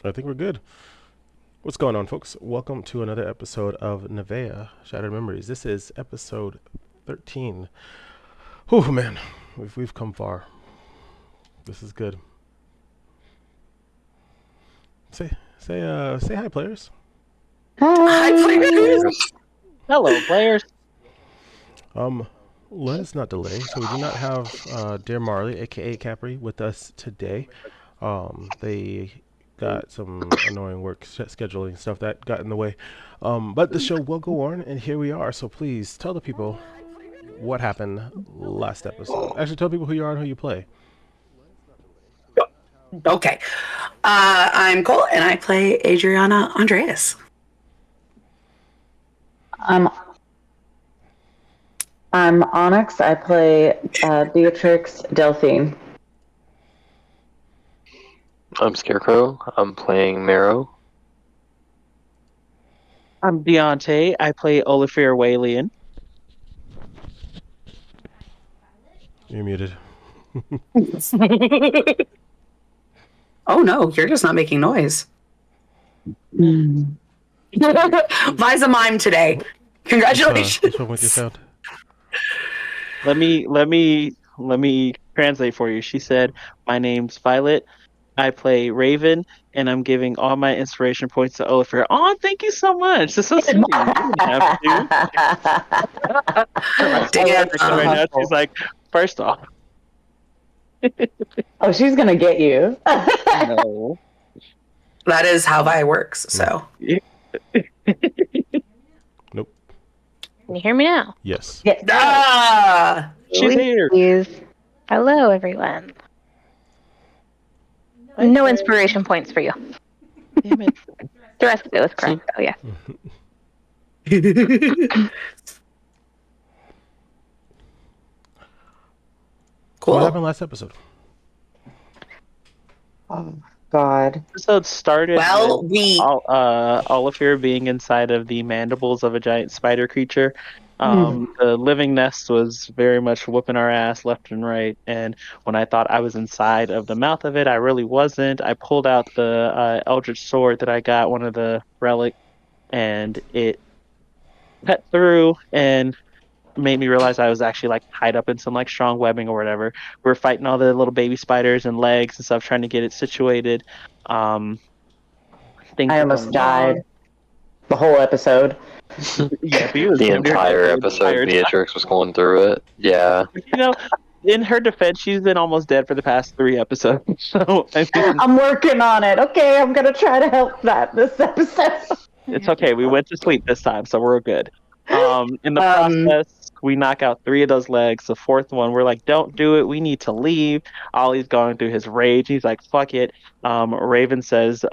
I think we're good. What's going on, folks? Welcome to another episode of NevaeH Shattered Memories. This is episode 13. Oh man, we've come far. This is good. Say hi, players. Hi, players. Hello, players. Let us not delay. So we do not have dear Marley, aka Capri, with us today. They got some annoying work scheduling stuff that got in the way. But the show will go on, and here we are. So please tell the people what happened last episode. Actually, tell people who you are and who you play. Okay. I'm Cole, and I play Adriana Andreas. I'm Onyx. I play Beatrix Delphine. I'm Scarecrow. I'm playing Marrow. I'm Deontay. I play Olafir Walian. You're muted. Oh no, you're just not making noise. Liza mime today. Congratulations. What's wrong with your sound? Let me translate for you. She said, "My name's Violet. I play Raven, and I'm giving all my inspiration points to Olafir." Oh, thank you so much. That's so sweet. You didn't have to. Right now, she's like, first off, Oh, she's gonna get you. no. That is how Vi works. So Nope. Can you hear me now? Yes. ah, She's here. Please. Hello, everyone. No inspiration points for you. Damn it. The rest of it was correct, though, yeah. What cool. happened last episode? Oh God. Episode started Well, with we Olafir being inside of the mandibles of a giant spider creature. The living nest was very much whooping our ass left and right, and when I thought I was inside of the mouth of it, I really wasn't. I pulled out the eldritch sword that I got, one of the relic, and it cut through and made me realize I was actually like tied up in some like strong webbing or whatever. We're fighting all the little baby spiders and legs and stuff, trying to get it situated. Things I almost died. The whole episode. Yeah, he was The entire the episode, entire time. Beatrix was going through it. Yeah. You know, in her defense, she's been almost dead for the past 3 episodes. So I mean, I'm working on it. Okay, I'm gonna try to help that this episode. it's okay. We went to sleep this time, so we're good. In the process, we knock out 3 of those legs. The 4th one, we're like, "Don't do it. We need to leave." Ollie's going through his rage. He's like, "Fuck it." Raven says,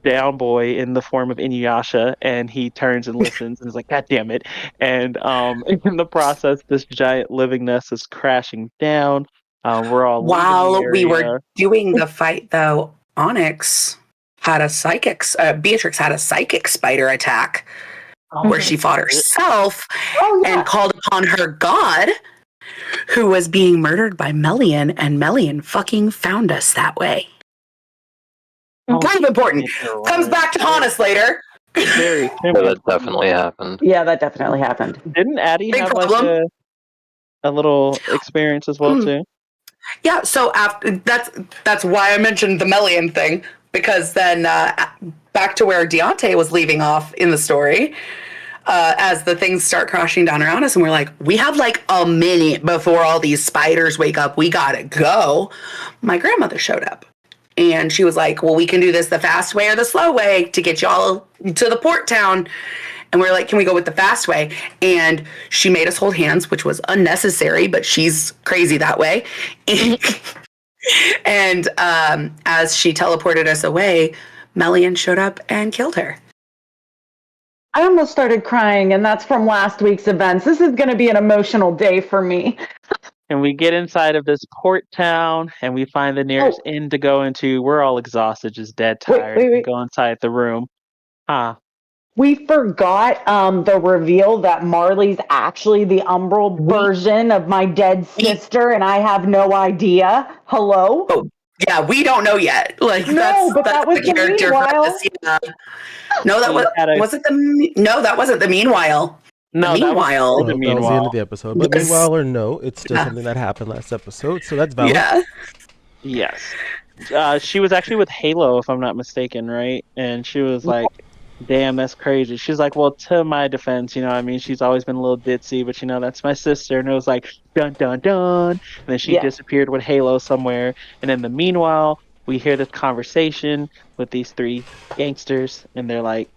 "Down boy," in the form of Inuyasha, and he turns and listens and is like, "God damn it!" And in the process, this giant living nest is crashing down. We're all leaving while the we area. were doing the fight, though, Onyx had a Beatrix had a psychic spider attack where she fought herself Oh yeah. and called upon her god, who was being murdered by Melian, and Melian fucking found us that way. Oh, Kind of important. you're Comes right. back to haunt us later. Very Yeah, similar. that definitely happened. Yeah, that definitely happened. Didn't Addie Big have problem. like a little experience as well too? Yeah, so after that's why I mentioned the Melian thing, because then back to where Deontay was leaving off in the story, as the things start crashing down around us, and we're like, we have like a minute before all these spiders wake up. We gotta go. My grandmother showed up, and she was like, well, we can do this the fast way or the slow way to get y'all to the port town. And we were like, can we go with the fast way? And she made us hold hands, which was unnecessary, but she's crazy that way. And as she teleported us away, Melian showed up and killed her. I almost started crying, and that's from last week's events. This is gonna be an emotional day for me. And we get inside of this port town and we find the nearest inn to go into. We're all exhausted, just dead tired. Wait. We go inside the room. We forgot the reveal that Marley's actually the Umbral version of my dead sister, and I have no idea. Hello? Oh, Yeah, we don't know yet. Like No, but that was the the character meanwhile. for this. Yeah. No, that He had a was it. No, that wasn't the meanwhile. The no. That was before meanwhile the No, that was the end of meanwhile. the episode. But was meanwhile or no, it's still yeah, something that happened last episode, so that's valid. yeah. Yes. She was actually with Halo, if I'm not mistaken, right? And she was like, damn, that's crazy. She's like, well, to my defense, you know, I mean, she's always been a little ditzy, but you know, that's my sister. And it was like, dun, dun, dun. And then she Yeah. disappeared with Halo somewhere. And in the meanwhile, we hear this conversation with these three gangsters, and they're like,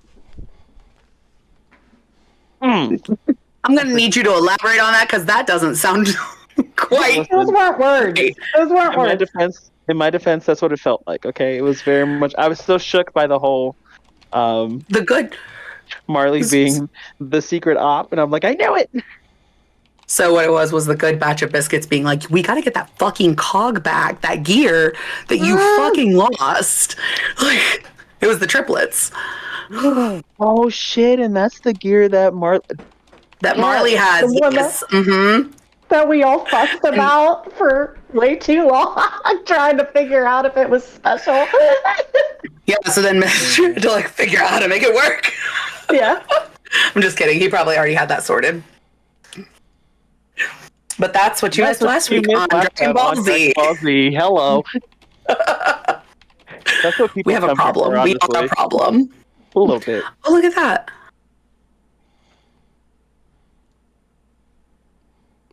hmm. I'm gonna need you to elaborate on that because that doesn't sound quite Those weren't words. right. Those weren't In words. my defense, that's what it felt like. Okay, it was very much. I was still shook by the whole The good. Marley being the secret op, and I'm like, I knew it. So what it was the good batch of biscuits being like, we got to get that fucking cog back, that gear that you fucking lost. Like it was the triplets Oh shit! And that's the gear that that Yeah, Marley has. the one Yes. Mm-hmm. that we all fussed about for way too long, trying to figure out if it was special. Yeah. So then Mitch had to like figure out how to make it work. Yeah. I'm just kidding. He probably already had that sorted. But that's what you missed last week on Dragon Ball Z. Dragon Ball Z. Hello. That's what people. We have a come here problem. for, We have a honestly. problem. A little bit. Oh, look at that.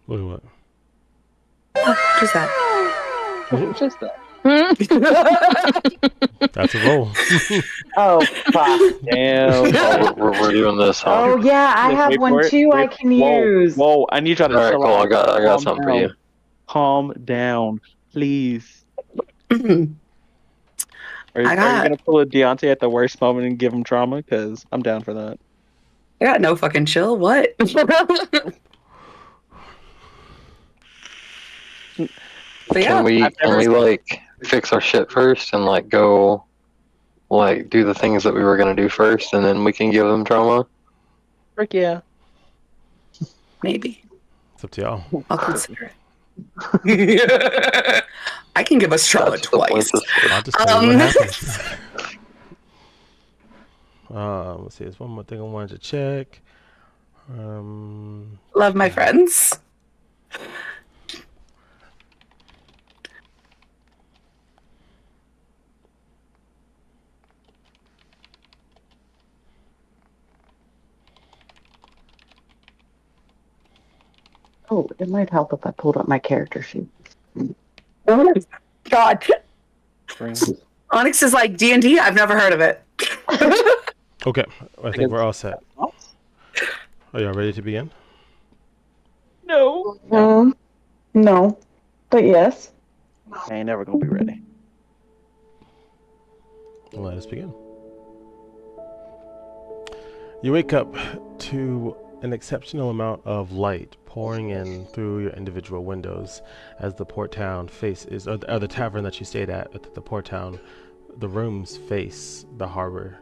Look at what? What is that? Just that. That's a roll. Oh, fuck. Damn. Oh, we're doing this, huh? Oh, yeah, I Wait have for one it. too I Wait. can Whoa, use. Whoa, I need y'all to All right, chill cool. out. I got Calm something for down. you. Calm down, please. Mhm. Are you gonna pull a Deontay at the worst moment and give him trauma? Because I'm down for that. I got no fucking chill. What? But yeah, Can we like fix our shit first and like go like do the things that we were gonna do first, and then we can give them trauma? Frick yeah. maybe It's up to y'all. I'll consider it. I can give us trauma That's the point twice. this was. I'll just tell you what happens. Let's see. There's one more thing I wanted to check. Love my friends. Oh, it might help if I pulled up my character sheet. Oh God, Bring- Onyx is like D&D. I've never heard of it. Okay, I think we're all set. Are y'all ready to begin? No. No, but yes. I ain't never gonna be ready. Let us begin. You wake up to an exceptional amount of light pouring in through your individual windows as the port town faces, or the tavern that you stayed at the port town, the rooms face the harbor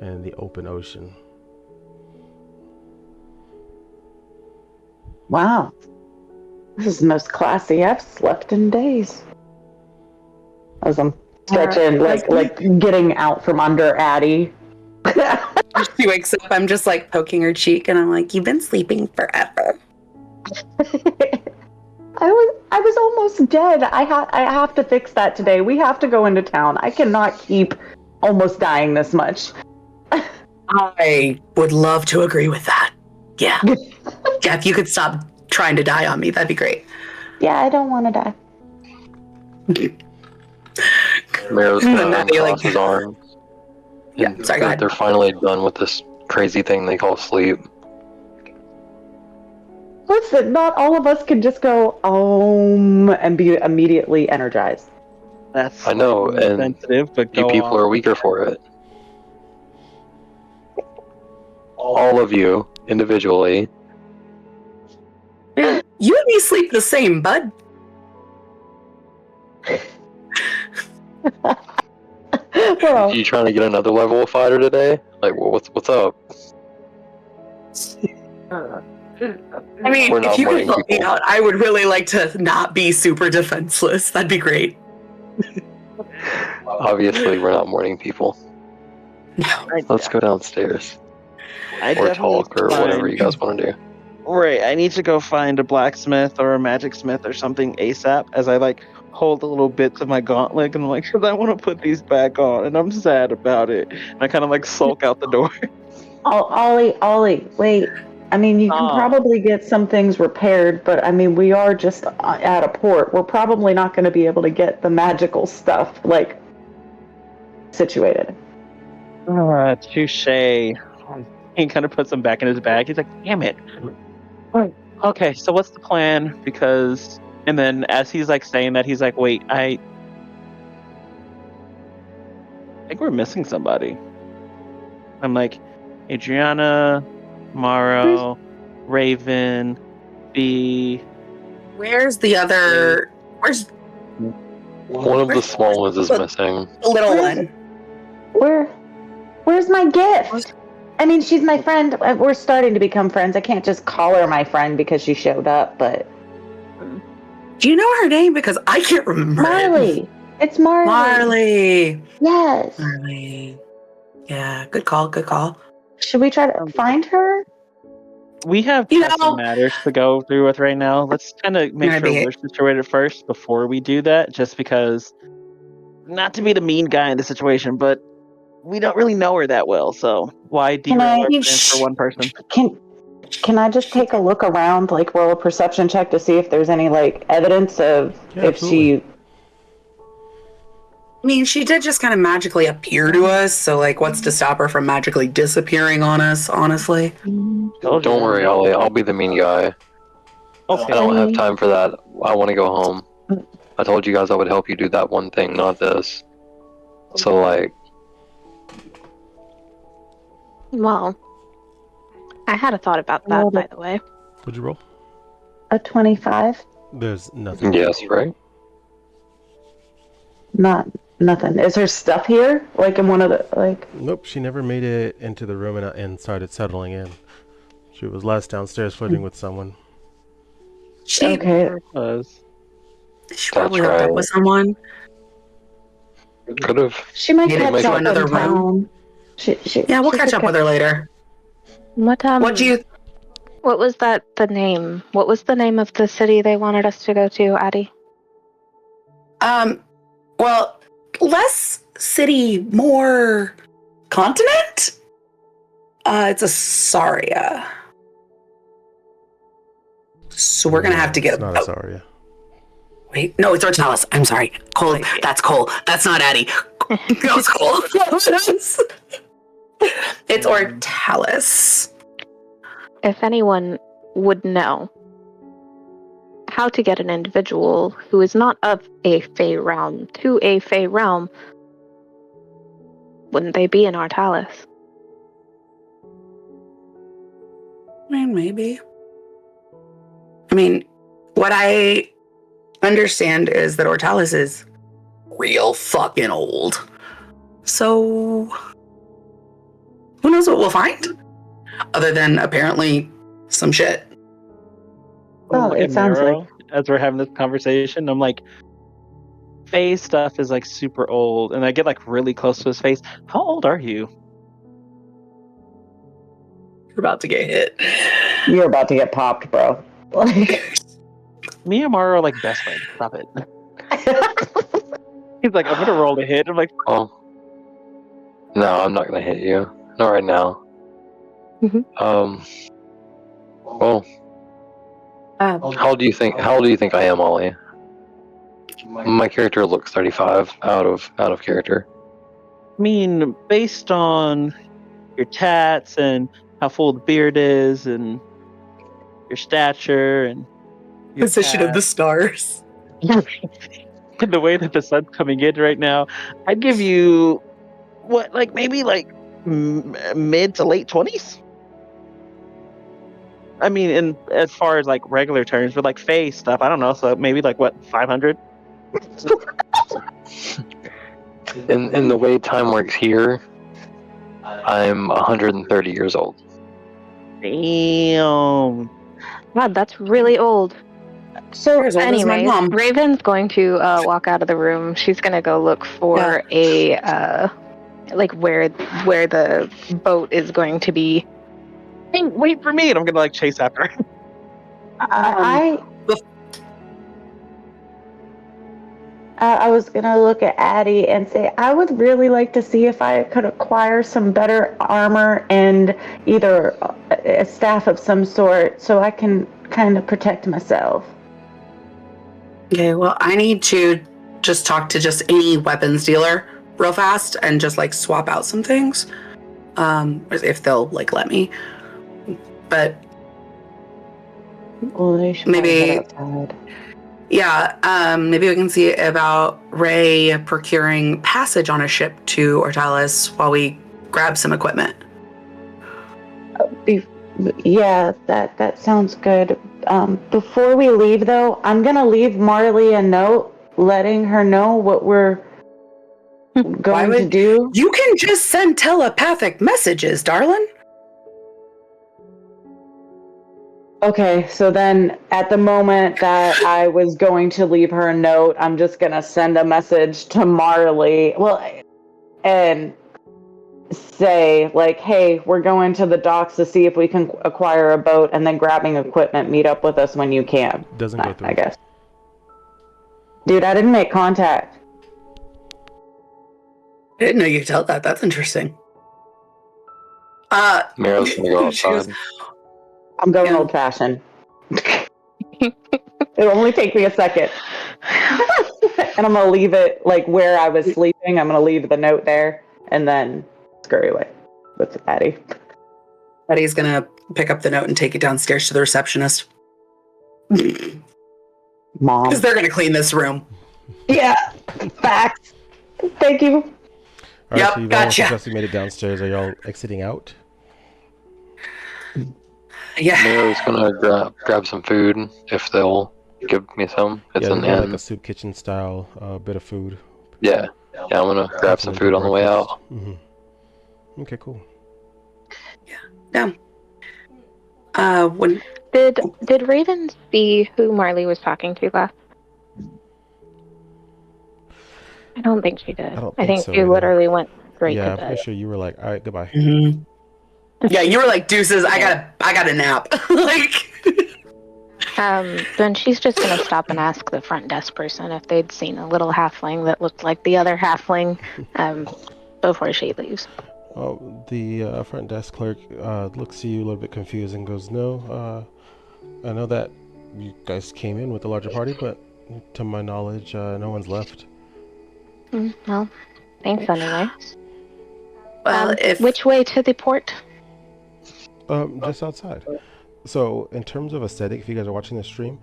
and the open ocean. Wow. This is the most classy I've slept in days. As I'm stretching, like getting out from under Addie. She wakes up. I'm just like poking her cheek, and I'm like, "You've been sleeping forever." I was almost dead. I have to fix that today. We have to go into town. I cannot keep almost dying this much. I would love to agree with that. Yeah, yeah. If you could stop trying to die on me, that'd be great. Yeah, I don't want to die. Mero's gonna uncross his arms. Yeah, And sorry, go ahead. they're finally done with this crazy thing they call sleep. Listen, not all of us can just go and be immediately energized. That's I know, and sensitive, but you go people on. are weaker for it. All of you, individually. You and me sleep the same, bud. Well, You trying to get another level of fighter today? Like, what's up? I mean, We're if not you could morning help me people. out, I would really like to not be super defenseless. That'd be great. Obviously, we're not morning people. No. Let's go downstairs I or definitely talk or whatever you guys want to do. Right, I need to go find a blacksmith or a magic smith or something ASAP as I like hold the little bits of my gauntlet and I'm like, because I want to put these back on and I'm sad about it. And I kind of like sulk out the door. Ollie, wait. I mean, you can Ah. probably get some things repaired, but I mean, we are just at a port. We're probably not going to be able to get the magical stuff like situated. Touche. He kind of puts them back in his bag. He's like, damn it. Right. Okay, so what's the plan? Because, and then as he's like saying that, he's like, wait, I think we're missing somebody. I'm like, Adriana, Morrow, Raven, B. Where's the other? Where's One of the small ones is missing. the little one? Where's my gift? I mean, she's my friend. We're starting to become friends. I can't just call her my friend because she showed up, but Do you know her name? Because I can't remember. Marley. It's Marley. Marley. Yes. Marley. Yeah, good call. Good call. Should we try to find her? We have You pressing know- matters to go through with right now. Let's kind of make sure Maybe. we're situated first before we do that, just because, not to be the mean guy in the situation, but we don't really know her that well, so why Can derail I- our plans for one person? Can I just take a look around, like roll a perception check to see if there's any like evidence of Yeah, if she? I mean, she did just kind of magically appear to us, so like, what's to stop her from magically disappearing on us? Honestly, Don't worry, Ollie. I'll be the mean guy. Okay. I don't have time for that. I want to go home. I told you guys I would help you do that one thing, not this. So, like, Well, I had a thought about that, by the way. Would you roll? A 25? There's nothing. yes, right? Nothing. Is there stuff here? Like in one of the like? Nope, she never made it into the room and started settling in. She was last downstairs flirting with someone. she Okay. Was. probably That's hooked up right. with someone. Could have. She might Made it catch to up another in town. She, Yeah, we'll she catch could up with her later. What What do you? What was that? The name? What was the name of the city they wanted us to go to, Addie? Well, less city, more continent. It's a Saria. So we're gonna have to get. It's not a Saria. Wait, no, it's Ortalis. I'm sorry. Cole, that's Cole. That's not Addie. No, it's Cole. It's Ortalis. If anyone would know how to get an individual who is not of a Fey realm to a Fey realm, wouldn't they be in Artalis? I mean, maybe. I mean, what I understand is that Ortalis is real fucking old. So, who knows what we'll find? Other than apparently some shit. Oh, Look it at sounds Nero as we're having this conversation. I'm like, Faye's stuff is like super old, and I get like really close to his face. How old are you? You're about to get hit. You're about to get popped, bro. Like, Me and Mario are like best friends. Stop it. He's like, I'm gonna roll a hit. I'm like, Oh. No, I'm not gonna hit you. Not right now. Mhm. Well, how old do you think I am, Ollie? My character looks 35 out of character. I mean, based on your tats and how full the beard is, and your stature and your Position of the tat, stars. and the way that the sun's coming in right now, I'd give you what, like maybe like mid to late 20s. I mean, in as far as like regular terms, but like Faye stuff, I don't know. So maybe like what, 500? In the way time works here, I'm 130 years old. Damn. God, that's really old. So You're as old as my Anyways, mom. Raven's going to walk out of the room. She's gonna go look for a like where the boat is going to be. Hey, wait for me, and I'm gonna like chase after her. I bef- I was gonna look at Addie and say I would really like to see if I could acquire some better armor and either a staff of some sort so I can kind of protect myself. Okay, well, I need to just talk to just any weapons dealer real fast and just like swap out some things. If they'll like let me. But Well, they should maybe head outside. yeah, maybe we can see about Ray procuring passage on a ship to Ortalis while we grab some equipment. Yeah, that sounds good. Before we leave, though, I'm gonna leave Marley a note letting her know what we're going to do. You can just send telepathic messages, darling. Okay, so then at the moment that I was going to leave her a note, I'm just gonna send a message to Marley. Well, and say like, "Hey, we're going to the docks to see if we can acquire a boat, and then grabbing equipment. Meet up with us when you can." Doesn't go through. I guess. Dude, I didn't make contact. I didn't know you could tell that. That's interesting. Mira's gonna go she goes, outside. I'm going old fashioned. It'll only take me a second. And I'm gonna leave it like where I was sleeping. I'm gonna leave the note there and then scurry away with Addie. Eddie's gonna pick up the note and take it downstairs to the receptionist. Mom. Because they're gonna clean this room. Yeah, facts. Thank you. All right, Yep, so you've gotcha. all successfully made it downstairs. Are y'all exiting out? Yeah. Mira's gonna grab some food if they'll give me some. It's Yeah, an they've got like inn. a soup kitchen style bit of food. Yeah, I'm gonna grab some food on the way out. Mm-hmm. Okay, cool. Yeah. When Did Raven see who Marley was talking to last? I don't think she did. I don't I think think so she either. literally went straight Yeah, to I'm bed. pretty sure you were like, all right, goodbye. Yeah, you were like, deuces, I got a nap. Like Then she's just gonna stop and ask the front desk person if they'd seen a little halfling that looked like the other halfling before she leaves. Oh, the front desk clerk looks at you a little bit confused and goes, no, I know that you guys came in with a larger party, but to my knowledge, no one's left. Well, thanks anyway. well, if Which way to the port? Just outside. So, in terms of aesthetic, if you guys are watching the stream,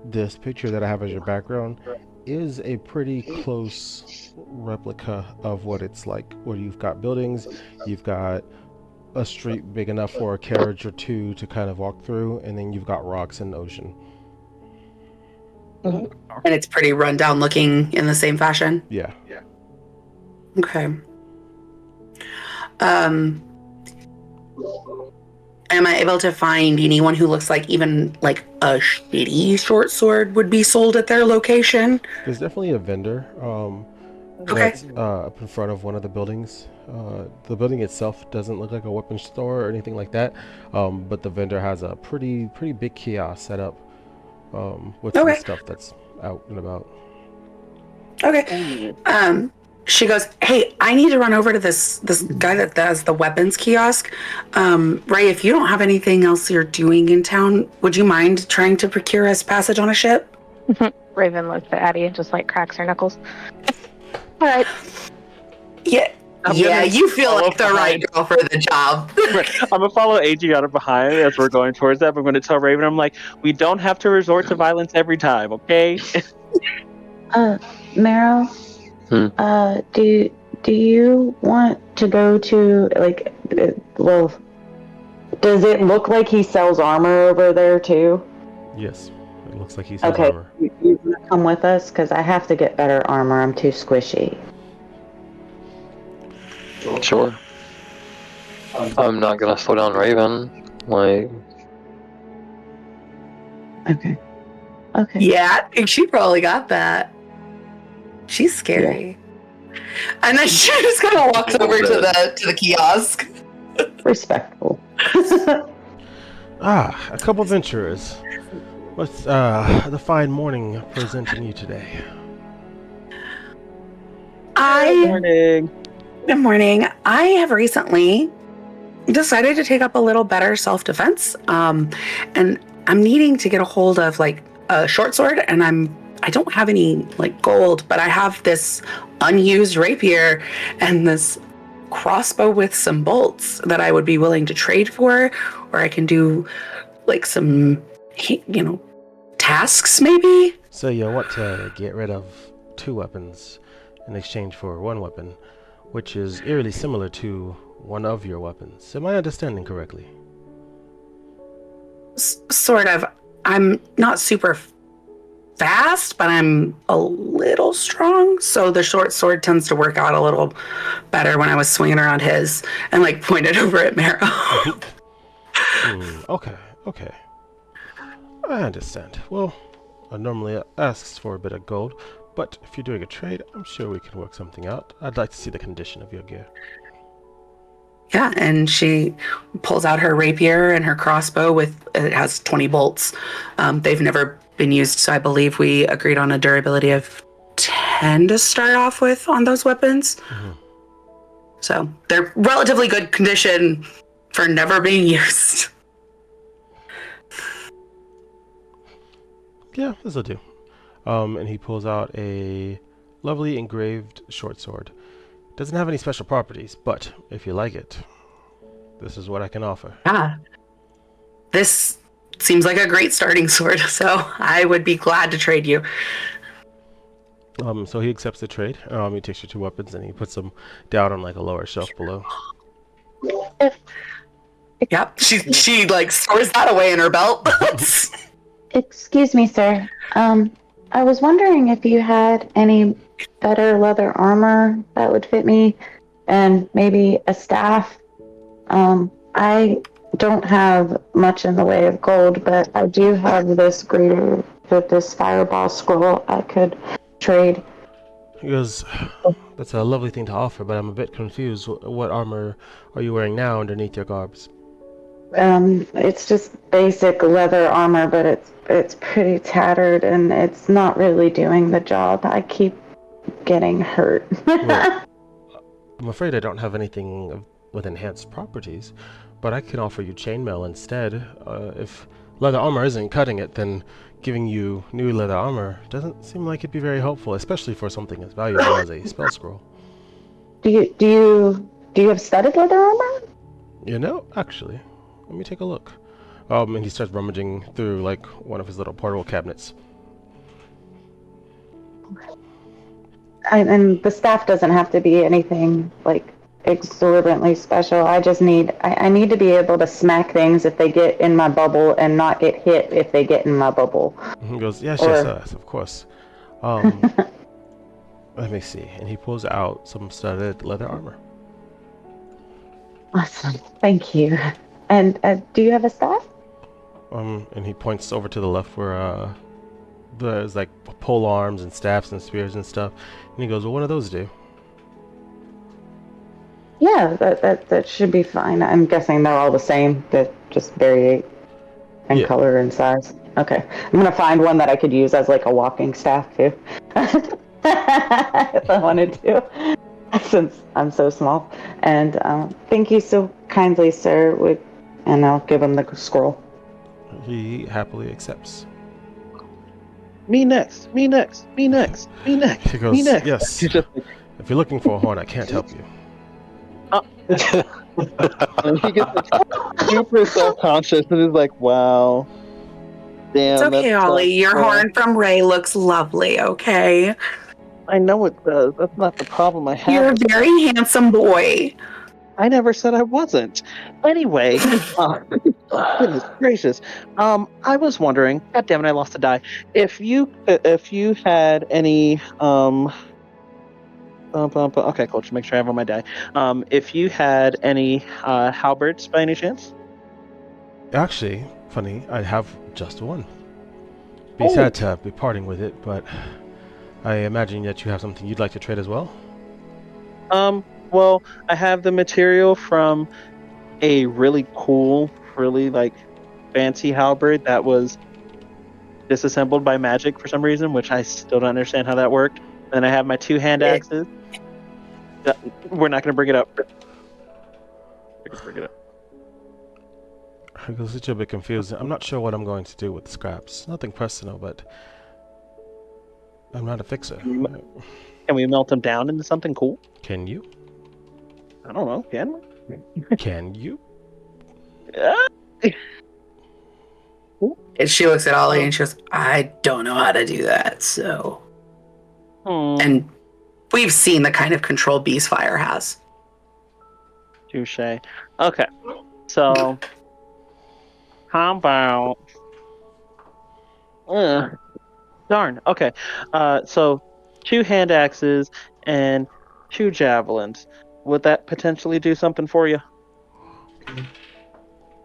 this picture that I have as your background is a pretty close replica of what it's like, where you've got buildings, you've got a street big enough for a carriage or two to kind of walk through, and then you've got rocks and ocean. and it's pretty run down looking in the same fashion. Yeah. Okay. Am I able to find anyone who looks like even like a shitty short sword would be sold at their location? There's definitely a vendor Okay. that's up in front of one of the buildings. The building itself doesn't look like a weapons store or anything like that, but the vendor has a pretty big kiosk set up with some stuff that's out and about. Okay. She goes, hey, I need to run over to this guy that does the weapons kiosk. Ray, if you don't have anything else you're doing in town, would you mind trying to procure us passage on a ship? Raven looks at Addie and just like cracks her knuckles. All right. Yeah. You feel like the right girl for the job. I'm gonna follow Adriana behind as we're going towards that. I'm gonna tell Raven, I'm like, we don't have to resort to violence every time, okay? Meryl, do you want to go to like? Well, does it look like he sells armor over there too? Yes, it looks like he sells Okay, armor. you want to come with us? Because I have to get better armor. I'm too squishy. Sure. I'm not gonna slow down Raven. Like, Okay. Okay. Yeah, she probably got that. She's scary. Yeah. And then she just kind of walks over to the kiosk. Respectful. A couple venturers. What's the fine morning presenting you today? Good morning. Good morning. I have recently decided to take up a little better self-defense. And I'm needing to get a hold of like a short sword, and I don't have any like gold, but I have this unused rapier and this crossbow with some bolts that I would be willing to trade for, or I can do like some, tasks maybe. So you want to get rid of 2 weapons in exchange for 1 weapon, which is eerily similar to one of your weapons. Am I understanding correctly? Sort of. I'm not super fast, but I'm a little strong. So the short sword tends to work out a little better when I was swinging around his and like pointed over at Mara. Okay. I understand. Well, I normally asks for a bit of gold, but if you're doing a trade, I'm sure we can work something out. I'd like to see the condition of your gear. Yeah, and she pulls out her rapier and her crossbow it has 20 bolts. They've never been used, so I believe we agreed on a durability of 10 to start off with on those weapons. Mm-hmm. So they're relatively good condition for never being used. Yeah, this'll do. And he pulls out a lovely engraved short sword. Doesn't have any special properties, but if you like it, this is what I can offer. Yeah. This seems like a great starting sword, so I would be glad to trade you. So he accepts the trade. He takes your 2 weapons and he puts them down on like a lower shelf below. Yep, she like stores that away in her belt. Excuse me, sir. I was wondering if you had any better leather armor that would fit me, and maybe a staff. I don't have much in the way of gold, but I do have this fireball scroll I could trade. He goes, that's a lovely thing to offer, but I'm a bit confused. What armor are you wearing now underneath your garbs? It's just basic leather armor, but it's pretty tattered and it's not really doing the job. I keep getting hurt. Well, I'm afraid I don't have anything with enhanced properties, but I can offer you chainmail instead. If leather armor isn't cutting it, then giving you new leather armor doesn't seem like it'd be very helpful, especially for something as valuable as a spell scroll. Do you have studded leather armor? Actually. Let me take a look. And he starts rummaging through like one of his little portable cabinets. And the staff doesn't have to be anything like exorbitantly special. I just need to be able to smack things if they get in my bubble and not get hit if they get in my bubble. He goes, yes, of course. Let me see. And he pulls out some studded leather armor. Awesome. Thank you. And do you have a staff? And he points over to the left where there's like pole arms and staffs and spears and stuff. And he goes, well, what do those do? Yeah, that should be fine. I'm guessing they're all the same, that just vary in color and size. Okay. I'm going to find one that I could use as like a walking staff too. If I wanted to, since I'm so small. And thank you so kindly, sir. And I'll give him the scroll. He happily accepts. Me next. Me next. Me next. Me next. He goes, me next. Yes. If you're looking for a horn, I can't help you. And he gets super self-conscious and is like, wow. Damn. It's okay, Ollie. Your horn from Ray looks lovely, okay? I know it does. That's not the problem I have. You're a very handsome boy. I never said I wasn't. Anyway, goodness gracious. I was wondering, God damn it, I lost a die. If you had any okay, cool, just make sure I have on my die. If you had any halberds by any chance? Actually, funny, I have just one. Be sad to be parting with it, but I imagine that you have something you'd like to trade as well? Well, I have the material from a really cool, really like fancy halberd that was disassembled by magic for some reason, which I still don't understand how that worked. And then I have my 2 hand axes. We're not going to bring it up. I was a bit confused. I'm not sure what I'm going to do with the scraps. Nothing personal, but I'm not a fixer. Can we melt them down into something cool? Can you? I don't know. Can we? Can you? And she looks at Ollie and she goes, I don't know how to do that, so. And we've seen the kind of control Beast Fire has. Touche. Okay. So, how about... darn. Okay. So, 2 hand axes and 2 javelins. Would that potentially do something for you?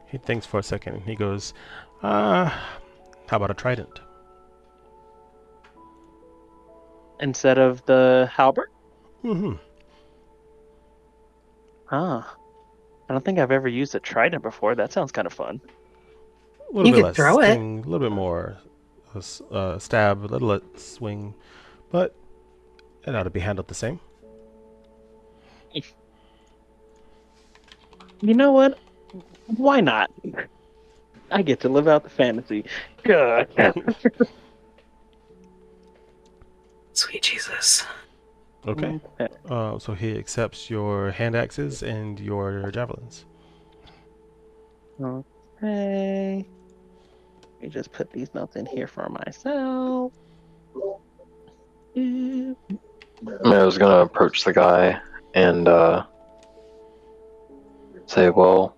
He thinks for a second and he goes, how about a trident? Instead of the halberd? Mm-hmm. I don't think I've ever used a trident before. That sounds kind of fun. A little You bit could less throw it. sting, a little bit more stab, a little less swing, but it ought to be handled the same. You know what? Why not? I get to live out the fantasy. Good. Sweet Jesus. Okay. So he accepts your hand axes and your javelins. Okay. Let me just put these notes in here for myself. I was gonna approach the guy and say, well,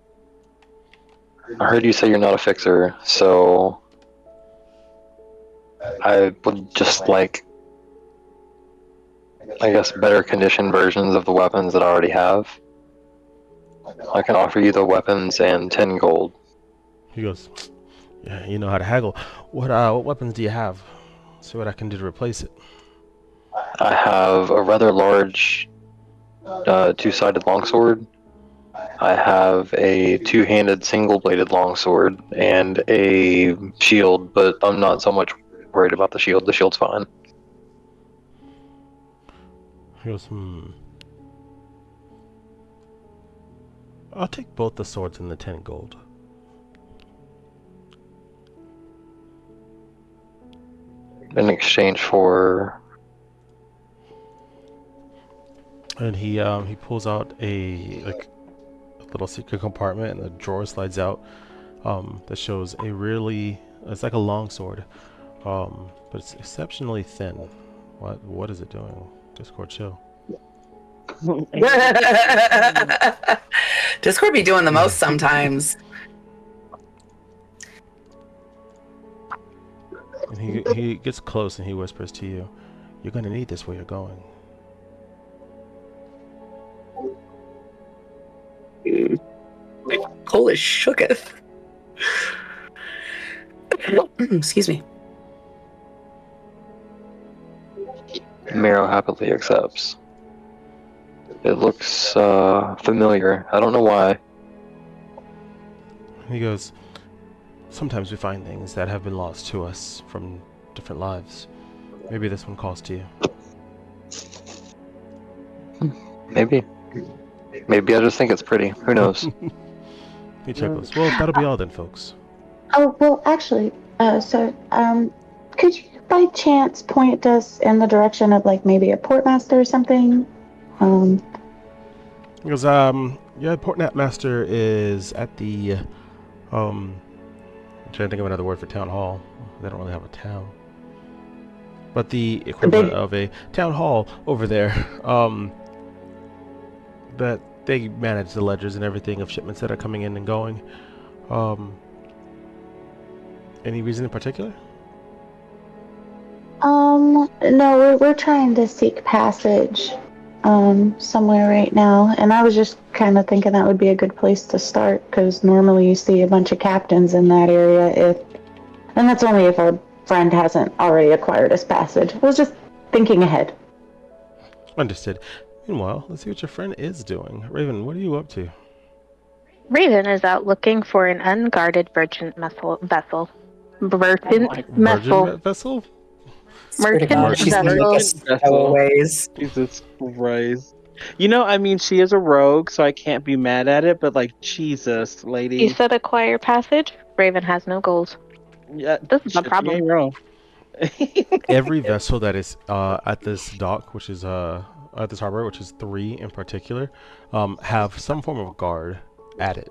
I heard you say you're not a fixer, so I would just like, I guess, better conditioned versions of the weapons that I already have. I can offer you the weapons and 10 gold. He goes, yeah, you know how to haggle. What weapons do you have? See what I can do to replace it. I have a rather large 2-sided longsword. I have a 2-handed single-bladed longsword and a shield, but I'm not so much worried about the shield. The shield's fine. He goes, I'll take both the swords and the 10 gold. In exchange for... And he pulls out a little secret compartment, and the drawer slides out. That shows it's like a long sword, but it's exceptionally thin. What is it doing? Discord chill. Discord be doing the most sometimes. And he gets close and he whispers to you, "You're gonna need this where you're going." Cole is shooketh. Excuse me. Miro happily accepts. It looks familiar. I don't know why. He goes, "Sometimes we find things that have been lost to us from different lives. Maybe this one calls to you." Maybe. Maybe I just think it's pretty. Who knows? He chuckles. Well, that'll be all then, folks. Oh, well, actually, could you by chance point us in the direction of, like, maybe a portmaster or something? He goes, yeah, Portmaster is at the, I'm trying to think of another word for town hall. They don't really have a town. But the equivalent of a town hall over there, that they manage the ledgers and everything of shipments that are coming in and going. Any reason in particular? No, we're trying to seek passage, somewhere right now, and I was just kind of thinking that would be a good place to start, because normally you see a bunch of captains in that area, and that's only if our friend hasn't already acquired his passage. I was just thinking ahead. Understood. Meanwhile, let's see what your friend is doing. Raven, what are you up to? Raven is out looking for an unguarded merchant vessel. Virgin vessel? Swear to Merchant God, she's gonna make vessel. us Merchant vessel. stowaways. Jesus Christ. I mean, she is a rogue, so I can't be mad at it, but like, Jesus, You lady. said acquire passage. Raven has no gold. Yeah, This is a shit, you problem. ain't wrong. Every vessel that is at this dock, which is at this harbor, which is 3 in particular, have some form of guard at it.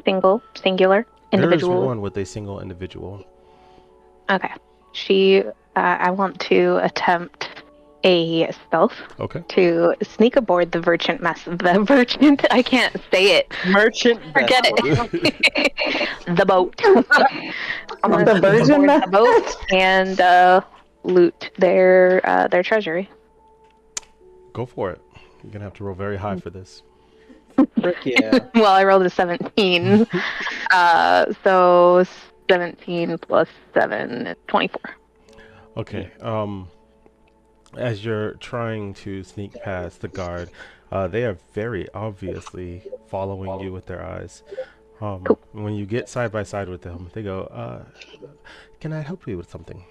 Singular, There is individual. one with a single individual. Okay. I want to attempt a stealth Okay. to sneak aboard the merchant I can't say it. Merchant Forget vessel. it. The boat. I'm gonna The sneak virgin aboard meth- the boat and loot their treasury. Go for it. You're gonna have to roll very high for this. Frick yeah. Well, I rolled a 17. So 17 plus 7 is 24. Okay. As you're trying to sneak past the guard, they are very obviously following you with their eyes. Cool. When you get side by side with them, they go, "Can I help you with something?"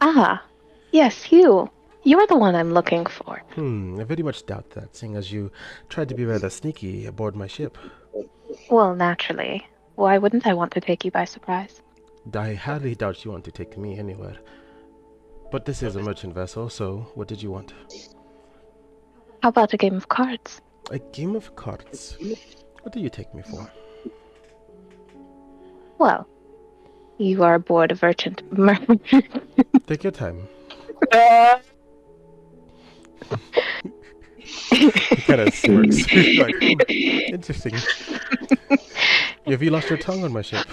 Ah, yes, you. You're the one I'm looking for. I very much doubt that, seeing as you tried to be rather sneaky aboard my ship. Well, naturally. Why wouldn't I want to take you by surprise? I highly doubt you want to take me anywhere. But this is a merchant vessel, so what did you want? How about a game of cards? A game of cards. What do you take me for? Well, you are aboard a merchant. Take your time. He kind of smirks. Like, interesting. Have you lost your tongue on my ship?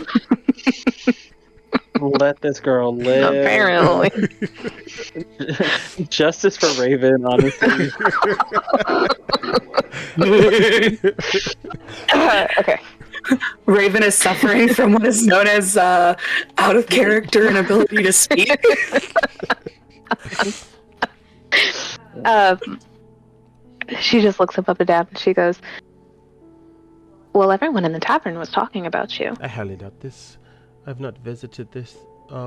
Let this girl live. Apparently. Justice for Raven, honestly. Okay. Raven is suffering from what is known as out of character inability to speak. She just looks up and down and she goes, well, everyone in the tavern was talking about you. I highly doubt this. I've not visited this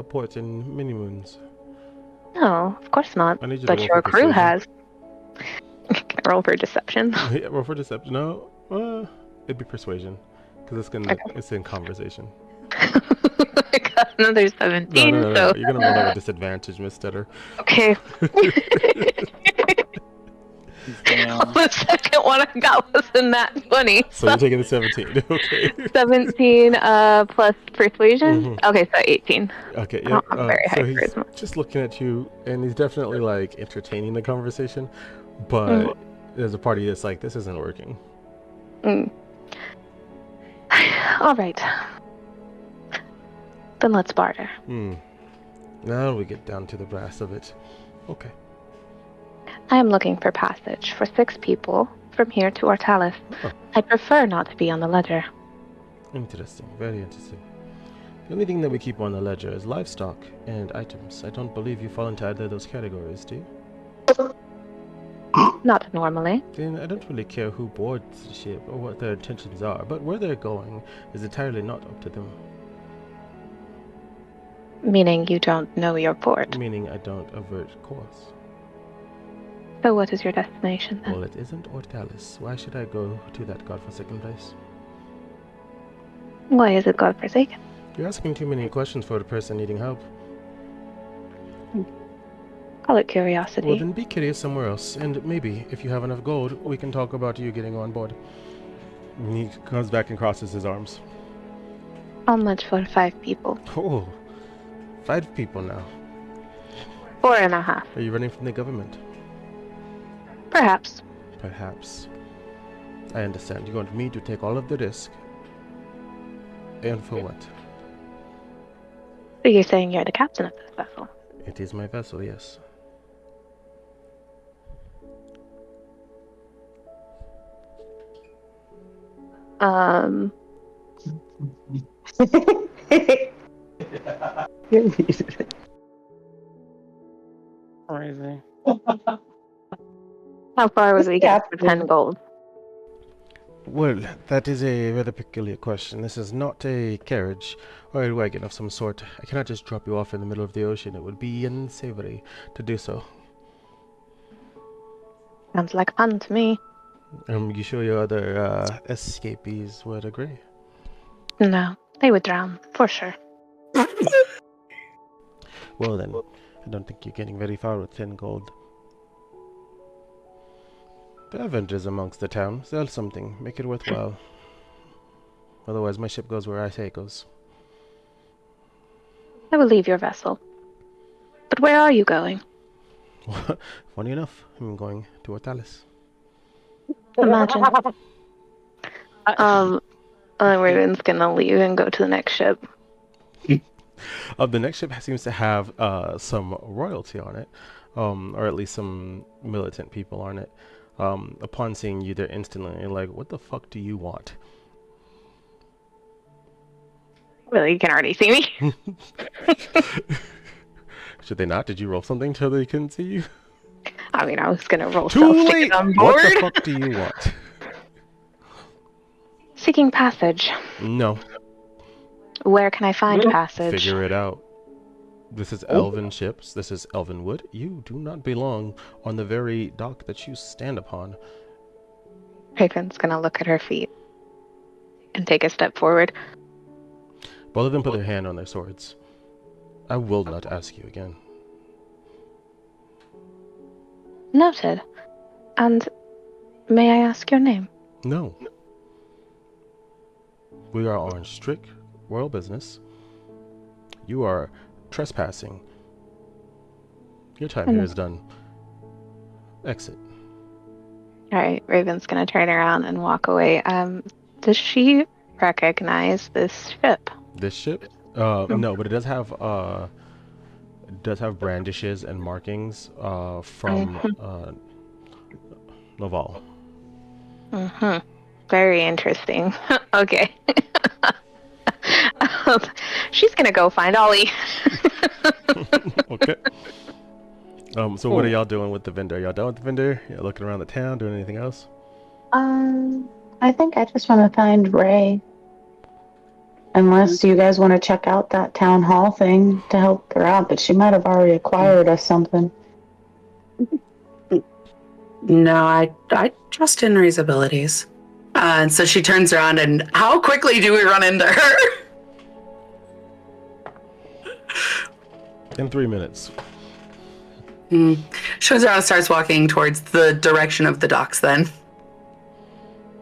port in many moons. No, of course not. I need you to But roll your for crew persuasion. has. Can I roll for deception? Yeah, roll for deception. No, it'd be persuasion, because it's in conversation. I got another 17, No. so... You're gonna roll that with disadvantage, Miss Stetter. Okay. Damn. The second one I got was in that 20. So you're taking the 17. Okay. 17 plus persuasion? Mhm. Okay, so 18. Okay. I Yeah. don't have very high So he's charisma. just looking at you, and he's definitely like entertaining the conversation, but there's a party that's like, this isn't working. All right. Then let's barter. Now we get down to the brass of it. Okay. I am looking for passage for 6 people from here to Ortalis. Oh. I prefer not to be on the ledger. Interesting. Very interesting. The only thing that we keep on the ledger is livestock and items. I don't believe you fall into either of those categories, do you? Not normally. Then I don't really care who boards the ship or what their intentions are, but where they're going is entirely not up to them. Meaning you don't know your port. Meaning I don't avert course. So what is your destination then? Well, it isn't Ortalis. Why should I go to that godforsaken place? Why is it godforsaken? You're asking too many questions for a person needing help. Call it curiosity. Well, then be curious somewhere else, and maybe, if you have enough gold, we can talk about you getting on board. And he comes back and crosses his arms. How much for 5 people? Oh, 5 people now. 4.5. Are you running from the government? Perhaps. Perhaps. I understand. You want me to take all of the risk. And for what? So you're saying you're the captain of this vessel? It is my vessel, yes. Crazy. How far would we get for 10 gold? Well, that is a rather peculiar question. This is not a carriage or a wagon of some sort. I cannot just drop you off in the middle of the ocean. It would be unsavory to do so. Sounds like fun to me. You sure your other escapees would agree? No, they would drown, for sure. Well then, I don't think you're getting very far with 10 gold. There are vendors amongst the town. Sell something. Make it worthwhile. Otherwise, my ship goes where I say it goes. I will leave your vessel. But where are you going? Funny enough, I'm going to Ortalis. Imagine. Raven's gonna leave and go to the next ship. The next ship seems to have some royalty on it, or at least some militant people on it. Upon seeing you, they're instantly like, "What the fuck do you want?" Well, you can already see me. Should they not? Did you roll something till they couldn't see you? I mean, I was gonna roll Too stealth to late! get on board. What the fuck do you want? Seeking passage. No. Where can I find passage? Figure it out. This is elven ships. This is elven wood. You do not belong on the very dock that you stand upon. Raven's gonna look at her feet and take a step forward. Both of them put their hand on their swords. I will not ask you again. Noted. And may I ask your name? No. We are on strict royal business. You are trespassing. Your time here is done. Exit. Alright, Raven's gonna turn around and walk away. Does she recognize this ship? This ship? No, but it does have brandishes and markings from Laval. Mm-hmm. Very interesting. Okay. She's gonna go find Ollie. Okay. So what are y'all doing with the vendor? Y'all done with the vendor? Y'all looking around the town, doing anything else? I think I just want to find Ray. Unless you guys want to check out that town hall thing to help her out, but she might have already acquired us something. No, I trust in Ray's abilities. And so she turns around, and how quickly do we run into her? In 3 minutes. She turns around and starts walking towards the direction of the docks then.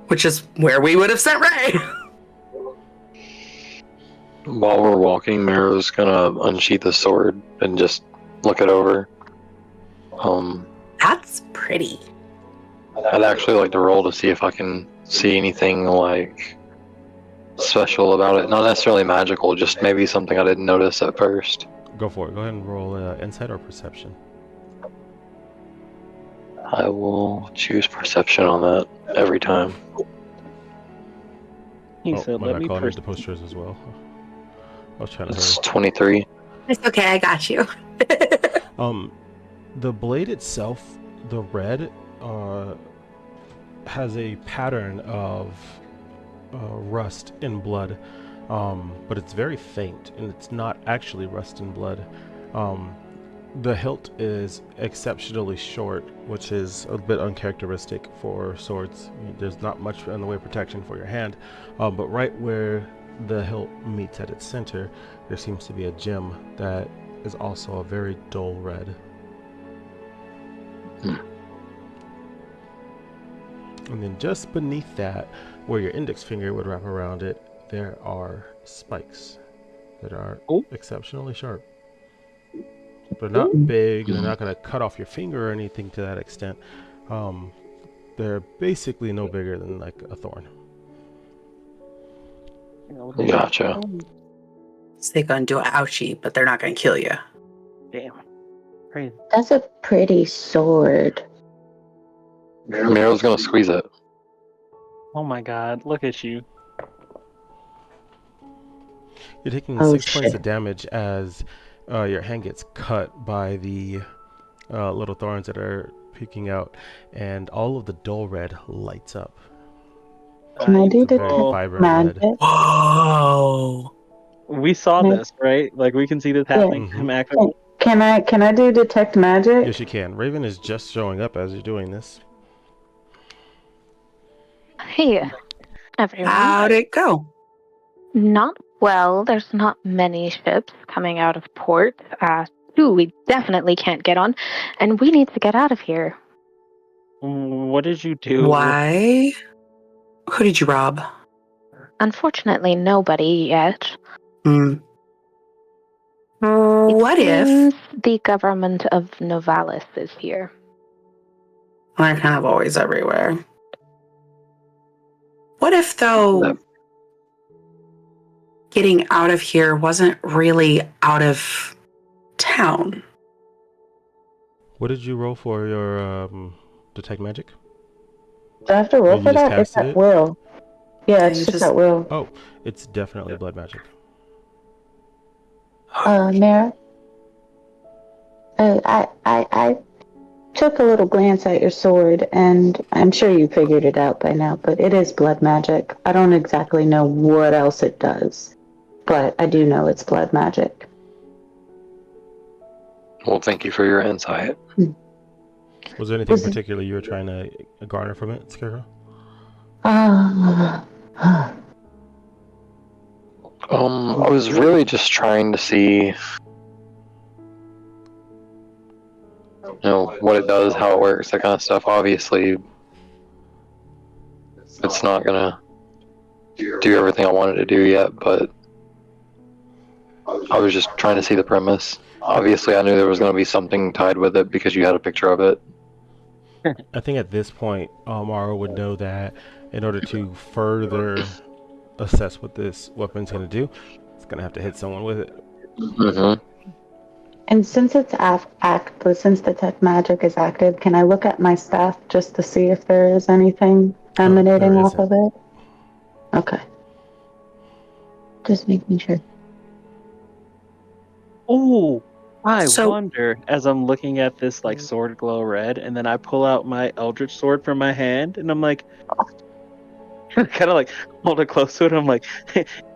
Which is where we would have sent Ray. While we're walking, Mero's gonna unsheath his sword and just look it over. That's pretty. I'd actually like to roll to see if I can see anything like special about it. Not necessarily magical, just maybe something I didn't notice at first. Go for it. Go ahead and roll insight or perception. I will choose perception on that every time. He said, my "Let bad, me Colin, I need the first." posters as well. I was trying to It's hurry. 23. It's okay, I got you. The blade itself, the red, has a pattern of rust in blood, but it's very faint, and it's not actually rust in blood. The hilt is exceptionally short, which is a bit uncharacteristic for swords. There's not much in the way of protection for your hand, but right where the hilt meets at its center, there seems to be a gem that is also a very dull red. And then just beneath that, where your index finger would wrap around it, there are spikes that are exceptionally sharp. They're not big, they're not going to cut off your finger or anything to that extent. They're basically no bigger than like a thorn. Gotcha. So they're going to do an ouchie, but they're not going to kill you. Damn. Crazy. That's a pretty sword. Mero's gonna squeeze it. Oh my god, look at you. You're taking Oh, 6 points of shit. damage as your hand gets cut by the little thorns that are peeking out, and all of the dull red lights up. Can I do It's a very detect Oh, vibrant red. magic? Whoa. we saw Can I, this, right? Like we can see this yeah. happening. Hmm. I'm actively. Can I do detect Yes, magic? you can. Raven is just showing up as you're doing this. Hey, everyone. How'd it go? Not well. There's not many ships coming out of port. Two we definitely can't get on, and we need to get out of here. What did you do? Why? Who did you rob? Unfortunately, nobody yet. Hmm. It What if? seems the government of Novalis is here. They're kind of always everywhere. What if, though, getting out of here wasn't really out of town? What did you roll for your detect magic? Do I have to Or roll you for just that? It's casted at it? will. Yeah, You it's just just at will. Oh, it's definitely blood magic. Mara, I took a little glance at your sword, and I'm sure you figured it out by now, but it is blood magic. I don't exactly know what else it does, but I do know it's blood magic. Well, thank you for your insight. Was there anything Was particular you were trying to garner from it, Scarecrow? uh, I was really just trying to see, what it does, how it works, that kind of stuff. Obviously, it's not gonna do everything I wanted to do yet, but I was just trying to see the premise. Obviously, I knew there was going to be something tied with it because you had a picture of it. I think at this point, Mara would know that in order to further assess what this weapon's going to do, it's going to have to hit someone with it. Mm-hmm. and since it's since detect magic is active, can I look at my staff just to see if there is anything emanating There off isn't. of it? Okay. Just making sure. Oh, I So- wonder as I'm looking at this like sword glow red, and then I pull out my Eldritch sword from my hand, and I'm like, kind of like hold it close to it. I'm like,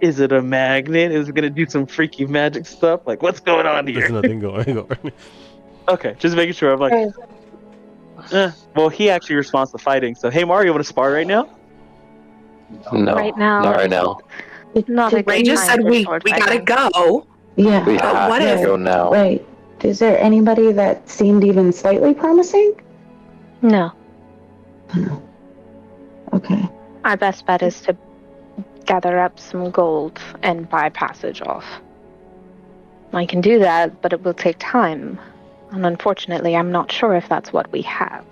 is it a magnet? Is it gonna do some freaky magic stuff? Like, what's going on There's here? nothing going on. Okay, just making sure. I'm like, well, he actually responds to fighting. So, hey, Mario, want to spar right now? No, Right now, not right now. not a Ray good just time said for we sword gotta fighting. go. Yeah. We But have what to if- go now. Wait, is there anybody that seemed even slightly promising? No, Okay. our best bet is to gather up some gold and buy passage off. I can do that, but it will take time. And unfortunately, I'm not sure if that's what we have.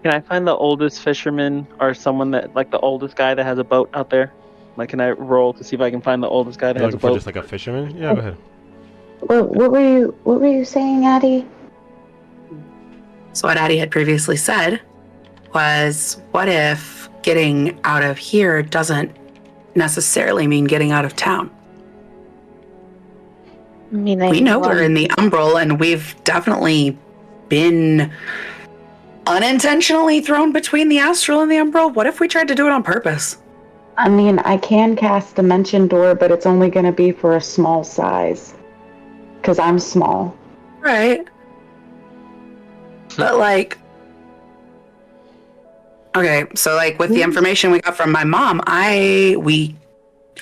Can I find the oldest fisherman or someone that, like the oldest guy that has a boat out there? Like, can I roll to see if I can find the oldest guy that You're has a looking for boat? just like a fisherman? Yeah, go ahead. What were you saying, Addie? So what Addie had previously said was, what if getting out of here doesn't necessarily mean getting out of town? Meaning We know what? we're in the Umbral, and we've definitely been unintentionally thrown between the Astral and the Umbral. What if we tried to do it on purpose? I mean, I can cast Dimension Door, but it's only going to be for a small size. Because I'm small. Right. But okay, so with the information we got from my mom, I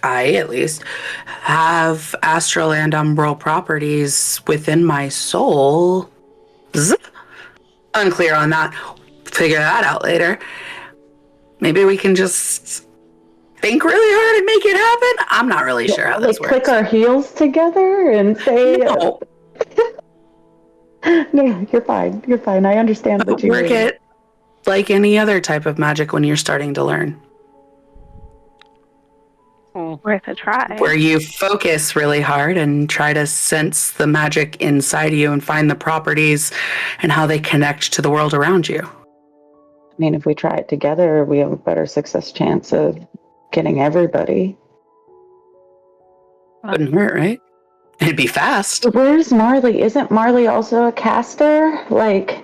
at least have astral and umbral properties within my soul. Unclear on that. Figure that out later. Maybe we can just think really hard and make it happen. I'm not really sure how this works. Click our heels together and say, No. No, you're fine. You're fine. I understand what you Work mean. it like any other type of magic when you're starting to learn. Worth a try. Where you focus really hard and try to sense the magic inside you and find the properties and how they connect to the world around you. I mean, if we try it together, we have a better success chance of getting everybody. Wouldn't hurt, right? It'd be fast. Where's Marley? Isn't Marley also a caster? Like,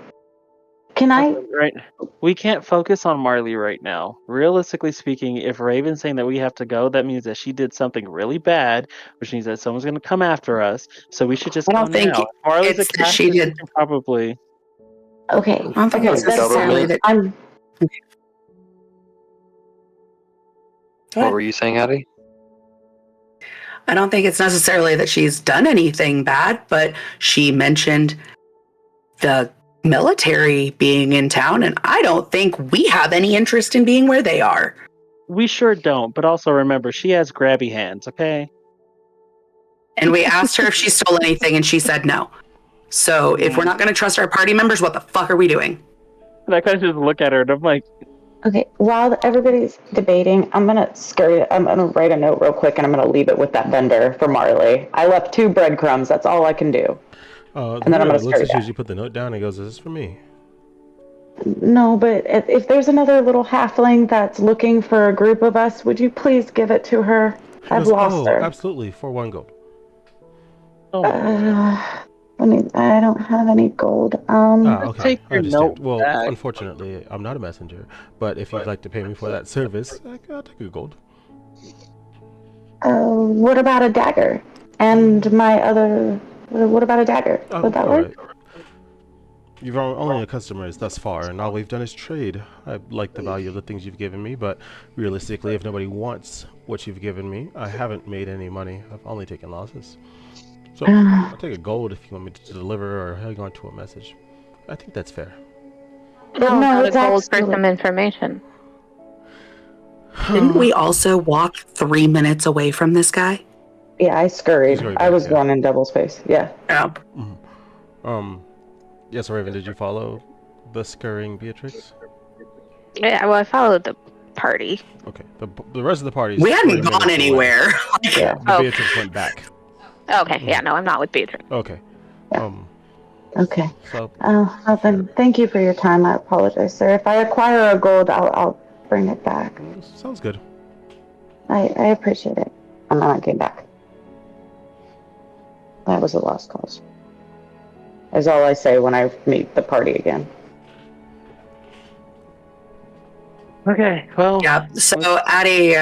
can I? Right. We can't focus on Marley right now. Realistically speaking, if Raven's saying that we have to go, that means that she did something really bad, which means that someone's going to come after us. So we should just I go don't think now. If Marley's a it's that she caster, she did. can probably. Okay. I don't think Okay. it's That's necessarily fine. that. I'm. What were you saying, Addie? I don't think it's necessarily that she's done anything bad, but she mentioned the military being in town, and I don't think we have any interest in being where they are. We sure don't, but also remember, she has grabby hands, okay? And we asked her if she stole anything, and she said no. So if we're not going to trust our party members, what the fuck are we doing? And I kind of just look at her and I'm like, Okay. While everybody's debating, I'm gonna scurry. I'm gonna write a note real quick, and I'm gonna leave it with that vendor for Marley. I left 2 breadcrumbs. That's all I can do. The And then I'm vendor gonna looks scurry at you back. as you put the note down and goes, "Is this for me?" No, but if there's another little halfling that's looking for a group of us, would you please give it to her? She I've goes, lost "Oh, her. absolutely, for 1 gold." oh, I don't have any gold. Okay, take I your note understand. Well, back. unfortunately, I'm not a messenger, but if you'd like to pay me for that service, I'll take a gold. What about a dagger? And my other. What about a dagger? Oh, Would that all work? right. You've only a customer thus far, and all we've done is trade. I like the value of the things you've given me, but realistically, if nobody wants what you've given me, I haven't made any money. I've only taken losses. So, I'll take a gold if you want me to deliver or hang on to a message. I think that's fair. No, No, about a it's gold for actually- some information. Didn't we also walk 3 minutes away from this guy? Yeah, I scurried. scurried I back, was yeah. going in double space. Yeah. Oh. Yes, Raven, did you follow the scurrying Beatrix? Yeah, well, I followed the party. Okay, the rest of the party We hadn't gone anywhere. Yeah. The Oh. Beatrix went back. Okay, yeah, no, I'm not with Beatrix. Okay. Yeah. Okay. So Well, then, thank you for your time. I apologize, sir. If I acquire a gold, I'll bring it back. sounds good. I appreciate it. I'm not getting back. That was a lost cause. Is all I say when I meet the party again. Okay, well. Yeah. So Addie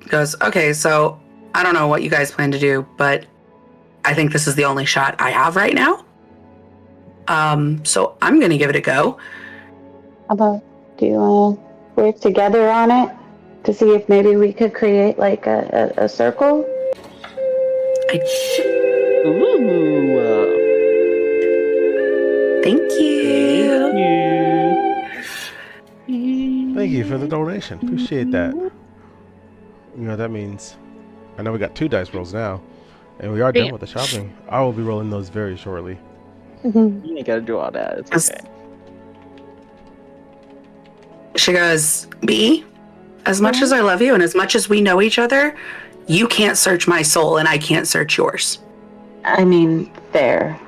goes, okay, so I don't know what you guys plan to do, but I think this is the only shot I have right now. So I'm going to give it a go. How about, do you want to work together on it to see if maybe we could create like a circle? Ooh. Thank you. Thank you for the donation. Appreciate that. You know what that means. I know we got 2 dice rolls now, and we are done with the shopping. I will be rolling those very shortly. You ain't gotta do all that. It's okay. She goes, B, as much as I love you and as much as we know each other, you can't search my soul and I can't search yours. I mean, fair.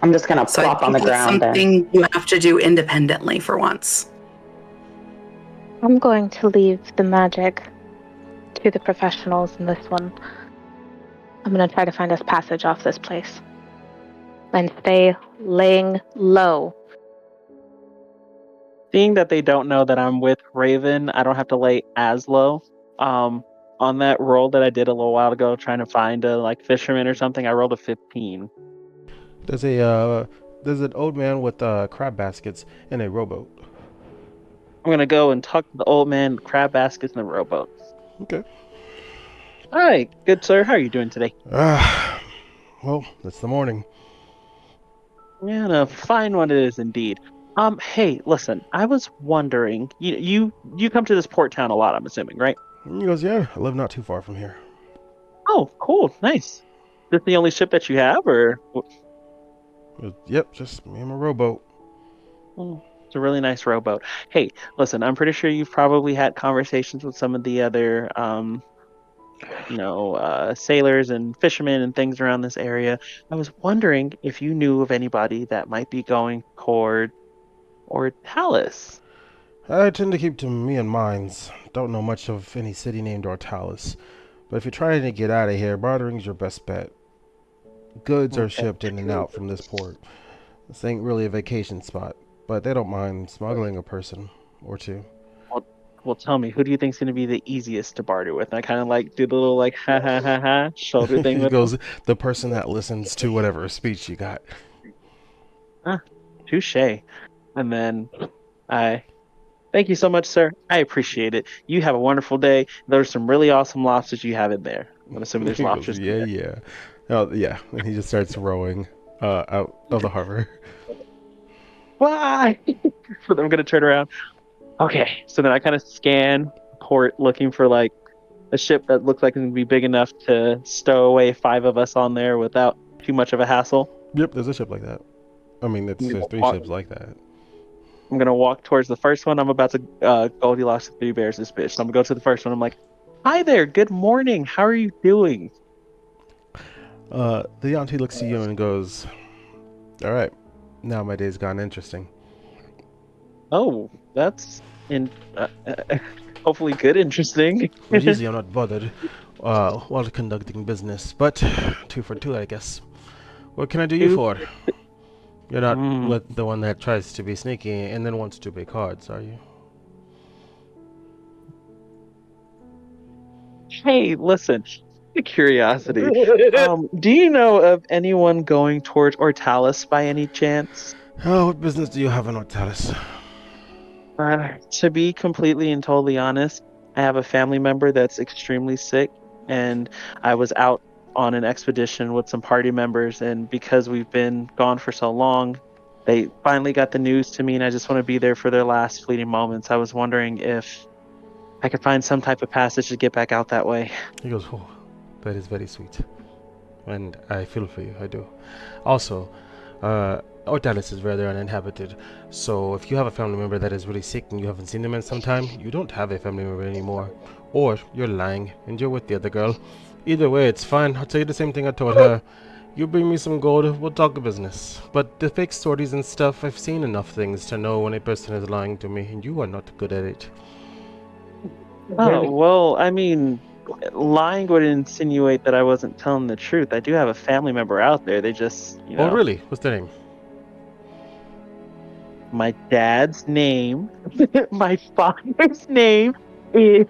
I'm just gonna So plop I on the think it's ground then. something you have to do independently for once. I'm going to leave the magic to the professionals in this one. I'm going to try to find us passage off this place. And stay laying low. Seeing that they don't know that I'm with Raven, I don't have to lay as low. On that roll that I did a little while ago, trying to find a like fisherman or something, I rolled a 15. There's an old man with crab baskets in a rowboat. I'm gonna go and talk to the old man, crab baskets, and the rowboat. Okay. Hi, good sir. How are you doing today? Well, it's the morning. Yeah, a fine one it is indeed. Hey, listen, I was wondering, you come to this port town a lot, I'm assuming, right? And he goes, yeah, I live not too far from here. Oh, cool, nice. This the only ship that you have, or? He goes, yep, just me and my rowboat. Oh, it's a really nice rowboat. Hey, listen, I'm pretty sure you've probably had conversations with some of the other, sailors and fishermen and things around this area. I was wondering if you knew of anybody that might be going toward Ortalis. I tend to keep to me and mines. Don't know much of any city named Ortalis. But if you're trying to get out of here, bartering's your best bet. Goods are Okay. shipped in and out from this port. This ain't really a vacation spot, but they don't mind smuggling a person or two. Well, tell me, who do you think's going to be the easiest to barter with? And I kind of like do the little like ha ha ha ha shoulder thing He with them. goes, the person that listens to whatever speech you got. Ah, touche. And then I thank you so much, sir. I appreciate it. You have a wonderful day. There's some really awesome lobsters you have in there. I'm assuming there's He goes, lobsters in yeah, there. yeah. Oh, yeah. And he just starts rowing out of the harbor. Why? So then I'm gonna turn around. Okay. So then I kind of scan port looking for like a ship that looks like it's gonna be big enough to stow away 5 of us on there without too much of a hassle. Yep, there's a ship like that. I mean, I'm gonna there's 3 walk, ships like that. I'm gonna walk towards the first one. I'm about to Goldilocks and Three Bears this bitch. So I'm gonna go to the first one. I'm like, "Hi there. Good morning. How are you doing?" The auntie looks at you and goes, all right, now my day's gone interesting. Oh, that's in hopefully good, interesting. Well, usually I'm not bothered while conducting business, but 2 for 2, I guess. What can I do you Two- for? You're not Mm. with the one that tries to be sneaky and then wants to pay cards, are you? Hey, listen, a curiosity. Do you know of anyone going towards Ortalis by any chance? Oh, what business do you have in Ortalis? To be completely and totally honest, I have a family member that's extremely sick, and I was out on an expedition with some party members, and because we've been gone for so long, they finally got the news to me, and I just want to be there for their last fleeting moments. I was wondering if I could find some type of passage to get back out that way. He goes, oh, that is very sweet. And I feel for you, I do. Also, Ortalis is rather uninhabited, so if you have a family member that is really sick and you haven't seen them in some time, you don't have a family member anymore. Or you're lying and you're with the other girl. Either way, it's fine. I'll tell you the same thing I told her. You bring me some gold, we'll talk business. But the fake stories and stuff, I've seen enough things to know when a person is lying to me, and you are not good at it. Oh, well, I mean, lying would insinuate that I wasn't telling the truth. I do have a family member out there. They just, Oh, really? What's their name? my dad's name, my father's name is.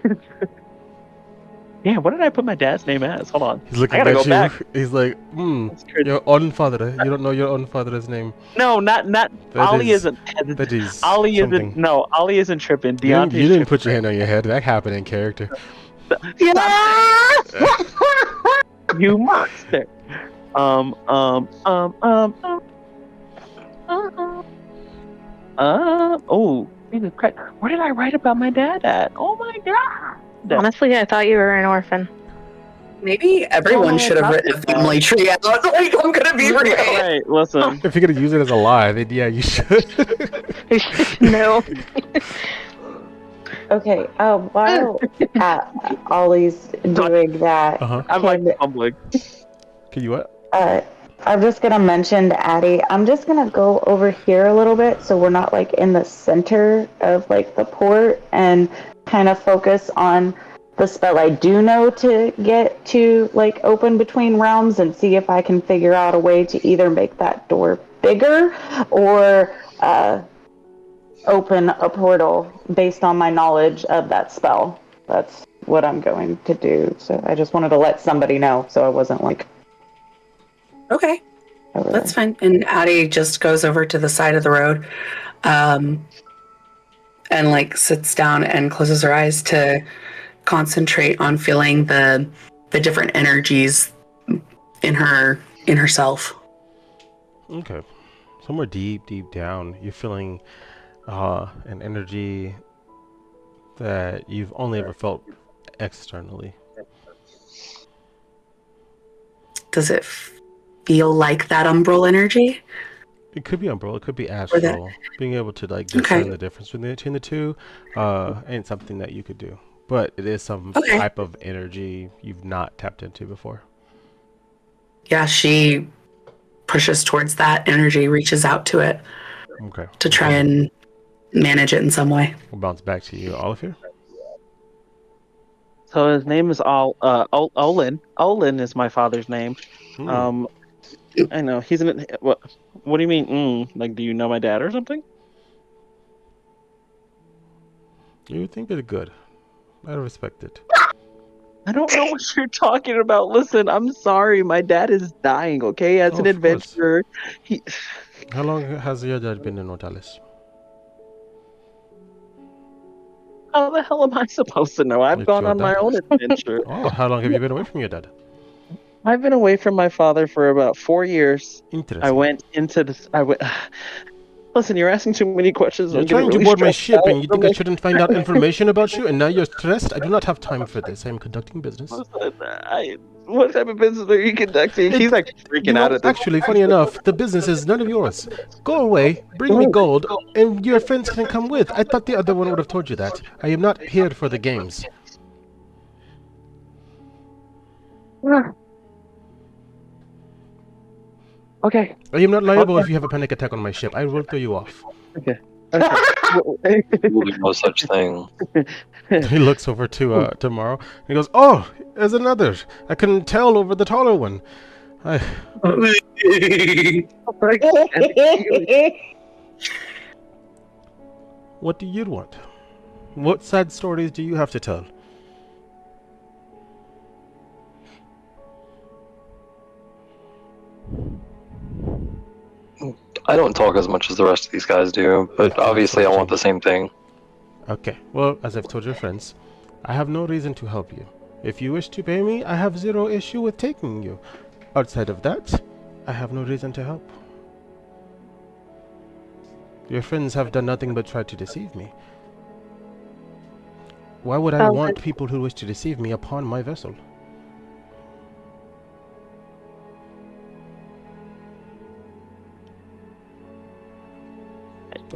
Damn, what did I put my dad's name as? Hold on. He's looking I gotta at go you. back. He's like, That's crazy. your own father. You don't know your own father's name. No, not That Ollie is- isn't. That is Ollie something. isn't. No, Ollie isn't tripping. You didn't, Deontay's you didn't put tripping. your hand on your head. That happened in character. You monster. Um. Oh, Jesus Christ. Where did I write about my dad at? Oh my God. Honestly, I thought you were an orphan. Maybe everyone Oh, should have written a that's bad. family tree out. Like, I'm gonna be real. Right. Listen. If you're gonna use it as a lie, then yeah, you should. No. Okay, while Ollie's doing that, Uh huh. I'm like fumbling. Can you what? I'm just gonna mention to Addie, I'm just gonna go over here a little bit so we're not like in the center of like the port and kind of focus on the spell I do know to get to like open between realms and see if I can figure out a way to either make that door bigger or open a portal based on my knowledge of that spell. That's what I'm going to do. So I just wanted to let somebody know so I wasn't like Okay, over that's there. fine. And Addie just goes over to the side of the road, and like sits down and closes her eyes to concentrate on feeling the different energies in herself. Okay. Somewhere deep down, you're feeling an energy that you've only ever felt externally. Does it feel like that umbral energy? It could be umbral, it could be Or that- astral. Being able to like discern the difference between the two ain't something that you could do. But it is some Okay. type of energy you've not tapped into before. Yeah, she pushes towards that energy, reaches out to it Okay. to try and manage it in some way. We'll bounce back to you, Oliver. So his name is Olin. Olin is my father's name. Hmm. Um, I know he's an. What do you mean? Like, do you know my dad or something? You think it's good. I respect it. I don't know what you're talking about. Listen, I'm sorry. My dad is dying. Okay, as Oh, an of course. adventurer, he. How long has your dad been in Otalis? How the hell am I supposed to know? I've It's gone your on my dad. own adventure. Oh, how long have you been away from your dad? I've been away from my father for about 4 years. I Interesting. went into this. I went. Listen, you're asking too many questions. You're I'm getting trying to really board my stressed ship out. and you think I shouldn't find out information about you and now you're stressed? I do not have time for this. I am conducting business. What type of business are you conducting? He's It, like freaking out at this. actually, funny enough, the business is none of yours. Go away, bring me gold, and your friends can come with. I thought the other one would have told you that. I am not here for the games. Okay. I am not liable if you have a panic attack on my ship. I will throw you off. Okay. Okay. Will do no such thing. He looks over to Morrow. And he goes, "Oh, there's another. I couldn't tell over the taller one. I, what do you want? What sad stories do you have to tell?" I don't talk as much as the rest of these guys do, but Okay, obviously I so want the same thing. Okay, well, as I've told your friends, I have no reason to help you. If you wish to pay me, I have zero issue with taking you. Outside of that, I have no reason to help. Your friends have done nothing but try to deceive me. Why would I want people who wish to deceive me upon my vessel?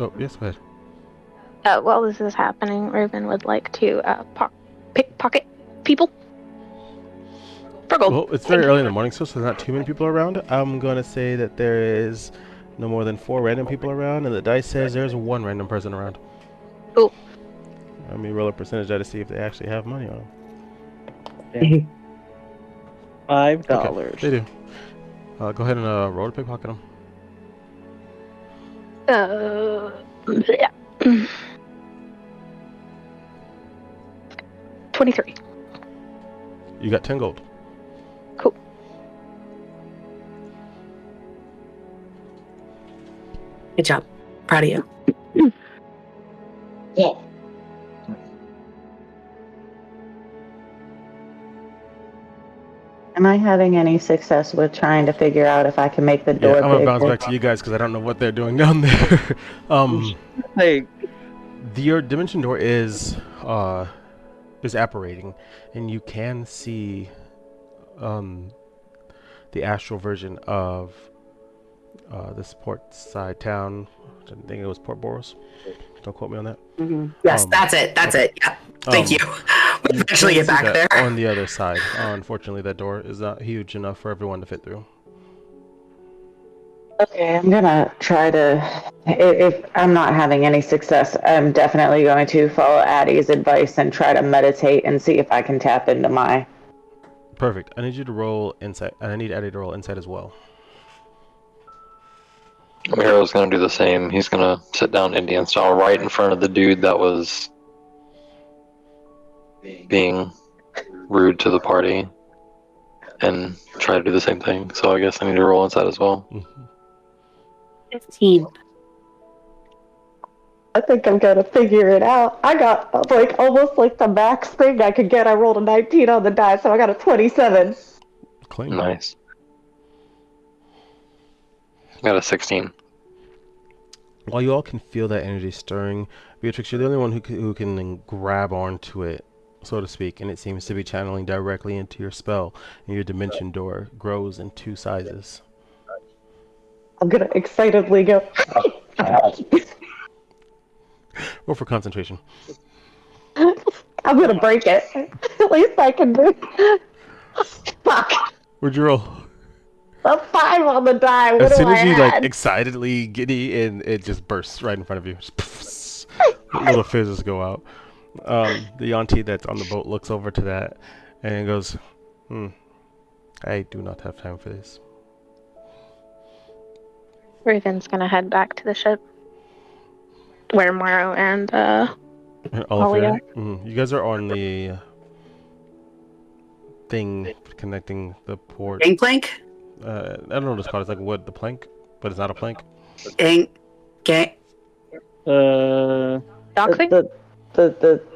Oh, yes, go ahead. While this is happening, Reuben would like to pickpocket people for gold. Well, it's very early in the morning, so there's not too many people around. I'm gonna say that there is no more than 4 random people around, and the dice says there's 1 random person around. Cool. Let me roll a percentage die to see if they actually have money on them. Yeah. $5. Okay, they do. Go ahead and roll to pickpocket them. Yeah. 23. You got 10 gold. Cool. Good job. Proud of you. Yeah. Am I having any success with trying to figure out if I can make the door Yeah, I'm gonna bounce bigger? back to you guys because I don't know what they're doing down there. Hey, Your dimension door is apparating, and you can see the astral version of this port side town. I think it was Port Boros. Don't quote me on that. Yes, that's it. That's it. Yeah. Thank you. We'll eventually can get see back that there. on the other side. Unfortunately, that door is not huge enough for everyone to fit through. Okay, I'm gonna try to. If I'm not having any success, I'm definitely going to follow Addie's advice and try to meditate and see if I can tap into my. Perfect. I need you to roll insight, and I need Eddie to roll insight as well. Miro's gonna do the same. He's gonna sit down Indian style right in front of the dude that was being rude to the party and try to do the same thing. So I guess I need to roll inside as well. 15. I think I'm gonna figure it out. I got like almost like the max thing I could get. I rolled a 19 on the die, so I got a 27. Clean. Nice. Got a 16. While you all can feel that energy stirring, Beatrix, you're the only one who can grab onto it, so to speak, and it seems to be channeling directly into your spell, and your dimension door grows in 2 sizes. I'm gonna excitedly go. Roll for concentration. I'm gonna break it. At least I can do. Fuck. Where'd you roll? A 5 on the die. What As do soon I as you add? excitedly giddy, and it just bursts right in front of you. Little fizzes go out. The auntie that's on the boat looks over to that and goes, "Hmm, I do not have time for this." Raven's gonna head back to the ship where Morrow and Ollie Oliver, are. you guys are on the thing connecting the port. Gangplank? I don't know what it's called. It's like wood, the plank, but it's not a plank. Gang. Gang. Dock thing? The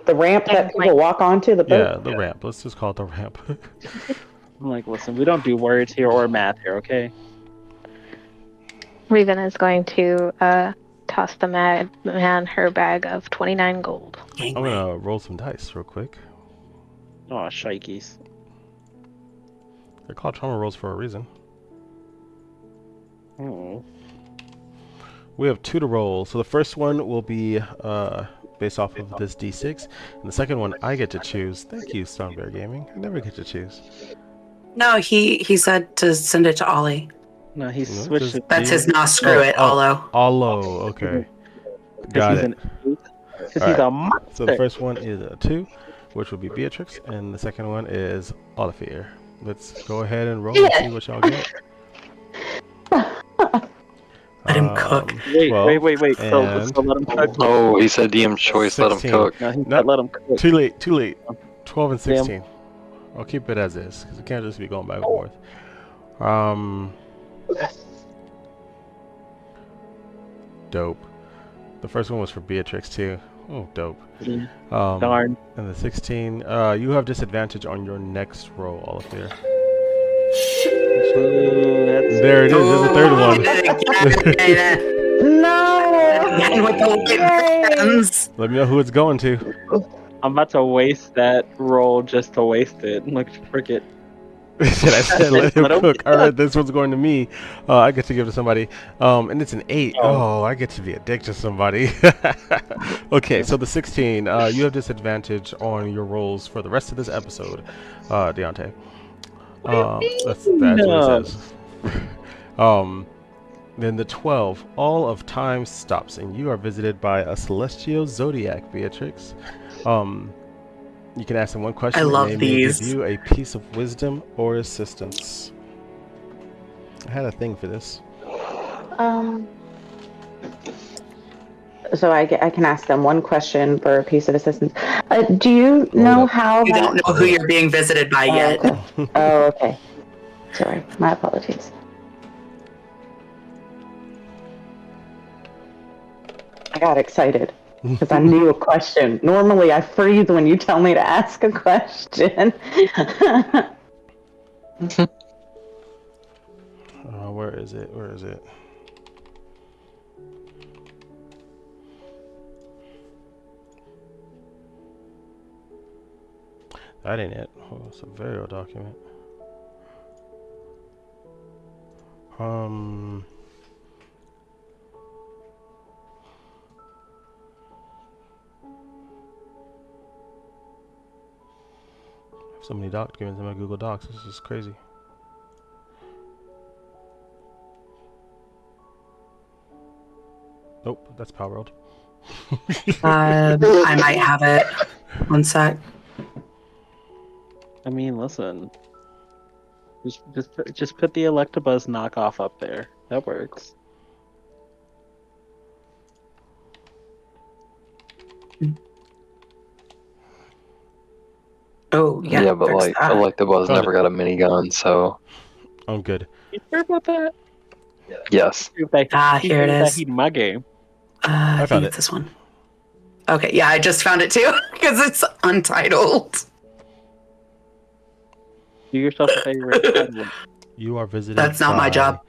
ramp that Gangplank. people walk onto the boat. Yeah, the ramp. Let's just call it the ramp. I'm like, listen, we don't do words here or math here, okay? Raven is going to toss the man her bag of 29 gold. I'm Gangway. gonna roll some dice real quick. Oh, shikes. They're called trauma rolls for a reason. Oh. We have 2 to roll. So the first one will be based off of this D6, and the second one I get to choose. Thank you, Stonebear Gaming. I never get to choose. No, he said to send it to Ollie. No, he No, switched just it. That's his nah, screw it, Olo. Olo, okay. Got it. Because he's Alright. a monster. So the first one is a 2, which will be Beatrix, and the second one is Olivier. Let's go ahead and roll and see what y'all get. Let him cook. Wait. So and- let him cook. Oh, he said DM choice, let him 16. cook. No, he No. said let him cook. Too late. 12 and Damn. 16. I'll keep it as is, because it can't just be going back and forth. Dope. The first one was for Beatrix, too. Oh, dope. Darn. And the 16, you have disadvantage on your next roll, Olivier. Ooh, that's There it is. There's a third one. No! Again with the white Yay! hands. Let me know who it's going to. I'm about to waste that roll just to waste it. Like, frick it. I said let him Let him cook. All right, cook. this one's going to me. I get to give to somebody. And it's an 8. Oh. Oh, I get to be a dick to somebody. Okay, so the 16, you have disadvantage on your rolls for the rest of this episode, Deontay. That's what it says. Then the 12, all of time stops, and you are visited by a celestial zodiac, Beatrix. You can ask them one question, I love and they may give these. you a piece of wisdom or assistance. I had a thing for this. So I can ask them one question for a piece of assistance. Do you know up. how You don't know who you're being visited by Oh, yet. okay. Oh, okay. Sorry, my apologies. I got excited because I knew a question. Normally, I freeze when you tell me to ask a question. Where is it? Where is it? That ain't it. Oh, it's a very old document. I have so many documents in my Google Docs. This is crazy. Nope, that's Power World. I might have it. One sec. I mean, listen. Just put the Electabuzz knockoff up there. That works. Oh, yeah. Yeah, but there's like, that. Electabuzz Found never got a minigun, so I'm good. You sure about that? yes. Here it is. He's my game. I found think it. it's this one. Okay, yeah, I just found it too because it's untitled. Do yourself a favor. You are visited That's not my by job.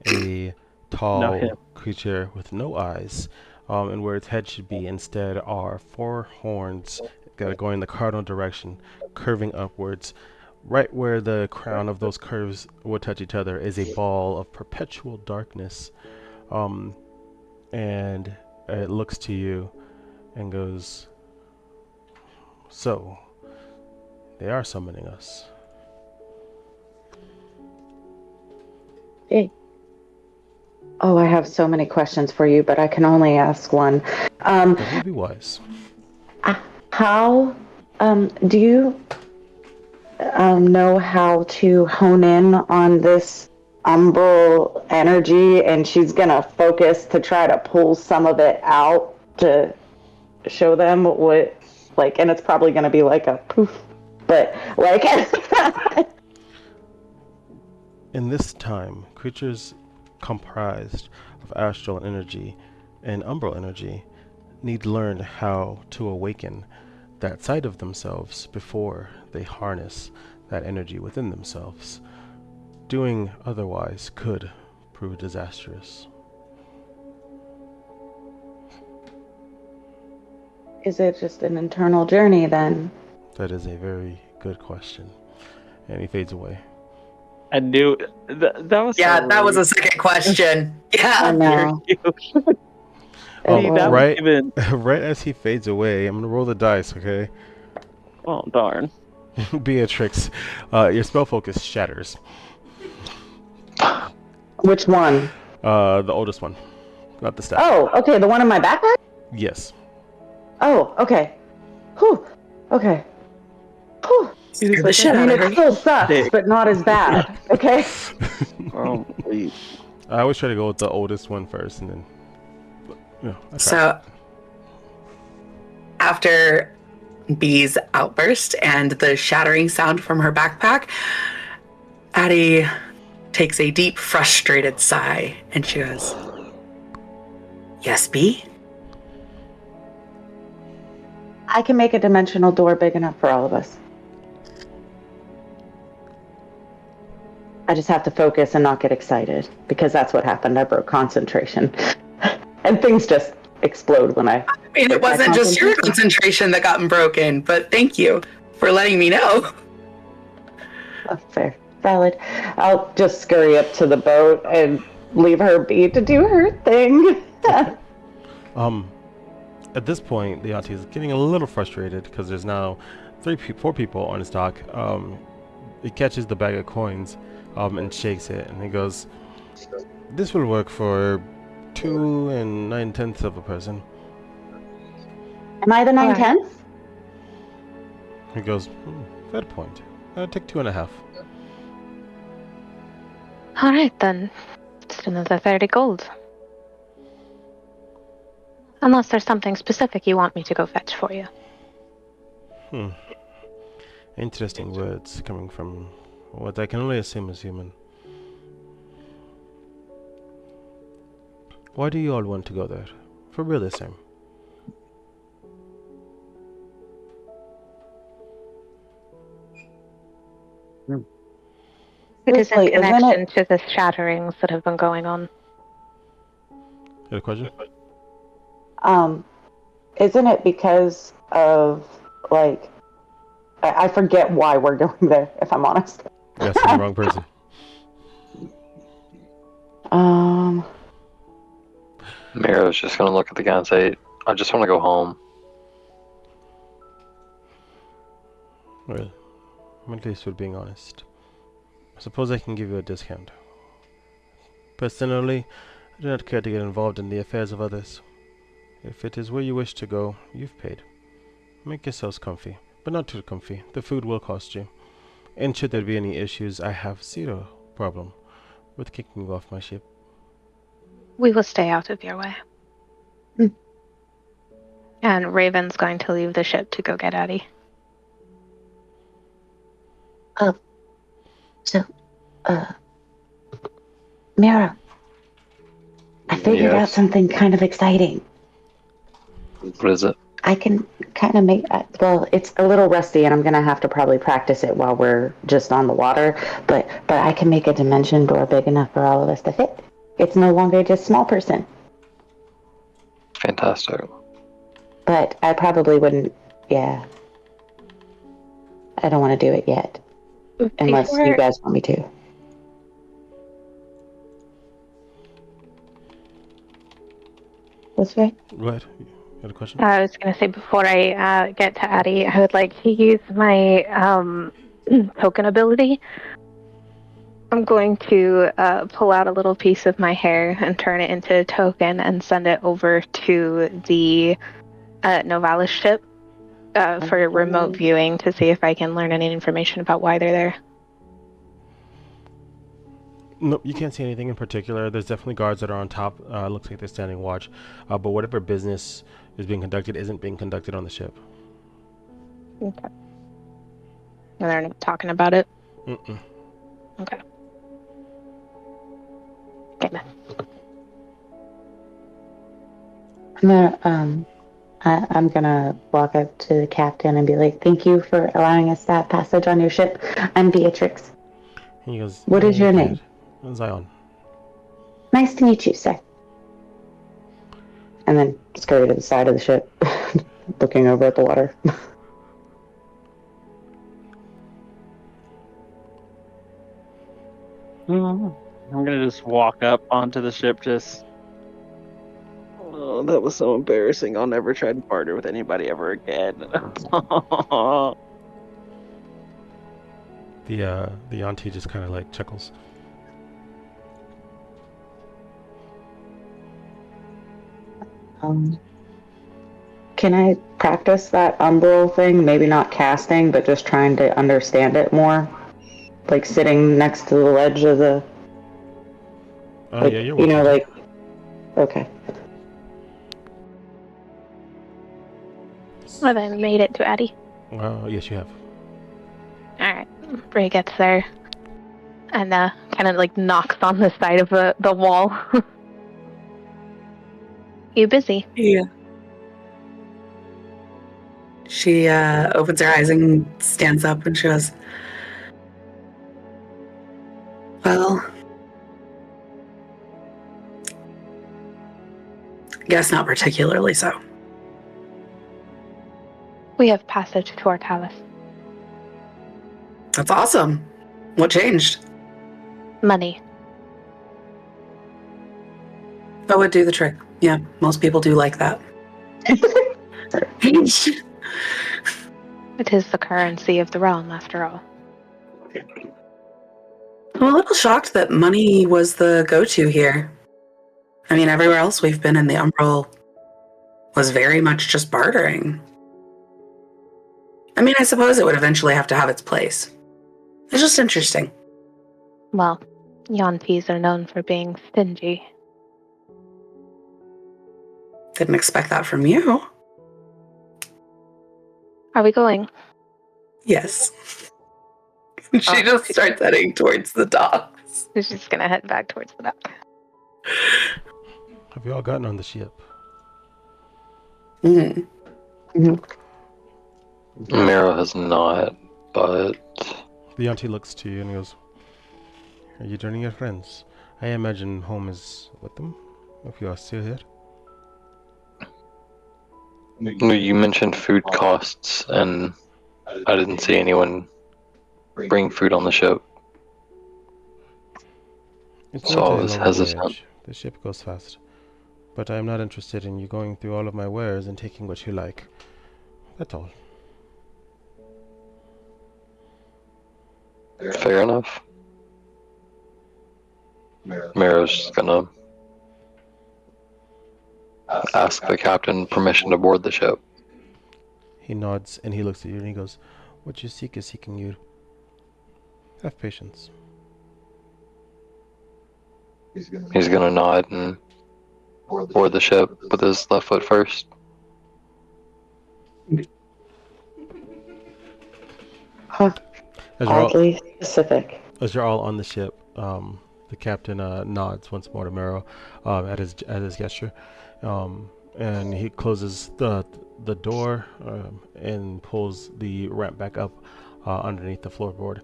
a tall him. creature with no eyes, and where its head should be instead are 4 horns that are going in the cardinal direction, curving upwards. Right where the crown of those curves would touch each other is a ball of perpetual darkness, and it looks to you and goes, "So, they are summoning us." Hey. Oh, I have so many questions for you, but I can only ask one. That would be wise. How do you know how to hone in on this umbral energy? And she's gonna focus to try to pull some of it out to show them what, like, and it's probably gonna be like a poof, but like. In this time, creatures comprised of astral energy and umbral energy need to learn how to awaken that side of themselves before they harness that energy within themselves. Doing otherwise could prove disastrous. Is it just an internal journey then? That is a very good question. And he fades away. I knew that was Yeah, so that was rude. a second question. I Yeah. know. You. See, that was Right, even. right as he fades away, I'm gonna roll the dice, okay? Oh darn! Beatrix, your spell focus shatters. Which one? The oldest one, not the staff. Oh, okay, the one in my backpack? Yes. Oh, okay. Whew. Okay. Whew. Scared the shit I out mean, of it her. still sucks, but not as bad. Okay. Oh, please. I always try to go with the oldest one first, and then, I try. So after Bee's outburst and the shattering sound from her backpack, Addie takes a deep, frustrated sigh and she goes, "Yes, Bee?" I can make a dimensional door big enough for all of us. I just have to focus and not get excited, because that's what happened. I broke concentration. And things just explode when I... I mean, it wasn't just your concentration that got broken, but thank you for letting me know. Oh, fair. Valid. I'll just scurry up to the boat and leave her be to do her thing. At this point, the auntie is getting a little frustrated because there's now four people on his dock. He catches the bag of coins, and shakes it, and he goes, "This will work for 2 9/10 of a person." Am I the 9/10? He goes, "Fair point. I'll take 2.5." All right, then. Just another 30 gold. Unless there's something specific you want me to go fetch for you. Interesting words coming from what I can only assume is human. Why do you all want to go there? For real this time. It is in Seriously, isn't connection it- to the shatterings that have been going on. You got a question? Isn't it because of, like... I forget why we're going there, if I'm honest. You're asking the wrong person. Miro's just gonna look at the guy and say, "I just want to go home." Well, I'm at least with being honest. I suppose I can give you a discount. Personally, I do not care to get involved in the affairs of others. If it is where you wish to go, you've paid. Make yourselves comfy, but not too comfy. The food will cost you. And should there be any issues, I have zero problem with kicking you off my ship. We will stay out of your way. Hmm. And Raven's going to leave the ship to go get Addie. Mira, I figured out Yes. something kind of exciting. What is it? I can kind of make... well, it's a little rusty, and I'm going to have to probably practice it while we're just on the water, but I can make a dimension door big enough for all of us to fit. It's no longer just small person. Fantastic. But I probably wouldn't... yeah. I don't want to do it yet, unless you guys want me to. What's right? What? You got a question? I was going to say, before I get to Addie, I would like to use my token ability. I'm going to pull out a little piece of my hair and turn it into a token and send it over to the Novalis ship for remote viewing to see if I can learn any information about why they're there. Nope, you can't see anything in particular. There's definitely guards that are on top. Looks like they're standing watch. But whatever business is being conducted isn't being conducted on the ship. Okay. And they're not talking about it? Mm-mm. Okay. Okay, then. I'm gonna walk up to the captain and be like, "Thank you for allowing us to have passage on your ship. I'm Beatrix. And he goes, What is your name?" Zion. "Nice to meet you, sir." And then scurry to the side of the ship, looking over at the water. I'm gonna just walk up onto the ship. Just, oh, that was so embarrassing. I'll never try to barter with anybody ever again. The auntie just kind of like chuckles. Can I practice that umbral thing? Maybe not casting, but just trying to understand it more. Like sitting next to the ledge of the. Yeah, you're welcome to. Okay. Well, then made it to Addie. Yes, you have. Alright. Bray gets there and kind of like knocks on the side of the wall. You busy? Yeah. She opens her eyes and stands up and she goes, "Well, guess not particularly so." We have passage to our palace. That's awesome. What changed? Money. That would do the trick. Yeah, most people do like that. It is the currency of the realm, after all. I'm a little shocked that money was the go-to here. I mean, everywhere else we've been in the Umbral was very much just bartering. I mean, I suppose it would eventually have to have its place. It's just interesting. Well, Yantees are known for being stingy. Didn't expect that from you. Are we going? Yes. She just starts heading towards the docks. She's just gonna head back towards the dock. Have you all gotten on the ship? Mm. Mira has not, but The auntie looks to you and goes, "Are you joining your friends? I imagine home is with them, if you are still here." you mentioned food costs, and I didn't see anyone bring food on the ship. It's So not I a was long hesitant. voyage. The ship goes fast. But I am not interested in you going through all of my wares and taking what you like. That's all. Fair enough. Mira's gonna ask the captain permission to board the ship. He nods and he looks at you and he goes, "What you seek is seeking you. Have patience." He's gonna nod and board the ship with his left foot first. Huh. Oddly specific. As you're all on the ship, the captain nods once more to Mero at his gesture, and he closes the door and pulls the ramp back up underneath the floorboard.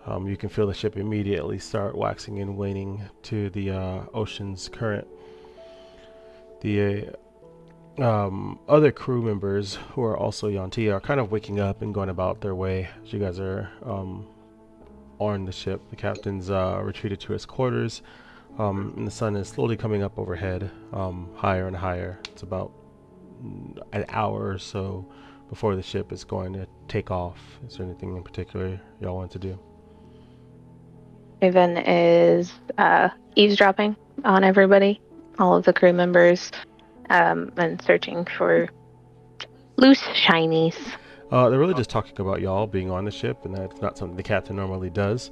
You can feel the ship immediately start waxing and waning to the ocean's current. The other crew members who are also Yanti are kind of waking up and going about their way as you guys are on the ship. The captain's retreated to his quarters, and the sun is slowly coming up overhead, higher and higher. It's about an hour or so before the ship is going to take off. Is there anything in particular y'all want to do? Raven is eavesdropping on everybody, all of the crew members, and searching for Loose shinies. They're really just talking about y'all being on the ship, and that's not something the captain normally does.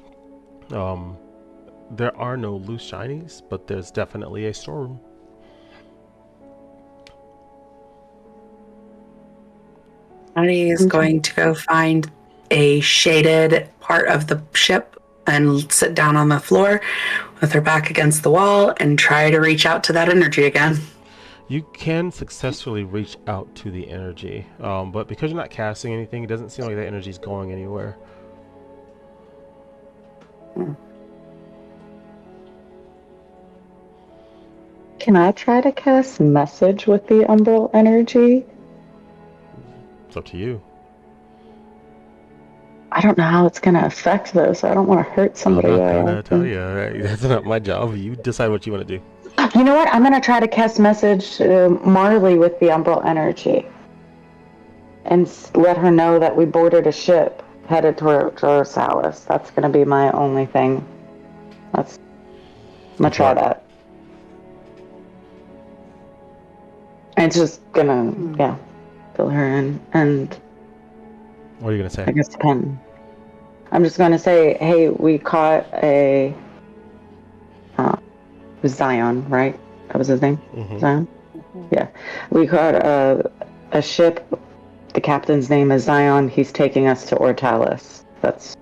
There are no loose shinies, but there's definitely a storeroom. Maddie is going to go find a shaded part of the ship and sit down on the floor with her back against the wall and try to reach out to that energy again. You can successfully reach out to the energy, but because you're not casting anything, it doesn't seem like that energy is going anywhere. Can I try to cast message with the umbral energy? It's up to you. I don't know how it's going to affect though, so I don't want to hurt somebody. I'm not gonna tell you. That's not my job. You decide what you want to do. You know what? I'm going to try to cast message to Marley with the umbral energy. And let her know that we boarded a ship headed toward Salis. That's going to be my only thing. I'm going to try that. And it's just going to, fill her in. And what are you going to say? I guess I'm just going to say, hey, we caught a it was Zion, right? That was his name? Mm-hmm. Zion? Yeah. We caught a ship. The captain's name is Zion. He's taking us to Ortalis. That's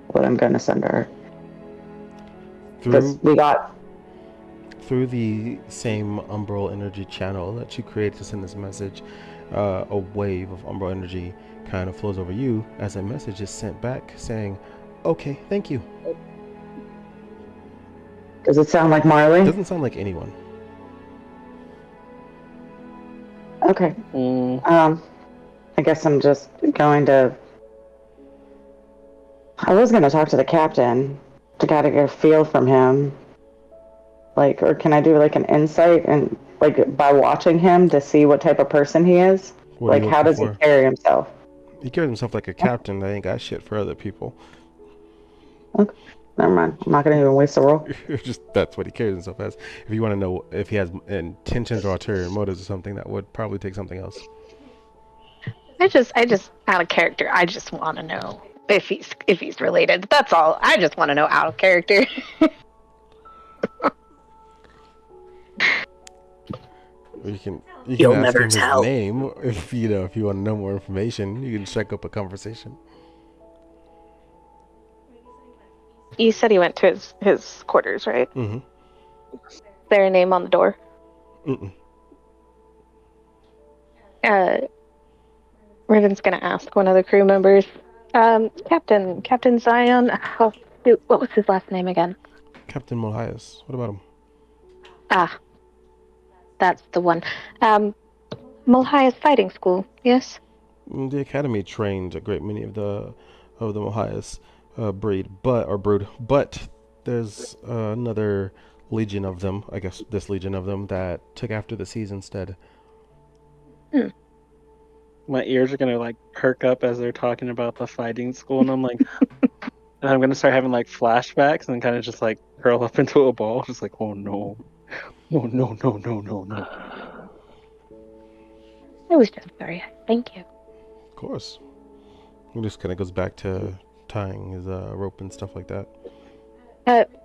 what I'm going to send her. Through the same umbral energy channel that you created to send this message, a wave of umbral energy kind of flows over you as a message is sent back saying, okay, thank you. Does it sound like Marley? It doesn't sound like anyone. Okay. I guess I'm just going to... I was going to talk to the captain to kind of get a feel from him. Like, or can I do like an insight and like by watching him to see what type of person he is? Like, how does he carry himself? He carries himself like a captain that ain't got shit for other people. Okay. Never mind. I'm not going to even waste a roll. That's what he carries himself as. If you want to know if he has intentions or ulterior motives or something, that would probably take something else. I just out of character. I just want to know if he's related. That's all. I just want to know out of character. You'll never tell his name if you want to know more information. You can strike up a conversation. You said he went to his quarters, right? Mm-hmm. Is there a name on the door? Mm-mm. Riven's gonna ask one of the crew members, Captain Zion. Oh, shoot, what was his last name again? Captain Molhias. What about him? Ah, that's the one. Molhias Fighting School, yes? The academy trained a great many of the Molhias brood, but there's another legion of them, I guess this legion of them, that took after the seas instead. My ears are gonna like perk up as they're talking about the fighting school, and I'm like, and I'm gonna start having like flashbacks and kind of just like curl up into a ball, just like, oh no, oh no, no, no, no, no. I was just sorry. Thank you. Of course. He just kind of goes back to tying his rope and stuff like that.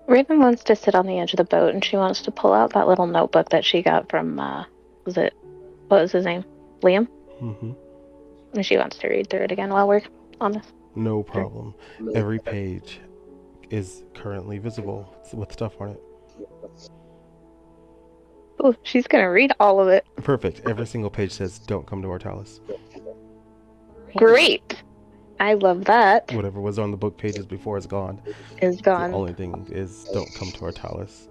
Raven wants to sit on the edge of the boat, and she wants to pull out that little notebook that she got from, what was his name? Liam? Mm-hmm. And she wants to read through it again while we're on this. No problem. Every page is currently visible with stuff on it. Oh, she's gonna read all of it. Perfect. Every single page says, don't come to Ortalis. Great! I love that. Whatever was on the book pages before is gone. Is gone. The only thing is, don't come to Ortalis.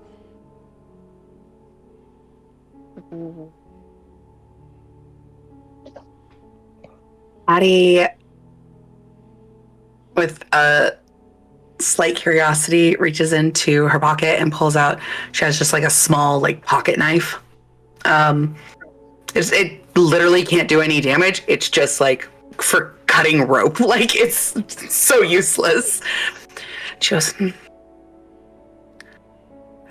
Mm-hmm. Addie, with a slight curiosity, reaches into her pocket and pulls out. She has just like a small like pocket knife. It literally can't do any damage. It's just like for cutting rope. Like it's so useless. She goes,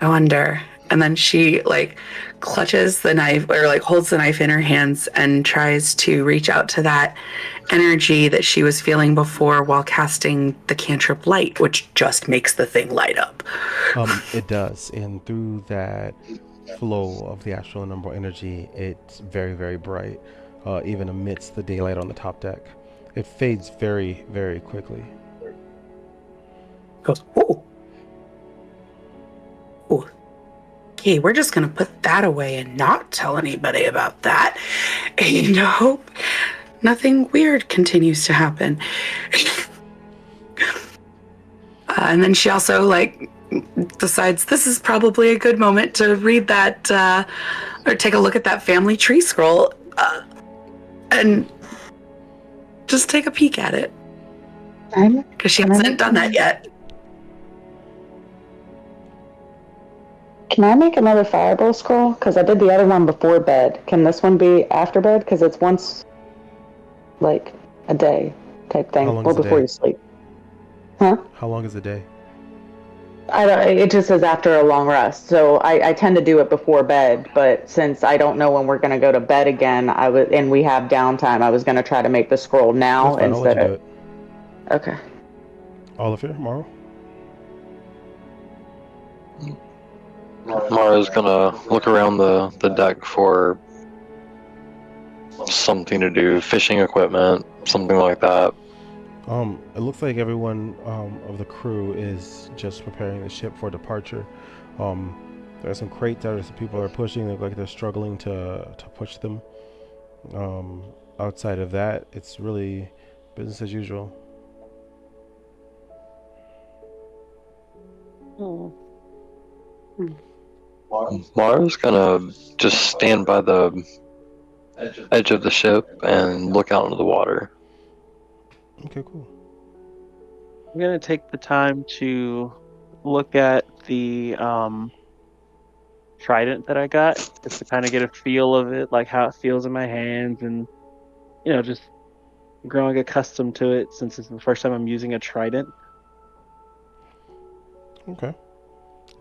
I wonder And then she like clutches the knife or like holds the knife in her hands and tries to reach out to that energy that she was feeling before while casting the cantrip light, which just makes the thing light up. It does, and through that flow of the astral and umbral energy, it's very, very bright, even amidst the daylight on the top deck. It fades very, very quickly. Goes, oh, oh, okay, we're just gonna put that away and not tell anybody about that, and hope nothing weird continues to happen. And then she also like decides this is probably a good moment to read that or take a look at that family tree scroll and just take a peek at it because she hasn't done that yet. Can I make another fireball scroll? Because I did the other one before bed. Can this one be after bed? Because it's once, like, a day type thing. How long Or is the before day? you sleep. Huh? How long is the day? I don't, it just says after a long rest. So I tend to do it before bed. But since I don't know when we're going to go to bed again, and we have downtime, I was going to try to make the scroll now That's fine. I'll let instead you do of... it. Okay. Oliver, Morrow? Mara's gonna look around the deck for something to do, fishing equipment, something like that. It looks like everyone of the crew is just preparing the ship for departure. There are some crates that some people are pushing. They look like they're struggling to push them. Outside of that, it's really business as usual. Mara's gonna just stand by the edge of the ship and look out into the water. Okay, cool. I'm gonna take the time to look at the trident that I got, just to kind of get a feel of it, like how it feels in my hands, and just growing accustomed to it since it's the first time I'm using a trident. Okay.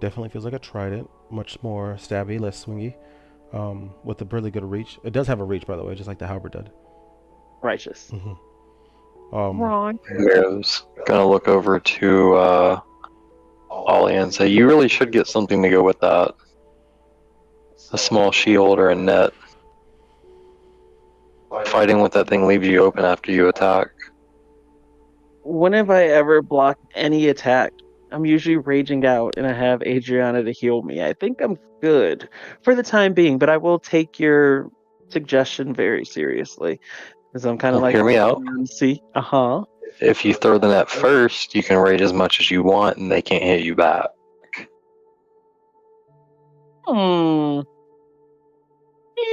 Definitely feels like a trident. Much more stabby, less swingy. With a really good reach. It does have a reach, by the way, just like the halberd did. Righteous. Wrong. Mira's gonna look over to Ollie and say, "You really should get something to go with that. A small shield or a net. Fighting with that thing leaves you open after you attack." When have I ever blocked any attack? I'm usually raging out, and I have Adriana to heal me. I think I'm good for the time being, but I will take your suggestion very seriously, because I'm kind of Well, like, hear me out. see, If you throw the net first, you can rage as much as you want and they can't hit you back. Hmm,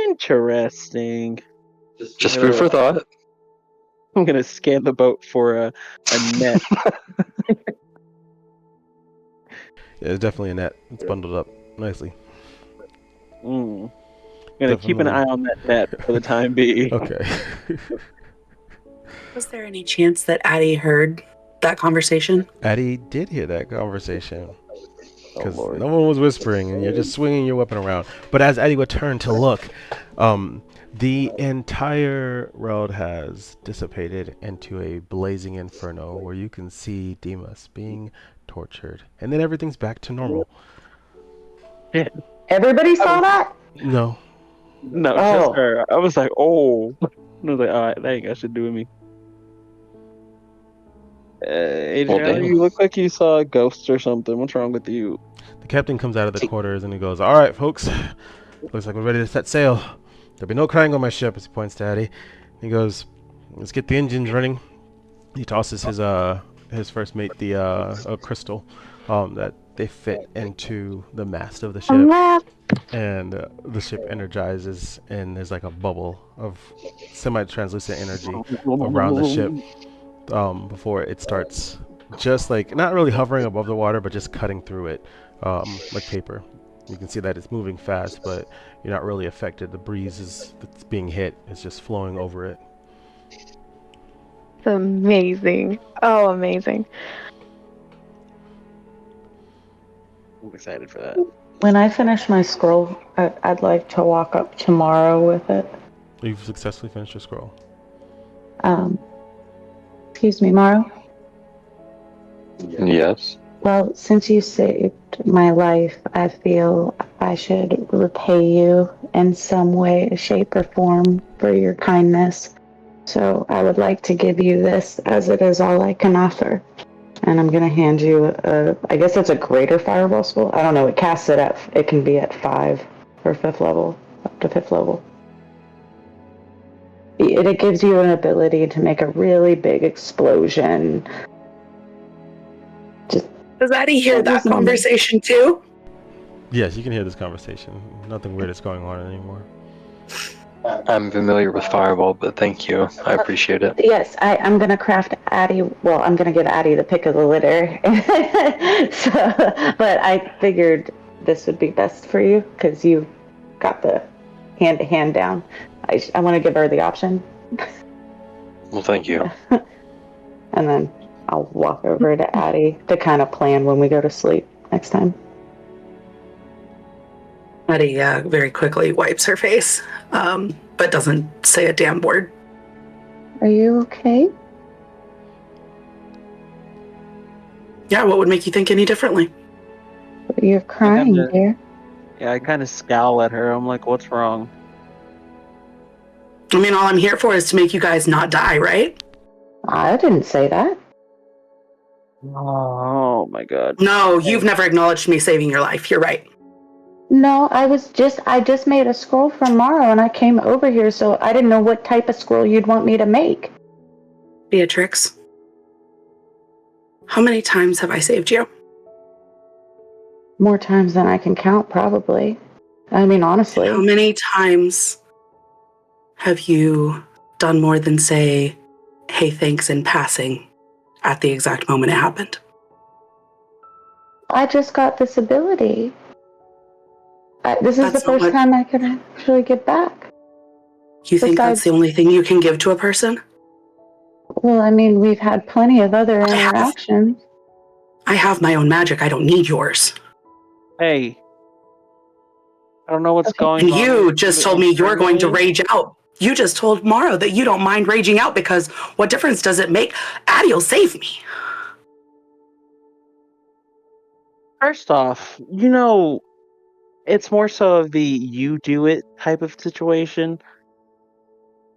interesting. Just food for thought. I'm gonna scan the boat for a net. Yeah, it's definitely a net. It's bundled up nicely. I'm gonna keep an Definitely. eye on that net for the time being. Okay. Was there any chance that Addie heard that conversation? Addie did hear that conversation. Oh Because Lord. no one was whispering and you're just swinging your weapon around. But as Addie would turn to look, the entire world has dissipated into a blazing inferno where you can see Demas being tortured. And then everything's back to normal. Yeah. Everybody saw that? No. No, Oh. just her. I was like, oh. I was like, all right, that ain't got shit to do with me. Adriana, damn. you look like you saw a ghost or something. What's wrong with you? The captain comes out of the quarters and he goes, "All right, folks. Looks like we're ready to set sail. There'll be no crying on my ship," as he points to Addie. He goes, "Let's get the engines running." He tosses his first mate a crystal that they fit into the mast of the ship, and the ship energizes, and there's like a bubble of semi-translucent energy around the ship before it starts just like not really hovering above the water, but just cutting through it like paper. You can see that it's moving fast, but you're not really affected. The breeze that's being hit is just flowing over it. It's amazing. Oh, amazing. I'm excited for that. When I finish my scroll, I'd like to walk up tomorrow with it. You've successfully finished your scroll. Excuse me, Morrow? Yes. Well, since you saved my life, I feel I should repay you in some way, shape, or form for your kindness. So I would like to give you this, as it is all I can offer. And I'm going to hand you I guess it's a greater fireball spell. I don't know. It casts it can be at 5 or 5th level, up to 5th level. It gives you an ability to make a really big explosion. Does Addie hear that Just moment. conversation too? Yes, you can hear this conversation. Nothing weird is going on anymore. I'm familiar with Fireball, but thank you. I appreciate it. Yes, I'm going to craft Addie. Well, I'm going to give Addie the pick of the litter. But I figured this would be best for you because you got the hand-to-hand down. I want to give her the option. Well, thank you. And then I'll walk over to Addie to kind of plan when we go to sleep next time. Addie very quickly wipes her face, but doesn't say a damn word. Are you okay? Yeah, what would make you think any differently? You're crying, dear. Yeah, I kind of scowl at her. I'm like, what's wrong? I mean, all I'm here for is to make you guys not die, right? I didn't say that. Oh my god. No, you've never acknowledged me saving your life. You're right. No, I just made a scroll for Morrow and I came over here, so I didn't know what type of scroll you'd want me to make. Beatrix, how many times have I saved you? More times than I can count, probably. I mean, honestly. How many times have you done more than say, hey, thanks in passing at the exact moment it happened? I just got this ability. This is That's the first time I could actually get back. You think that's the only thing you can give to a person? Well, I mean, we've had plenty of other interactions. I have my own magic. I don't need yours. Hey. I don't know what's going on. You just told me you're going to rage out. You just told Morrow that you don't mind raging out because what difference does it make? Addie'll save me. First off, it's more so of the you do it type of situation.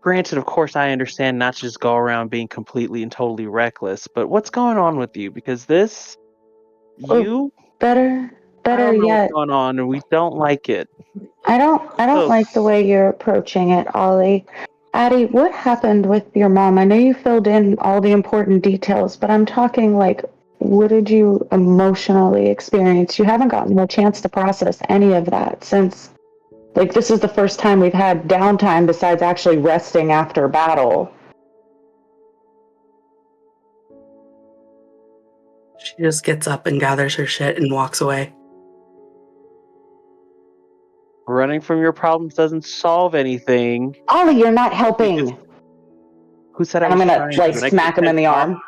Granted, of course, I understand not to just go around being completely and totally reckless, but what's going on with you? Because this, better I don't know yet, what's going on, and we don't like it. I don't like the way you're approaching it, Ollie. Addie, what happened with your mom? I know you filled in all the important details, but I'm talking like, what did you emotionally experience? You haven't gotten a chance to process any of that since, like, this is the first time we've had downtime besides actually resting after battle. She just gets up and gathers her shit and walks away. Running from your problems doesn't solve anything. Ollie, you're not helping. Who said I was I'm gonna trying like to? smack him in the arm.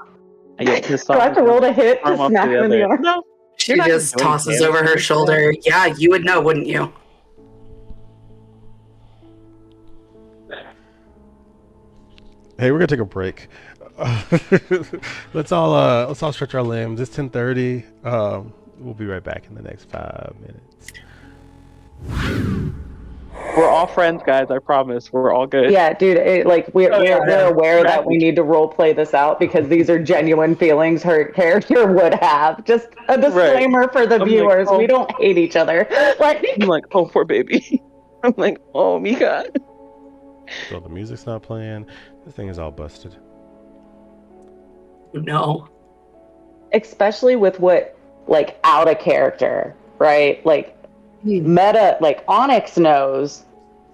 I get pissed off. Do I have to roll to hit to smack him in the arm? No. She just tosses over her shoulder. Yeah, you would know, wouldn't you? Hey, we're gonna take a break. Let's all stretch our limbs. It's 10:30. We'll be right back in the next 5 minutes. We're all friends, guys. I promise. We're all good. Yeah, dude. We're aware that we need to role play this out because these are genuine feelings her character would have. Just a disclaimer for the viewers: we don't hate each other. I'm like, oh, poor baby. I'm like, oh, Mika. So the music's not playing. This thing is all busted. No. Especially with what, like, out of character, right? Like, meta, like, Onyx knows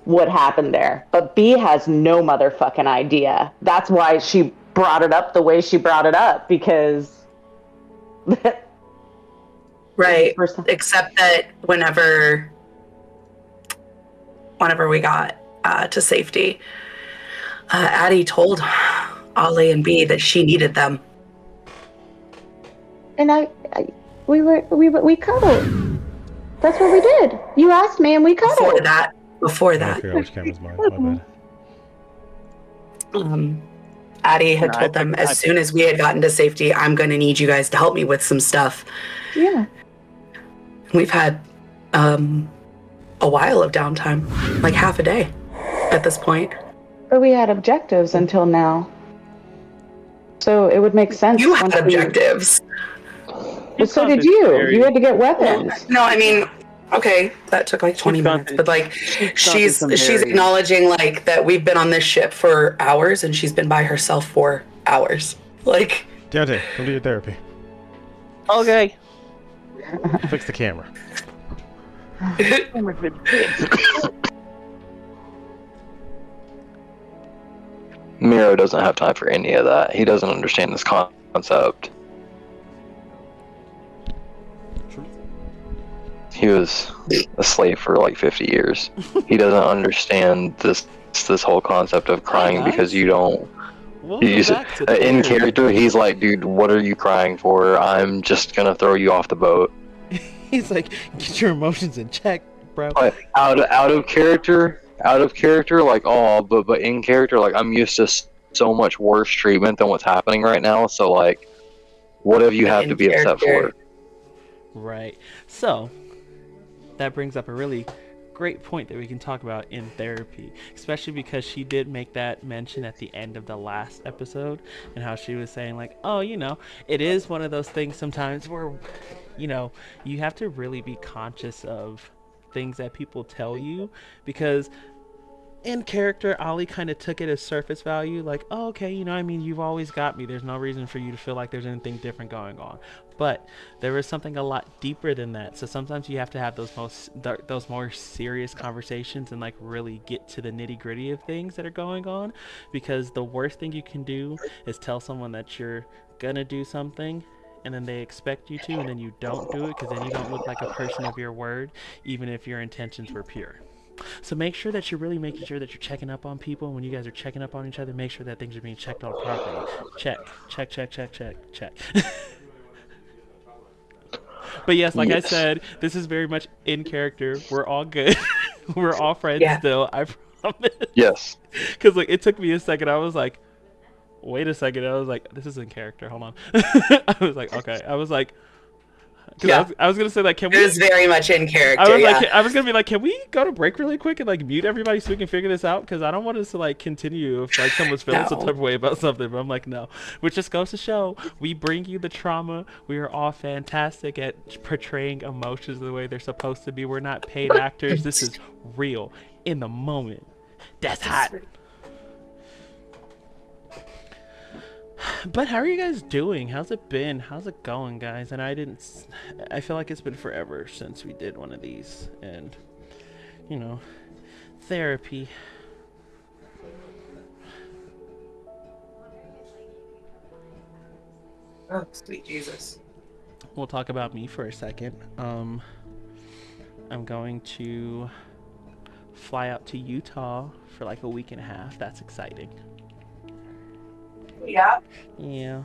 what happened there, but B has no motherfucking idea. That's why she brought it up the way she brought it up, because... Right, except that whenever we got to safety, Addie told Ollie and B that she needed them. And we cuddled. That's what we did. You asked me and we Before cuddled. that, before I gotta that, figure out which camera's mine. My bad. Addie had No, told them as soon as we had gotten to safety, I'm going to need you guys to help me with some stuff. Yeah. We've had a while of downtime, like half a day at this point. But we had objectives until now. So it would make sense. You had once we- objectives. Well, so did you. You had to get weapons. No, I mean, okay, that took like 20 minutes, but like she's acknowledging like that we've been on this ship for hours and she's been by herself for hours. Like, Deontay, come do your therapy. Okay. Fix the camera. Miro doesn't have time for any of that. He doesn't understand this concept. He was a slave for like 50 years. He doesn't understand this whole concept of crying because you don't. In character, he's like, dude, what are you crying for? I'm just gonna throw you off the boat. He's like, get your emotions in check, bro. Like, out of character, like, oh, but in character, like, I'm used to so much worse treatment than what's happening right now. So like, what have you have to be upset for? Right. So that brings up a really great point that we can talk about in therapy, especially because she did make that mention at the end of the last episode, and how she was saying like, oh, it is one of those things sometimes where you have to really be conscious of things that people tell you, because in character, Ollie kind of took it as surface value, like, oh, okay, you've always got me. There's no reason for you to feel like there's anything different going on. But there is something a lot deeper than that. So sometimes you have to have those more serious conversations and like really get to the nitty gritty of things that are going on, because the worst thing you can do is tell someone that you're gonna do something and then they expect you to, and then you don't do it, because then you don't look like a person of your word, even if your intentions were pure. So make sure that you're really making sure that you're checking up on people. When you guys are checking up on each other, make sure that things are being checked on properly. Check. But yes, like I said, this is very much in character. We're all good. We're all friends still, I promise. Yes. Because like, it took me a second. I was like, wait a second. I was like, this is in character. Hold on. I was like, okay. I was like, I was gonna say like, can we? It was very much in character. I was gonna be like, can we go to break really quick and like mute everybody so we can figure this out? Because I don't want us to like continue if like someone's feeling some type of way about something. But I'm like, no. Which just goes to show we bring you the trauma. We are all fantastic at portraying emotions the way they're supposed to be. We're not paid actors. This is real in the moment. That's hot. But how are you guys doing? How's it been? How's it going, guys? And I feel like it's been forever since we did one of these. And, therapy. Oh, sweet Jesus. We'll talk about me for a second. I'm going to fly out to Utah for like a week and a half. That's exciting. Yeah. Yeah.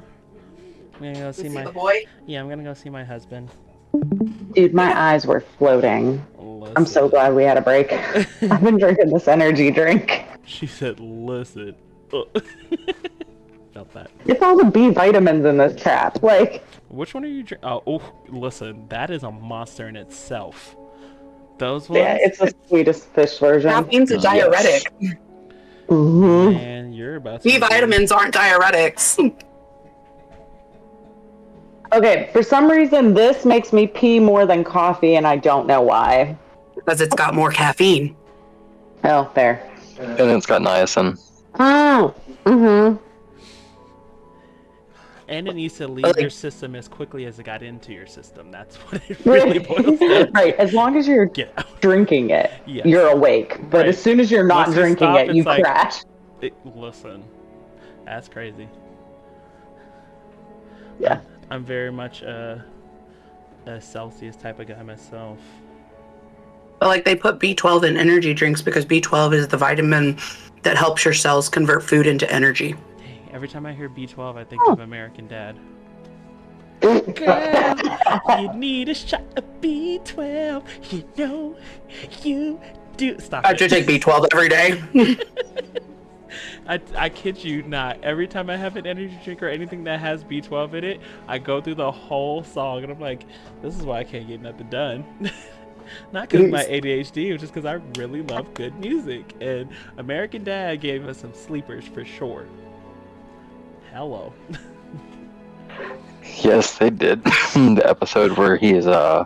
I'm gonna go see the boy. Yeah, I'm gonna go see my husband. Dude, my eyes were floating. Listen. I'm so glad we had a break. I've been drinking this energy drink. She said, listen. Felt that. It's all the B vitamins in this crap. Like, which one are you drinking? Oh, listen, that is a monster in itself. Those ones? yeah, it's the sweetest fish version. Caffeine's a diuretic. Mm-hmm. Man, you're about to. B vitamins aren't diuretics. Okay, for some reason, this makes me pee more than coffee, and I don't know why. Because it's got more caffeine. Oh, there. And it's got niacin. Oh, mm-hmm. And it needs to leave your system as quickly as it got into your system. That's what it really Right. boils down to. Right, as long as you're Get out. drinking it, Yes. you're awake. But Right. as soon as you're not Once you drinking stop, it, you it's like- crash. Listen, that's crazy. Yeah. I'm very much a Celsius type of guy myself. But like they put B12 in energy drinks because B12 is the vitamin that helps your cells convert food into energy. Dang, every time I hear B12, I think of American Dad. Girl, you need a shot of B12. You know you do. Stop I it. should take B12 every day. I kid you not. Every time I have an energy drink or anything that has B12 in it, I go through the whole song and I'm like, this is why I can't get nothing done. Not because of my ADHD, it's just because I really love good music. And American Dad gave us some sleepers for sure. Hello. Yes, they did. The episode where he goes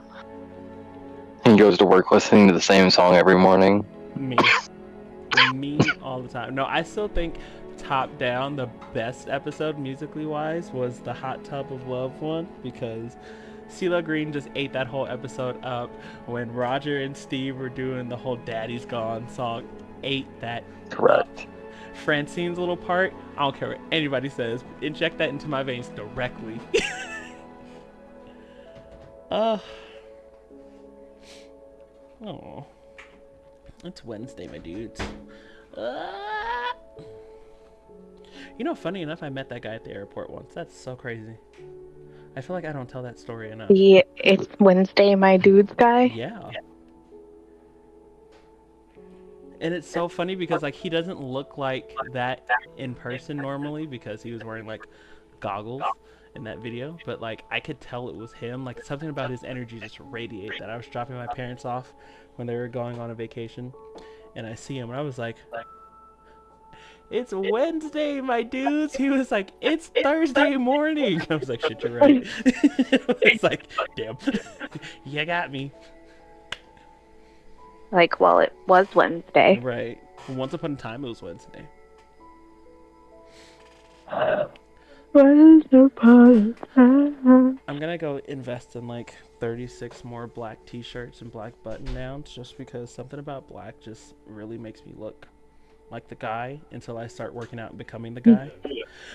to work listening to the same song every morning. Me all the time. No, I still think top down the best episode musically wise was the Hot Tub of Love one, because CeeLo Green just ate that whole episode up when Roger and Steve were doing the whole Daddy's Gone song. Ate that Correct. up. Francine's little part, I don't care what anybody says, inject that into my veins directly. Oh, it's Wednesday, my dudes. You know, funny enough, I met that guy at the airport once. That's so crazy. I feel like I don't tell that story enough. It's Wednesday, my dudes guy. Yeah. And it's so funny because like he doesn't look like that in person normally because he was wearing like goggles in that video, but like I could tell it was him. Like something about his energy just radiated. That I was dropping my parents off when they were going on a vacation, and I see him and I was like, it's Wednesday, my dudes. He was like, it's Thursday morning. I was like, shit, you're right. It's like, damn, you got me. Like, well, it was Wednesday. Right. Once upon a time, it was Wednesday. I'm gonna go invest in like 36 more black t-shirts and black button downs just because something about black just really makes me look like the guy until I start working out and becoming the guy.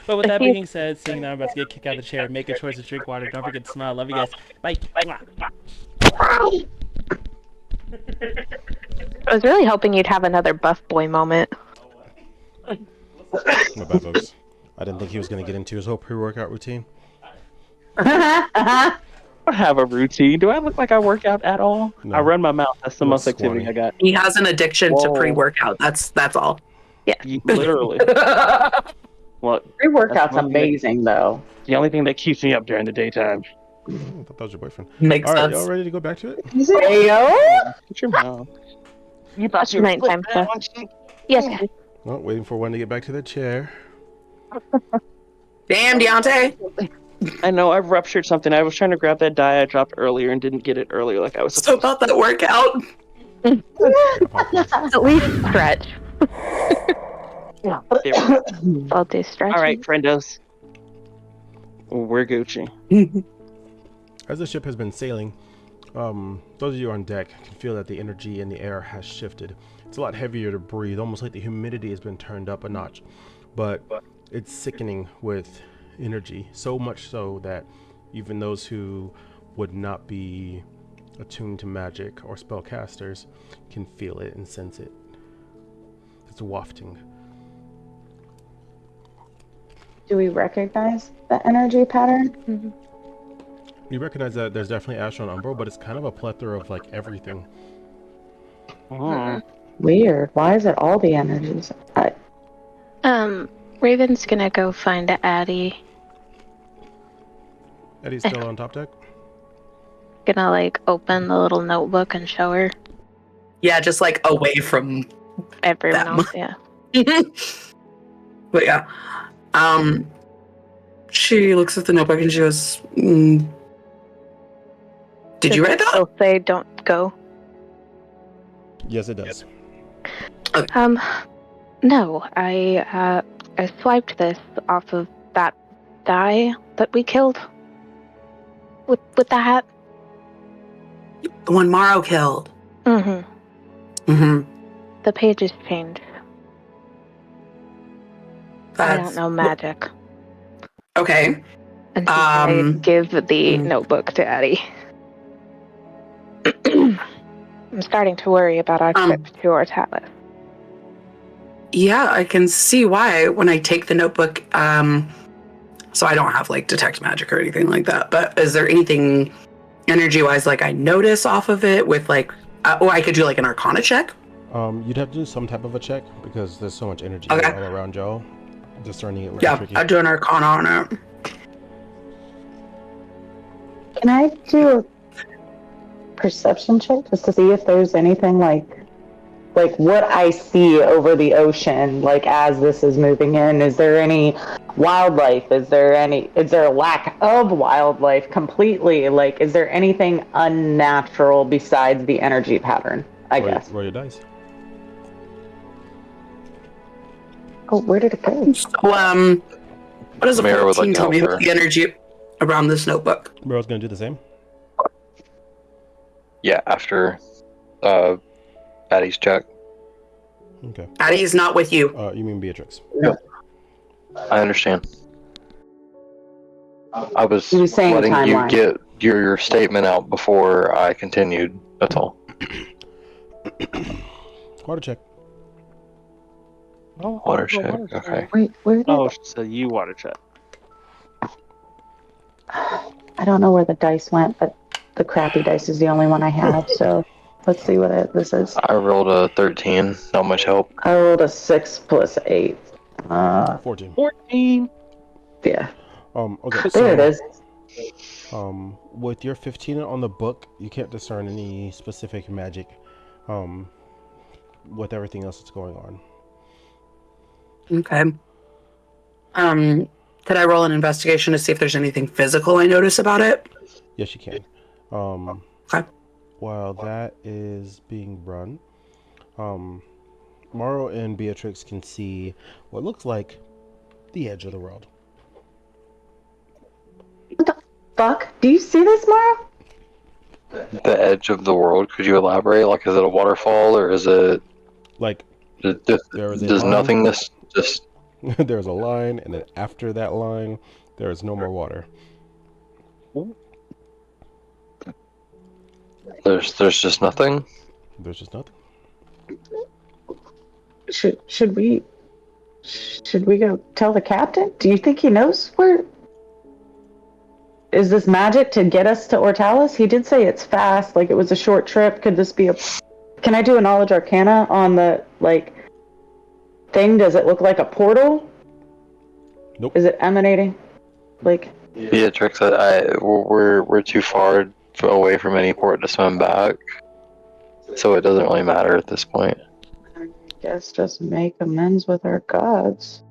But with that being said, seeing that I'm about to get kicked out of the chair, make a choice to drink water. Don't forget to smile. Love you guys. Bye. I was really hoping you'd have another buff boy moment. My bad, folks. I didn't think he was going to get into his whole pre-workout routine. I have a routine. Do I look like I work out at all? No. I run my mouth. That's the You look most activity squatty. I got. He has an addiction to Whoa. pre-workout. That's all. Literally. Well, Pre-workout's That's amazing, though. the only thing that keeps me up during the daytime. I thought that was your boyfriend. Makes All right, sense. y'all ready to go back to it? Ayo! Shut your mouth. You thought you Nighttime stuff. Yes. Well, waiting for one to get back to their chair. Damn, Deontay. I know, I've ruptured something. I was trying to grab that die I dropped earlier and didn't get it earlier like I was So supposed about that workout. At least stretch. to. I'll do stretching. All right, friendos. We're Gucci. As the ship has been sailing, those of you on deck can feel that the energy in the air has shifted. It's a lot heavier to breathe, almost like the humidity has been turned up a notch. But it's sickening with energy, so much so that even those who would not be attuned to magic or spellcasters can feel it and sense it. It's wafting. Do we recognize the energy pattern? You recognize that there's definitely Astral and Umbral, but it's kind of a plethora of like everything. Weird. Why is it all the energies? Raven's gonna go find Addie. Eddie's still on top deck? Gonna like open the little notebook and show her. Yeah, just like away from Everyone Them. else, yeah. But yeah. She looks at the notebook and she goes, Did you write that? They'll say don't go. Yes, it does. No, I swiped this off of that die that we killed. With the hat. The one Morrow killed. Mm-hmm. The pages changed. I That's don't know magic. okay. And she's gonna give the notebook to Addie. I'm starting to worry about our trip to Ortalis. Yeah, I can see why when I take the notebook. So I don't have like detect magic or anything like that. But is there anything energy-wise like I notice off of it with like, or I could do like an Arcana check? You'd have to do some type of a check because there's so much energy Okay. all around y'all. Discerning it would be Yeah, tricky. I'd do an Arcana on it. Can I do a perception check just to see if there's anything like what I see over the ocean, like as this is moving in? Is there any wildlife? Is there a lack of wildlife completely? Like, is there anything unnatural besides the energy pattern? I guess. Roll your dice. Oh, where did it go? So, what does a Mara would 14 like to tell me help about her. the energy around this notebook? Meryl's gonna do the same. Yeah, after Addie's check. Okay. Addie's not with you. You mean Beatrix? I understand. I was He was saying letting you timeline. get your statement out before I continued. That's all. Water check. Oh, Water check. Okay. Wait, where did Oh, so you water check. I don't know where the dice went, but the crappy dice is the only one I have. So let's see what this is. I rolled a 13. Not much help. I rolled a 6 plus 8. 14. 14. Yeah. Okay. There it is. With your 15 on the book, you can't discern any specific magic. With everything else that's going on. Okay. Could I roll an investigation to see if there's anything physical I notice about it? Yes, you can. Okay. While that is being run, Morrow and Beatrix can see what looks like the edge of the world. What the fuck? Do you see this, Mara? The edge of the world. Could you elaborate? Like, is it a waterfall or is it? Like, there is a Does line. nothingness just? There's a line, and then after that line, there is no more water. There's just nothing. There's just nothing. Should we go tell the captain? Do you think he knows where? Is this magic to get us to Ortalis? He did say it's fast, like it was a short trip. Could this be a? Can I do a knowledge arcana on the thing? Does it look like a portal? Nope. Is it emanating? Beatrix, we're too far away from any port to swim back, so it doesn't really matter at this point. I guess just make amends with our gods.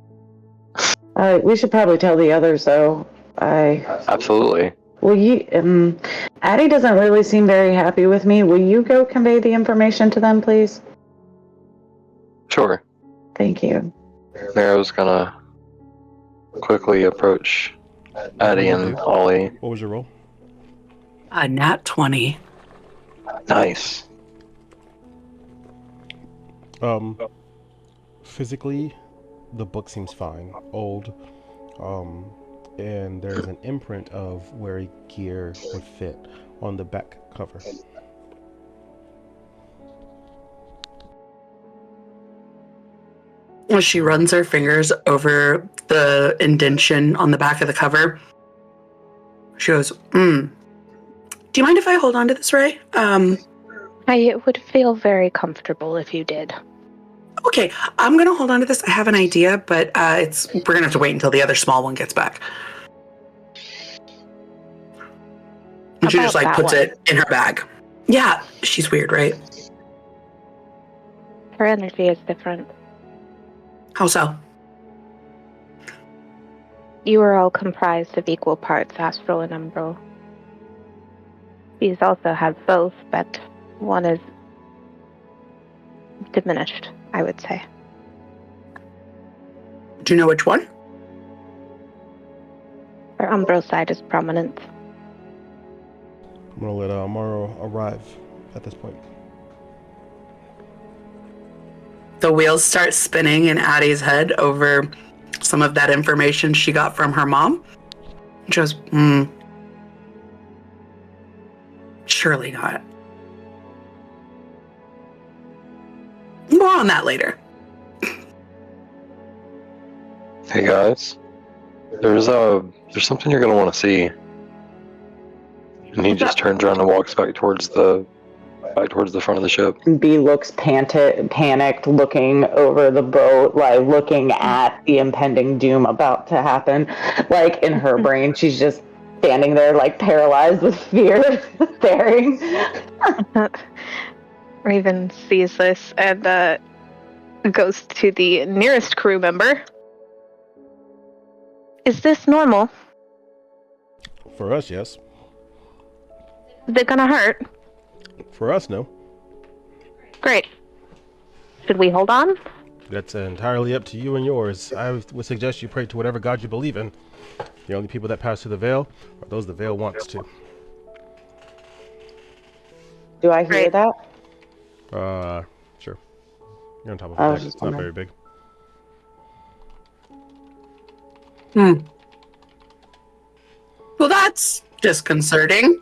We should probably tell the others, though. Absolutely. Will you? Addie doesn't really seem very happy with me. Will you go convey the information to them, please? Sure. Thank you. Nero's gonna quickly approach Addie and Ollie. What was your roll? A nat 20. Nice. Physically, the book seems fine. Old. And there's an imprint of where a gear would fit on the back cover. As she runs her fingers over the indentation on the back of the cover, she goes, Do you mind if I hold on to this, Ray? I would feel very comfortable if you did. Okay, I'm gonna hold on to this. I have an idea, but we're gonna have to wait until the other small one gets back. And she About just that puts one? it in her bag. Yeah, she's weird, right? Her energy is different. How so? You are all comprised of equal parts astral and umbral. These also have both, but one is diminished, I would say. Do you know which one? Her umbral side is prominent. I'm gonna let Morrow arrive at this point. The wheels start spinning in Addie's head over some of that information she got from her mom. She goes, surely not. More on that later. Hey guys, There's something you're gonna want to see. And he What's just up? turns around and walks back towards the front of the ship. B looks panicked, looking over the boat, like looking at the impending doom about to happen. Like in her brain, she's just standing there, like paralyzed with fear, staring. Raven sees this and goes to the nearest crew member. Is this normal? For us, yes. Is it gonna hurt? For us, no. Great. Should we hold on? That's entirely up to you and yours. I would suggest you pray to whatever God you believe in. The only people that pass through the veil are those the veil wants to. Do I hear Right. that? Sure. You're on top of I the was deck. just It's not wondering. very big. Well, that's disconcerting.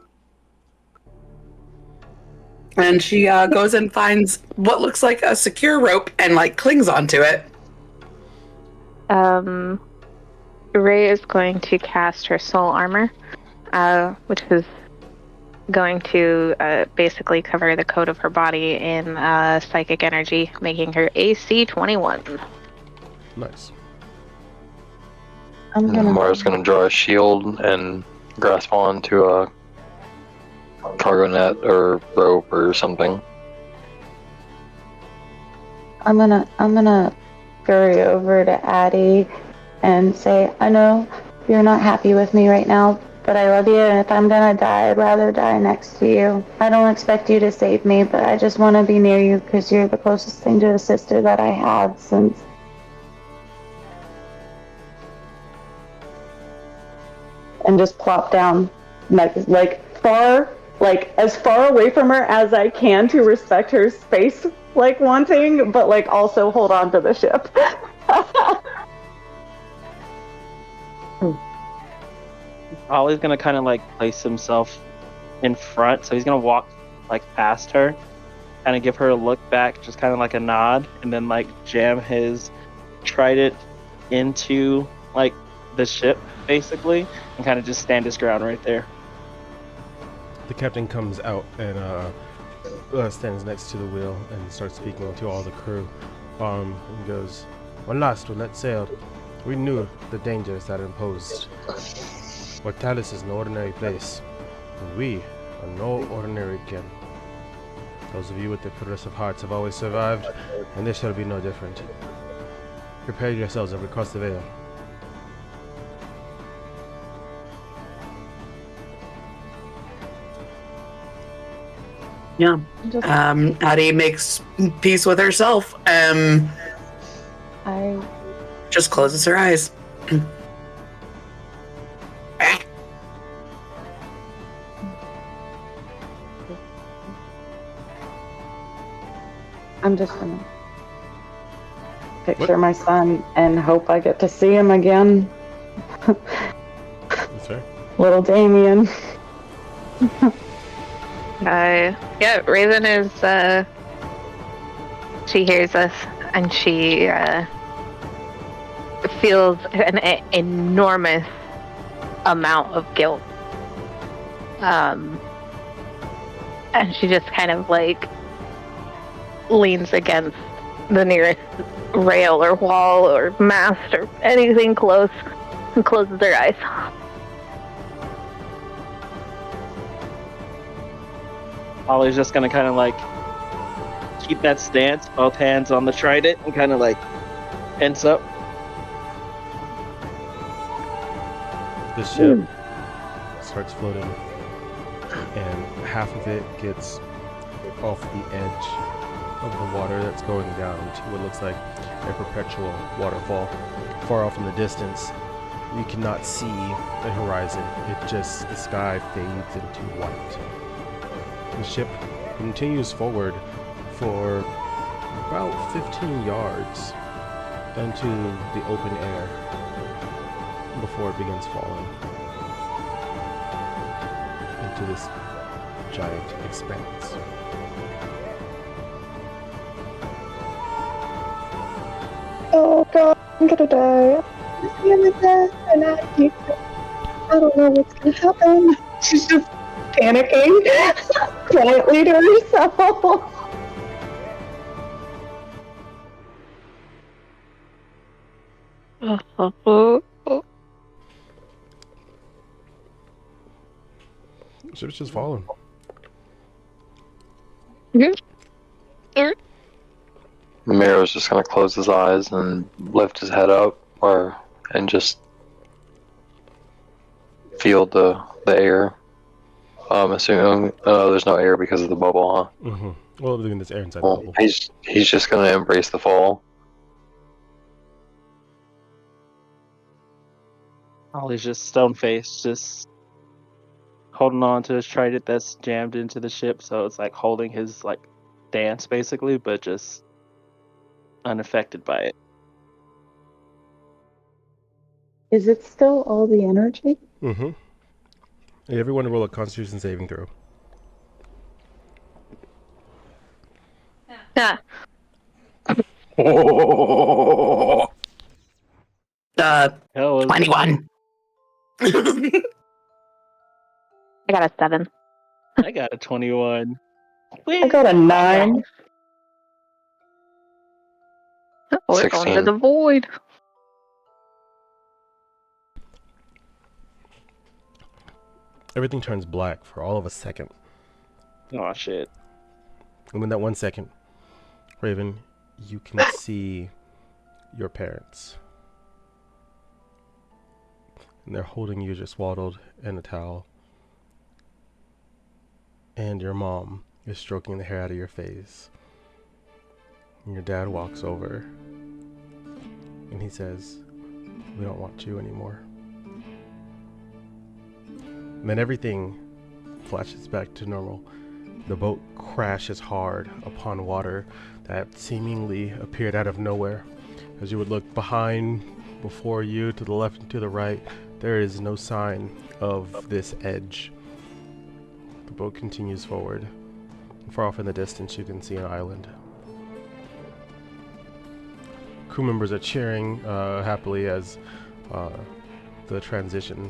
And she goes and finds what looks like a secure rope and like clings onto it. Ray is going to cast her soul armor, which is going to basically cover the coat of her body in psychic energy, making her AC 21. Nice. I'm And Mara's gonna draw a shield and grasp onto a cargo net or rope or something. I'm gonna scurry over to Addie and say, I know you're not happy with me right now, but I love you, and if I'm gonna die, I'd rather die next to you. I don't expect you to save me, but I just want to be near you because you're the closest thing to a sister that I have since. And just plop down, as far away from her as I can to respect her space, wanting, but also hold on to the ship. Ollie's gonna kind of place himself in front, so he's gonna walk past her, kind of give her a look back, just kind of a nod, and then jam his trident into the ship basically, and kind of just stand his ground right there. The captain comes out and stands next to the wheel and starts speaking to all the crew. And goes, "When last we let sail, we knew the dangers that imposed. Mortalis is no ordinary place, and we are no ordinary kin. Those of you with the progressive hearts have always survived, and this shall be no different. Prepare yourselves as we cross the veil." Yeah. Addie makes peace with herself. I Just closes her eyes. I'm just gonna picture my son and hope I get to see him again. That's right. Little Damien. Yeah, Raven is, she hears us and she feels an enormous amount of guilt. And she just kind of leans against the nearest rail or wall or mast or anything close and closes her eyes. Ollie's just gonna kind of keep that stance, both hands on the trident, and kind of ends up. The ship starts floating, and half of it gets off the edge of the water that's going down to what looks like a perpetual waterfall. Far off in the distance, you cannot see the horizon. The sky fades into white. The ship continues forward for about 15 yards into the open air before it begins falling into this giant expanse. Oh God, I'm gonna die. I'm gonna die. and I don't know what's gonna happen. She's just panicking quietly to herself. Ship's just falling. Miro's just gonna close his eyes and lift his head up, and just feel the air. Assuming there's no air because of the bubble, huh? Mm-hmm. Well, there's air inside the Well, bubble. he's just gonna embrace the fall. Ollie's just stone faced, just holding on to his trident that's jammed into the ship, so it's like holding his like dance basically, but just unaffected by it. Is it still all the energy? Mm-hmm. Hey, everyone roll a Constitution saving throw. Yeah. Hell, 21. I got a 7. I got a 21. I got a 9. We're going to 16. the void. Everything turns black for all of a second. Oh shit. And in that 1 second, Raven, you can see your parents. And they're holding you just swaddled in a towel. And your mom is stroking the hair out of your face. And your dad walks over. And he says, "We don't want you anymore." And then everything flashes back to normal. The boat crashes hard upon water that seemingly appeared out of nowhere. As you would look behind, before you, to the left and to the right, there is no sign of this edge. The boat continues forward. Far off in the distance, you can see an island. Crew members are cheering happily as the transition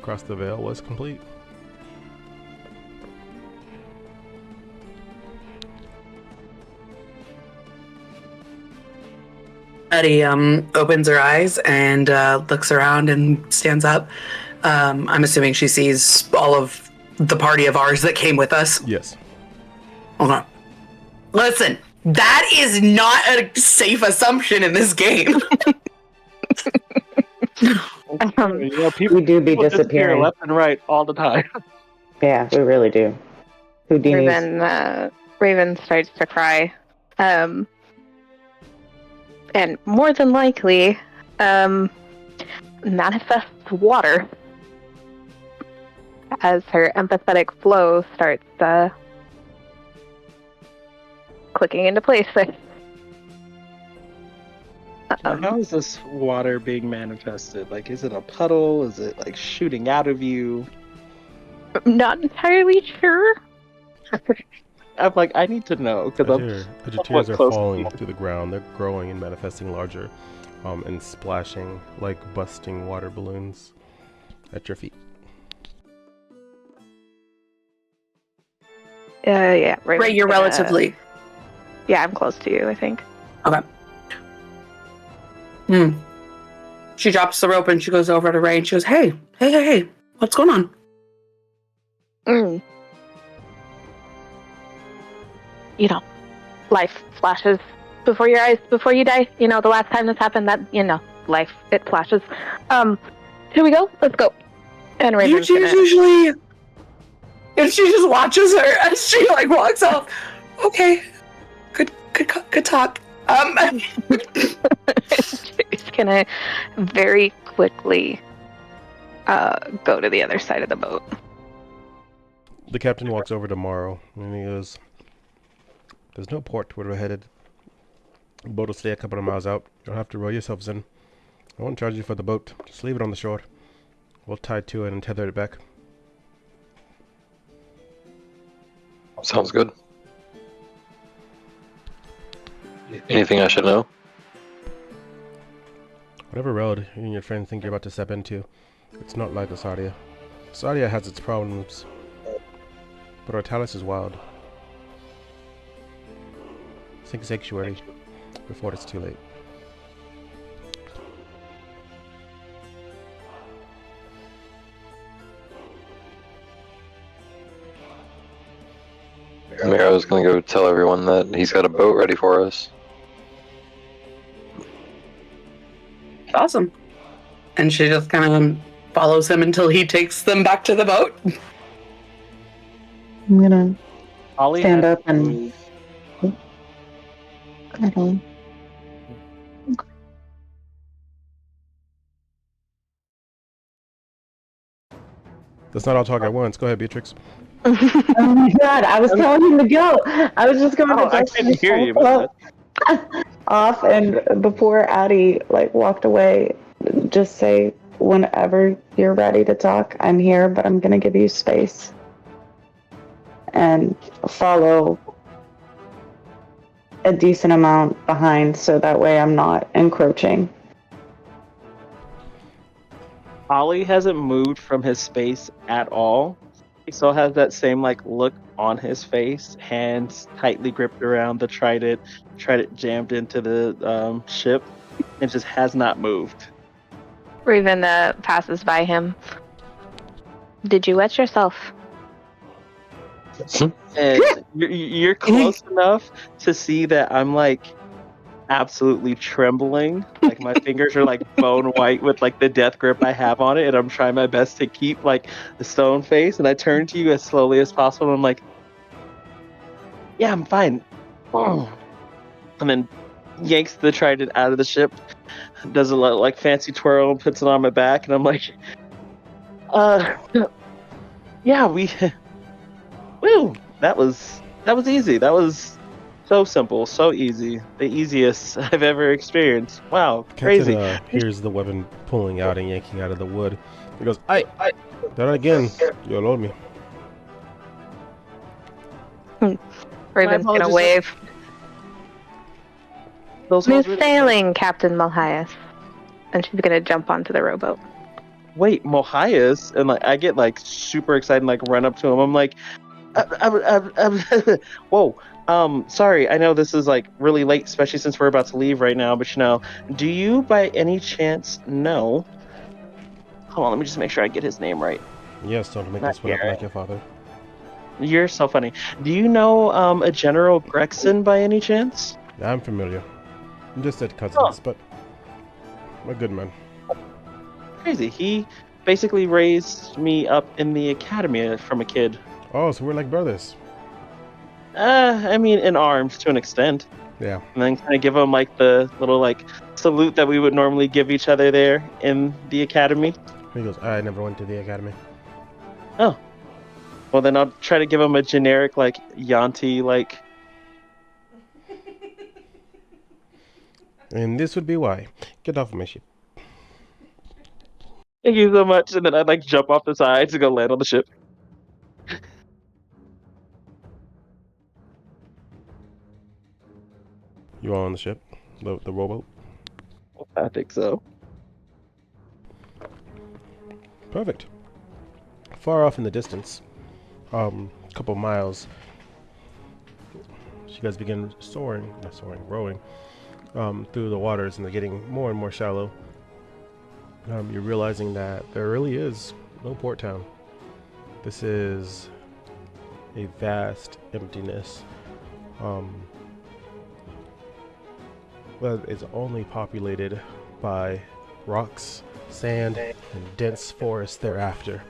across the veil was complete. Eddie opens her eyes and looks around and stands up. I'm assuming she sees all of the party of ours that came with us. Yes. Okay. Listen, that is not a safe assumption in this game. We do be people disappear disappearing. left and right all the time. Yeah, we really do. Houdini's. Raven starts to cry. And more than likely, manifests water as her empathetic flow starts clicking into place. How is this water being manifested? Like, is it a puddle? Is it like shooting out of you? I'm not entirely sure. I'm like, I need to know because As your tears are falling to the ground, they're growing and manifesting larger, and splashing like busting water balloons at your feet. Yeah. Ray, you're relatively. Yeah, I'm close to you, I think. Okay. She drops the rope and she goes over to Ray and she goes, hey, what's going on? You know, life flashes before your eyes before you die. You know, the last time this happened, life, it flashes. Here we go. Let's go. And Raven's usually... And she just watches her as she, like, walks off. Okay. Good talk. She's gonna very quickly go to the other side of the boat. The captain walks over to Morrow and he goes, "There's no port where we're headed. The boat will stay a couple of miles out. You'll have to row yourselves in. I won't charge you for the boat. Just leave it on the shore. We'll tie to it and tether it back." Sounds good. Anything I should know? Whatever road you and your friends think you're about to step into, it's not like Asadia. Asadia has its problems, but Ortalis is wild. Think sanctuary before it's too late. I was gonna go tell everyone that he's got a boat ready for us. Awesome. And she just kind of follows him until he takes them back to the boat. I'm gonna Ollie stand has up and moved. cuddle. Let's not all talk at once. Go ahead, Beatrix. Oh my god, I was telling him to go. I was just going Oh, to I dust couldn't hear you, but off, and before Addie walked away, just say whenever you're ready to talk, I'm here, but I'm gonna give you space and follow a decent amount behind, so that way I'm not encroaching. Ollie hasn't moved from his space at all. He still has that same look on his face, hands tightly gripped around the trident jammed into the ship, and just has not moved. Raven passes by him. Did you wet yourself? And you're close enough to see that I'm absolutely trembling. My fingers are bone white with the death grip I have on it, and I'm trying my best to keep the stone face. And I turn to you as slowly as possible. And I'm like, "Yeah, I'm fine." Oh. And then yanks the trident out of the ship, does a fancy twirl, and puts it on my back. And I'm like, yeah, woo, that was easy. That was so simple, so easy. The easiest I've ever experienced. Wow, crazy." Captain hears the weapon pulling out and yanking out of the wood. He goes, "I that again. You'll owe me." Raven's gonna apologies. wave. Those Smooth holes were- sailing, Captain Malhias. And she's gonna jump onto the rowboat. Wait, Mohias? And I get super excited and run up to him. I'm like, whoa. Sorry, I know this is really late, especially since we're about to leave right now, but do you by any chance know? Hold on, let me just make sure I get his name right. Yes, don't make Not this one up here. like your father. You're so funny. Do you know a General Gregson by any chance? I'm familiar. I'm just at cousins, Oh. but a good man. Crazy. He basically raised me up in the academy from a kid. Oh, so we're like brothers. I mean, in arms to an extent. Yeah. And then kind of give him the little salute that we would normally give each other there in the academy. He goes, "I never went to the academy." Oh. Well, then I'll try to give him a generic Yanti And this would be why. Get off of my ship. Thank you so much. And then I'd jump off the sides to go land on the ship. You all on the ship? The rowboat? I think so. Perfect. Far off in the distance, a couple miles, you guys begin rowing through the waters, and they're getting more and more shallow. You're realizing that there really is no port town. This is a vast emptiness. Well, it's only populated by rocks, sand, and dense forest thereafter.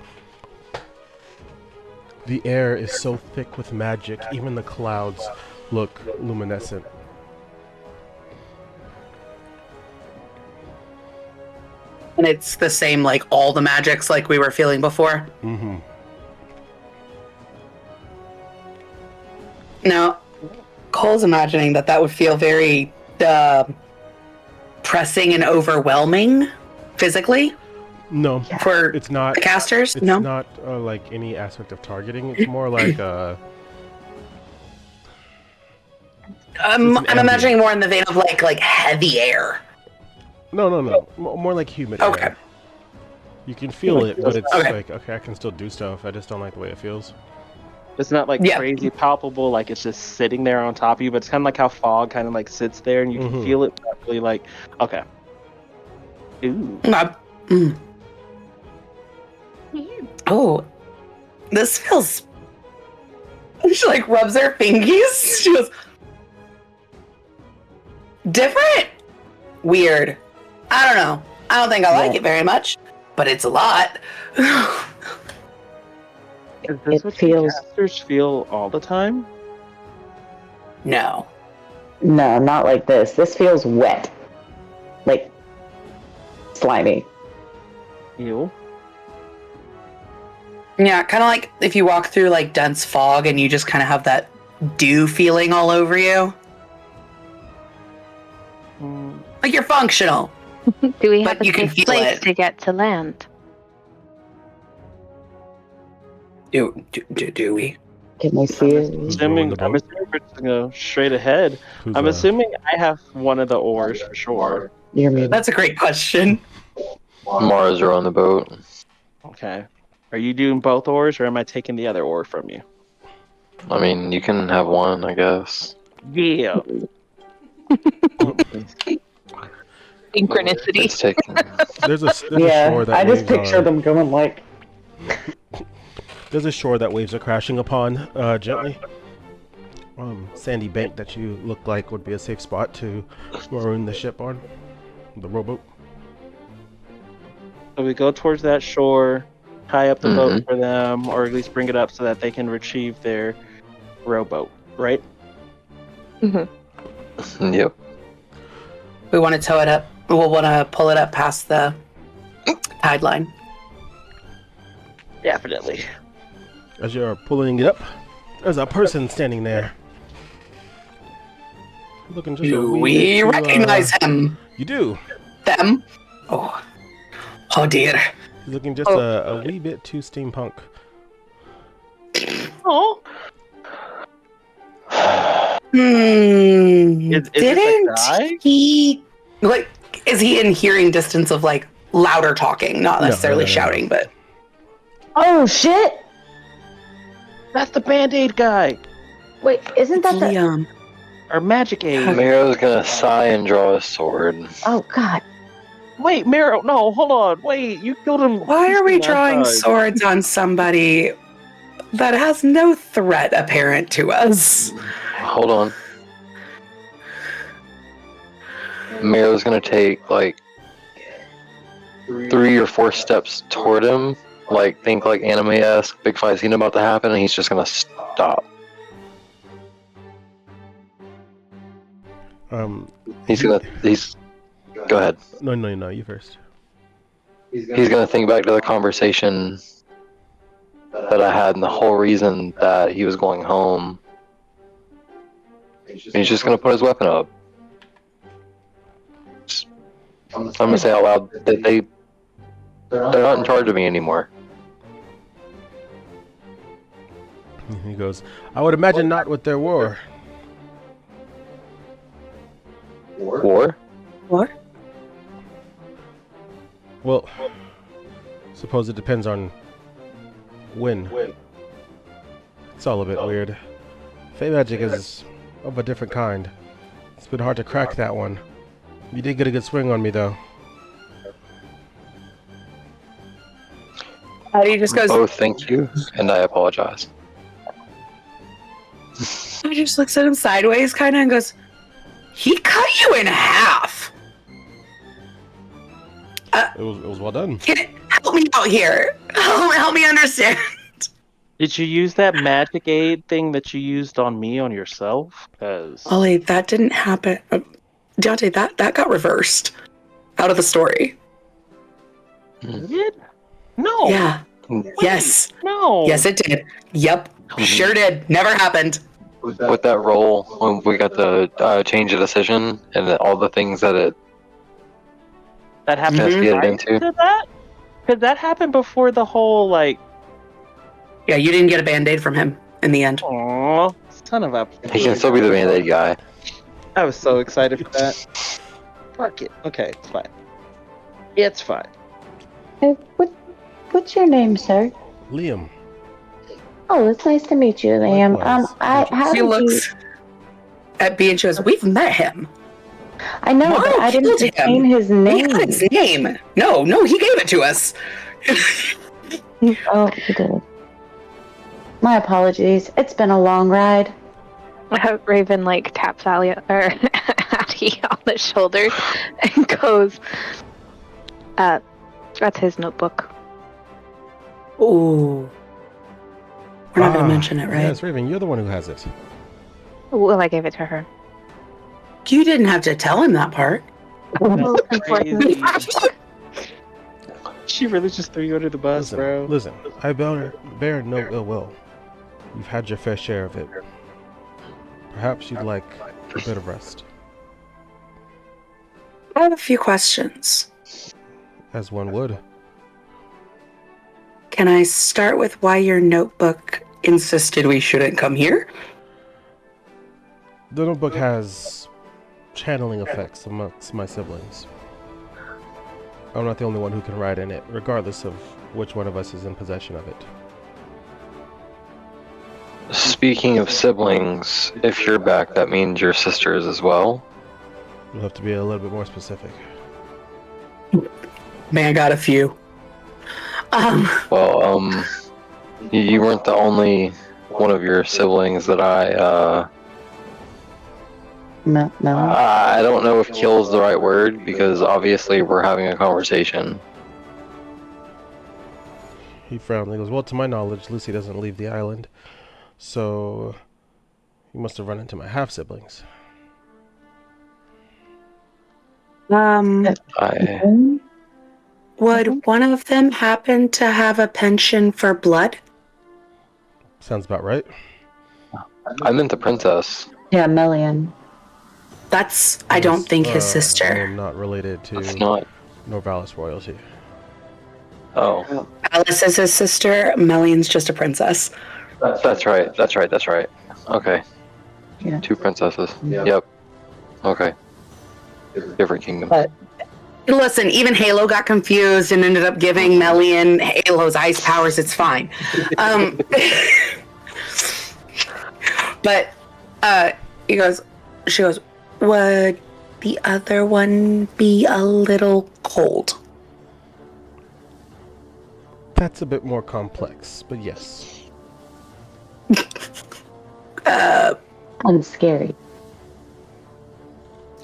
The air is so thick with magic, even the clouds look luminescent. And it's the same, all the magics we were feeling before. Mm-hmm. Now, Cole's imagining that would feel very pressing and overwhelming physically No, for it's not. the casters. It's No, not like any aspect of targeting. It's more like I'm it's an imagining ambient. more in the vein of like heavy air. No. More like humid Okay. air. You can feel it, but it's Okay. like, okay, I can still do stuff. I just don't like the way it feels. It's not like Yeah. crazy palpable, like it's just sitting there on top of you, but it's kind of like how fog kind of like sits there and you can feel it. But not really like, okay. Ooh. Mm. Oh, this feels. She like rubs her fingies. She goes, different, weird. I don't know. I don't think I like it very much, but it's a lot. Is this It what feels- casters feel all the time? No. No, not like this. This feels wet. Like slimy. Ew. Yeah, kind of like if you walk through like dense fog and you just kind of have that dew feeling all over you. Like you're functional. Do we But have a you can safe feel place it. to get to land? Do we? Can we see it? Who's rowing the I'm boat? assuming we're just gonna go straight ahead. Who's, I'm assuming I have one of the oars for sure. You're muted. That's a great question. Mars are on the boat. Okay. Are you doing both oars or am I taking the other oar from you? I mean, you can have one, I guess. Yeah. Synchronicity. It's taken. There's a shore Yeah, that I just waves picture are, them going like. There's a shore that waves are crashing upon gently. Sandy bank that you look like would be a safe spot to maroon the ship on, the rowboat. So we go towards that shore, tie up the Mhm. boat for them, or at least bring it up so that they can retrieve their rowboat, right? Yep. We want to tow it up. We'll want to pull it up past the tide line. Definitely. As you're pulling it up, there's a person standing there. Looking just a Do wee we bit too, recognize him? You do. Them? Oh. Oh dear. He's looking just a wee bit too steampunk. Oh. Hmm. Is this a Didn't guy? he? Like, is he in hearing distance of like louder talking, not No, necessarily no. shouting, but Oh shit! That's the Band-Aid guy. Wait, isn't that the? Liam. Or Magic Aid. Miro's gonna sigh and draw a sword. Oh god! Wait, Miro, no, hold on. Wait, you killed him. Why are we last drawing time. swords on somebody that has no threat apparent to us? Hold on. Miro's gonna take like 3 or 4 steps toward him, like think like anime-esque, big fight scene about to happen, and he's just gonna stop. He's go ahead. No, you first. He's gonna think back to the conversation that I had and the whole reason that he was going home. He's just gonna put his weapon up. I'm gonna say out loud that they're not in charge of me anymore. He goes, I would imagine not with their war. War? What? Well, suppose it depends on when. It's all a bit weird. Fey magic is of a different kind. It's been hard to crack that one. You did get a good swing on me, though. He just goes. Oh, thank you, and I apologize. He just looks at him sideways, kind of, and goes, "He cut you in half. It was well done. Help me out here. Help me understand." Did you use that Magic Aid thing that you used on me on yourself? Because Ollie, that didn't happen. Deontay, that got reversed out of the story. Did? No. Yeah. Yes. No. Yes, it did. Yep. Sure did. Never happened. With that roll, when we got the change of decision and all the things that it That happened cascaded prior into. to that? Because that happened before the whole, like, Yeah, you didn't get a band-aid from him in the end. aw, son of a... He can still be the Band-Aid guy. I was so excited for that. Fuck it. Okay, it's fine. It's fine. Hey, what's your name, sir? Liam, Oh, it's nice to meet you, Liam. likewise. How Beatrix. She did you? looks at B and she goes, "We've met him. I know, but Morrow I didn't killed retain him. his We got name. his name. No, he gave it to us." Oh, he did. My apologies. It's been a long ride. Raven like taps Ali or Addie on the shoulder and goes, "That's his notebook." Ooh. We're not going to mention it, right? Yes, Raven, you're the one who has it. Well, I gave it to her. You didn't have to tell him that part. Crazy. She really just threw you under the bus, bro. Listen, I bear no ill will. You've had your fair share of it. Perhaps you'd like a bit of rest. I have a few questions. As one would. Can I start with why your notebook insisted we shouldn't come here? The notebook has channeling effects amongst my siblings. I'm not the only one who can write in it, regardless of which one of us is in possession of it. Speaking of siblings, if you're back, that means your sisters as well. You'll have to be a little bit more specific. Man, I got a few. Well, you weren't the only one of your siblings that No. I don't know if kill is the right word, because obviously we're having a conversation. He frowned and he goes, well, to my knowledge, Lucy doesn't leave the island. So, you must have run into my half-siblings. I Would one of them happen to have a penchant for blood? Sounds about right. meant the princess. Yeah, Melian. That's, I don't think, his I sister. am not related to It's not. Norvalis royalty. Oh, Alice is his sister. Melian's just a princess. that's right. Okay, Yeah. 2 princesses. Yep. Okay. Different kingdom. But Listen, even Halo got confused and ended up giving Melian Halo's ice powers. It's fine. But she goes, would the other one be a little cold? That's a bit more complex, but yes. I'm scary.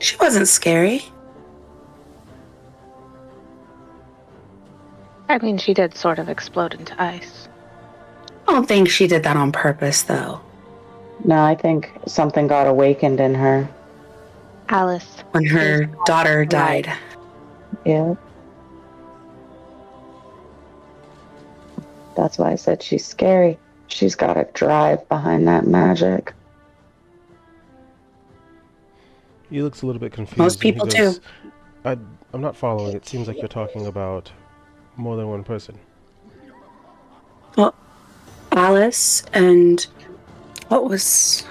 She wasn't scary. I mean, she did sort of explode into ice. I don't think she did that on purpose, though. No, I think something got awakened in her. Alice. When her daughter died. Yeah. That's why I said she's scary. She's got a drive behind that magic. He looks a little bit confused. Most people and he goes, do. I'm not following. It seems like you're talking about more than one person. Well, Alice and what was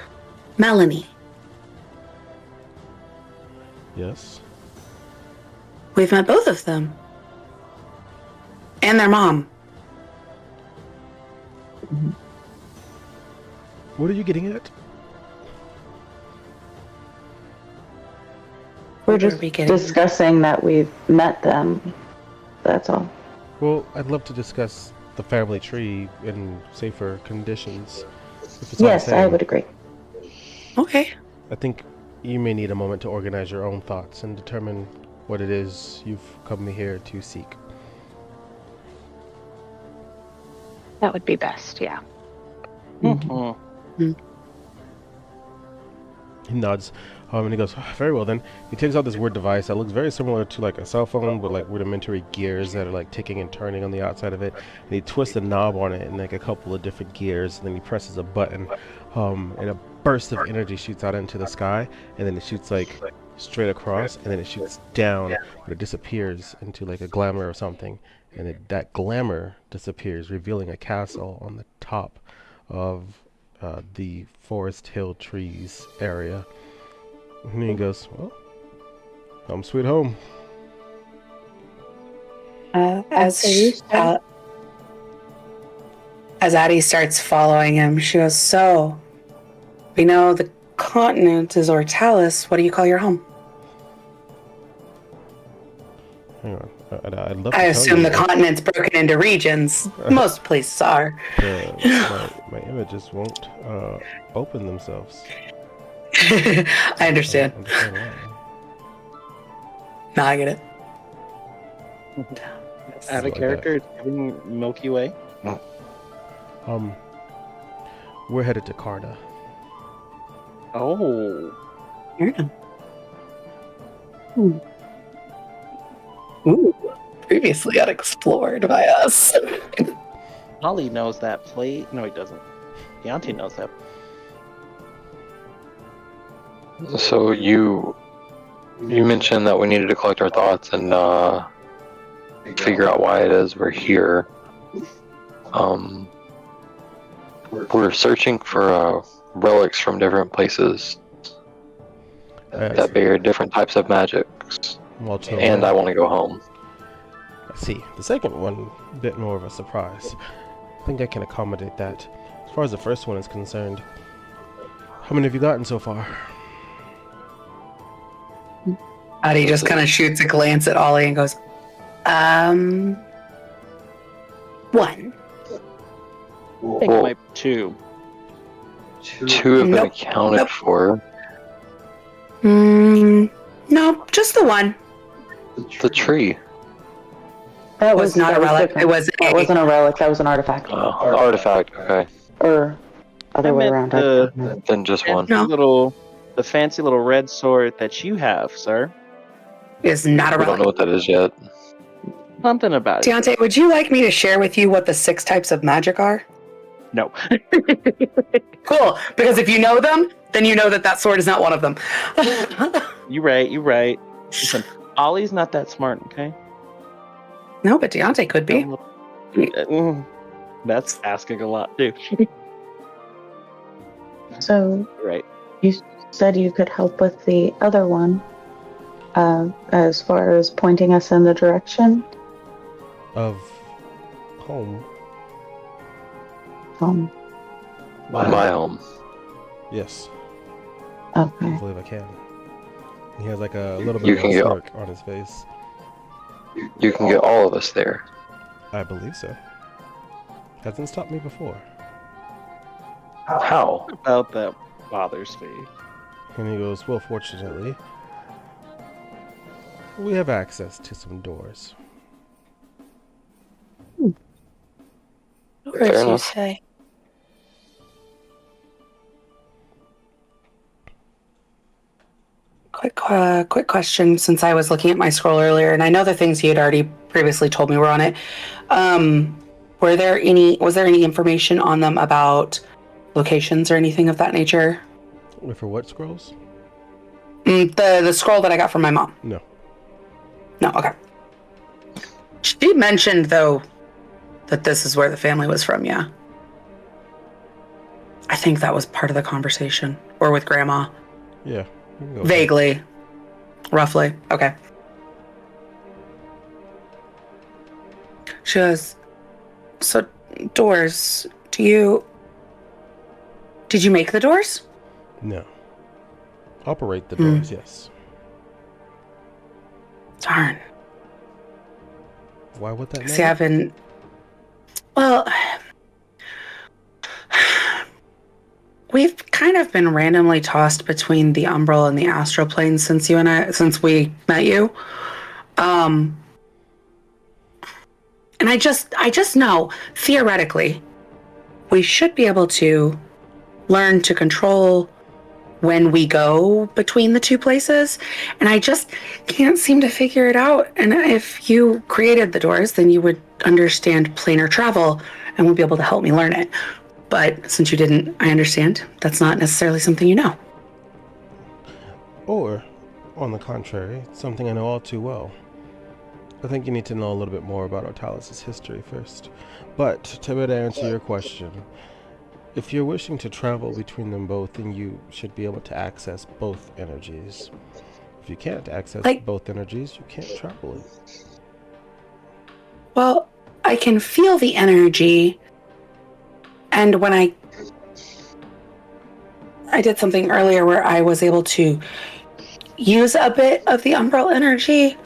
Melanie? Yes? We've met both of them. And their mom. What are you getting at? We're just discussing that we've met them. That's all. Well, I'd love to discuss the family tree in safer conditions. If it's all the Yes, I same. would agree. Okay. I think you may need a moment to organize your own thoughts and determine what it is you've come here to seek. That would be best, yeah. Mm-hmm. He nods, and he goes, very well then. He takes out this weird device that looks very similar to like a cell phone, but like rudimentary gears that are like ticking and turning on the outside of it. And he twists a knob on it in like a couple of different gears, and then he presses a button, and a burst of energy shoots out into the sky, and then it shoots like straight across, and then it shoots down, but it disappears into like a glamour or something, and that glamour disappears, revealing a castle on the top of the Forest Hill trees area. And he goes, well, home sweet home. As After you start. as Addie starts following him, she goes, "So, we know the continent is Ortalis. What do you call your home?" Hang on. I'd love to I tell assume you. the continent's broken into regions. Most places are. My images won't open themselves. I understand. I don't understand why. No, I get it. Out of Like character, it's giving Milky Way. We're headed to Carta. Oh, Yeah. Ooh, previously unexplored by us. Holly knows that plate. No, he doesn't. Deontay knows that. So you mentioned that we needed to collect our thoughts and figure out why it is we're here. We're searching for relics from different places that bear different types of magics, and I want to go home. I see. The second one, a bit more of a surprise. I think I can accommodate that. As far as the first one is concerned, how many have you gotten so far? Addie just kind of shoots a glance at Ollie and goes, one. I think it might be two. Two have been accounted for. No, just the one. The tree. That was not a relic. different. That wasn't a relic. That was an artifact. Artifact. Okay. Or other way around. Then just one. The fancy little red sword that you have, sir. Is not a We don't know relic. what that is yet. Something about it. Deontay, would you like me to share with you what the 6 types of magic are? No. Cool, because if you know them, then you know that sword is not one of them. You right. Listen, Ollie's not that smart, okay? No, but Deontay could be. That's asking a lot, too. So Right. you said you could help with the other one, as far as pointing us in the direction. Of home. My home. Yes, Okay. I believe I can. He has like a little bit of a smirk on his face. You can get all of us there. I believe so. Hasn't stopped me before. How? About that bothers me. And he goes, well, fortunately, we have access to some doors. Fair enough. Say? Quick question, since I was looking at my scroll earlier, and I know the things you had already previously told me were on it. Was there any information on them about locations or anything of that nature? Wait, for what scrolls? The scroll that I got from my mom. No. No, okay. She mentioned, though, that this is where the family was from, yeah. I think that was part of the conversation. Or with Grandma. Yeah. Vaguely. Roughly. Okay. She goes, so doors, did you make the doors? No. Operate the doors, yes. Darn. Why would that matter? See, I've been... Well... We've kind of been randomly tossed between the umbral and the astral plane since we met you. And I just know, theoretically, we should be able to learn to control when we go between the two places. And I just can't seem to figure it out. And if you created the doors, then you would understand planar travel and would be able to help me learn it. But since you didn't, I understand that's not necessarily something you know. Or, on the contrary, something I know all too well. I think you need to know a little bit more about Ortalis' history first. But, to better answer your question, if you're wishing to travel between them both, then you should be able to access both energies. If you can't access both energies, you can't travel it. Well, I can feel the energy. And when I did something earlier where I was able to use a bit of the umbral energy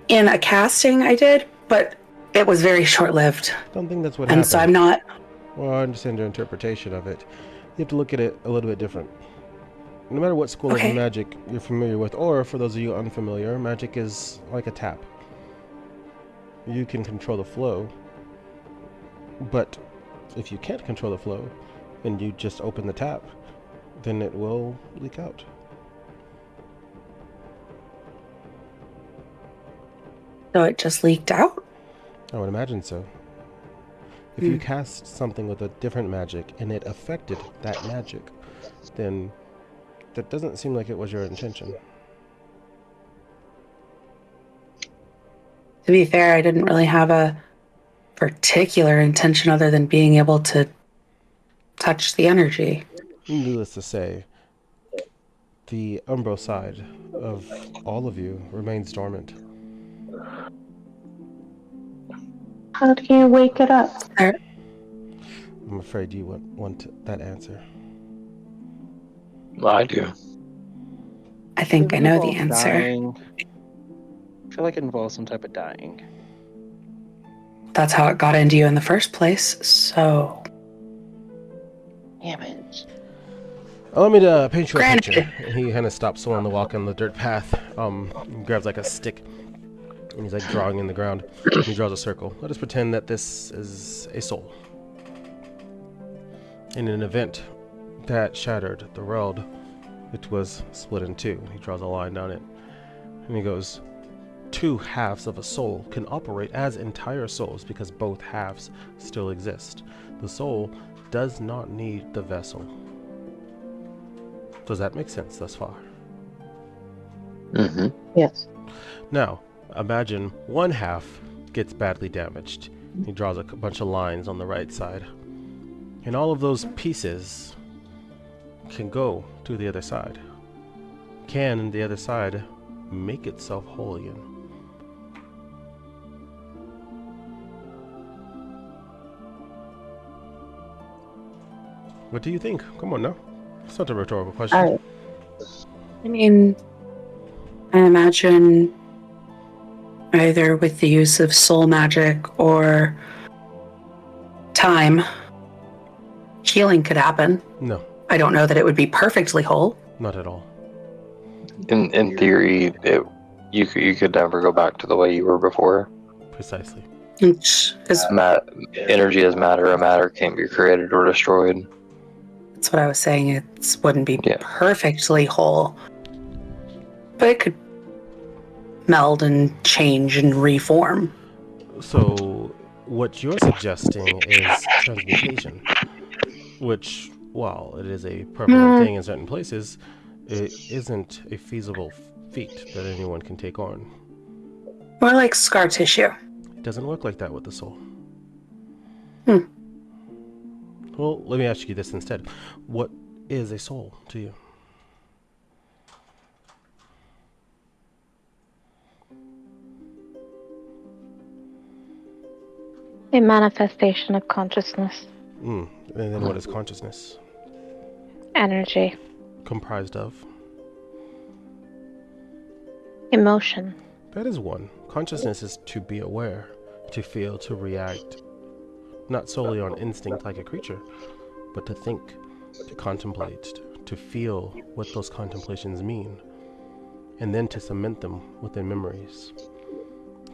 in a casting I did, but it was very short-lived. I don't think that's what And happened. so I'm not... Well, I understand your interpretation of it. You have to look at it a little bit different. No matter what school of magic you're familiar with, or for those of you unfamiliar, magic is like a tap. You can control the flow, but if you can't control the flow and you just open the tap, then it will leak out. So it just leaked out? I would imagine so. If you cast something with a different magic and it affected that magic, then that doesn't seem like it was your intention. To be fair, I didn't really have a particular intention other than being able to touch the energy. Needless to say, the umbral side of all of you remains dormant. How do you wake it up? I'm afraid you want that answer. I do. I think I know the Involves answer. dying. I feel like it involves some type of dying. That's how it got into you in the first place, so... Damn it. Allow me to paint you a Granted. picture. And he kind of stops along the walk on the dirt path. And grabs like a stick. And he's like drawing in the ground. And he draws a circle. Let us pretend that this is a soul. In an event that shattered the world, it was split in two. And he draws a line down it. And he goes, two halves of a soul can operate as entire souls because both halves still exist. The soul does not need the vessel. Does that make sense thus far? Mm-hmm. Yes. Now, imagine one half gets badly damaged. He draws a bunch of lines on the right side. And all of those pieces can go to the other side. Can the other side make itself whole again? What do you think? Come on now. It's not a rhetorical question. I mean, I imagine either with the use of soul magic or time, healing could happen. No, I don't know that it would be perfectly whole. not at all. In theory, you could never go back to the way you were before. Precisely. Because Energy is matter, and matter can't be created or destroyed. that's what I was saying. It wouldn't be Yeah. perfectly whole. But it could meld and change and reform. So, what you're suggesting is transmutation, which, while it is a prevalent thing in certain places, it isn't a feasible feat that anyone can take on. More like scar tissue. It doesn't work like that with the soul. Hmm. Well, let me ask you this instead. What is a soul to you? A manifestation of consciousness, And then what is consciousness energy, comprised of? emotion. That is one. Consciousness is to be aware, to feel, to react, not solely on instinct like a creature, but to think, to contemplate, to feel what those contemplations mean, and then to cement them within memories,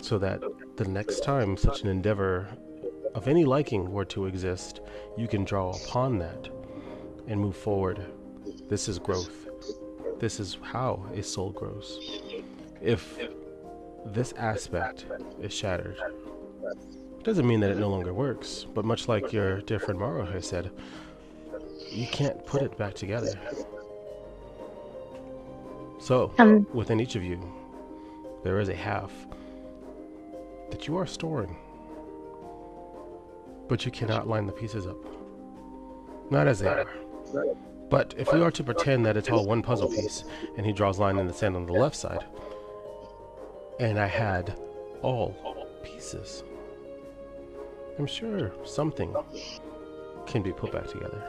so that the next time such an endeavor of any liking were to exist, you can draw upon that and move forward. This is growth. This is how a soul grows. If this aspect is shattered, it doesn't mean that it no longer works, but much like your dear friend Maro has said, you can't put it back together. So, within each of you, there is a half that you are storing, but you cannot line the pieces up. Not as they are. But if we are to pretend that it's all one puzzle piece, and he draws line in the sand on the left side, and I had all pieces, I'm sure something can be put back together.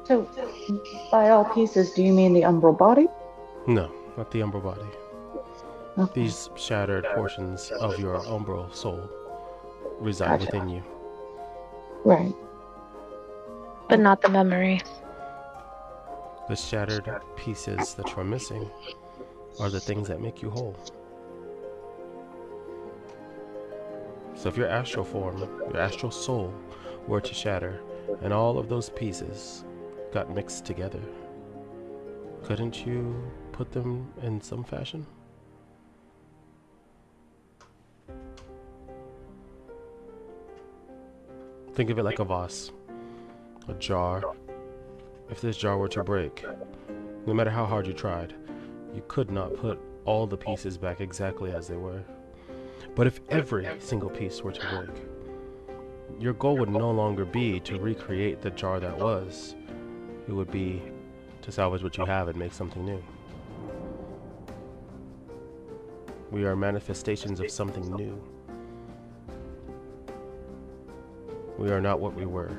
So, by all pieces, do you mean the umbral body? No, not the umbral body. Okay. These shattered portions of your umbral soul reside Gotcha. within you. Right. But not the memories. The shattered pieces that you're missing are the things that make you whole. So if your astral form, your astral soul, were to shatter, and all of those pieces got mixed together, couldn't you put them in some fashion? Think of it like a vase, a jar. If this jar were to break, no matter how hard you tried, you could not put all the pieces back exactly as they were. But if every single piece were to break, your goal would no longer be to recreate the jar that was. It would be to salvage what you have and make something new. We are manifestations of something new. We are not what we were.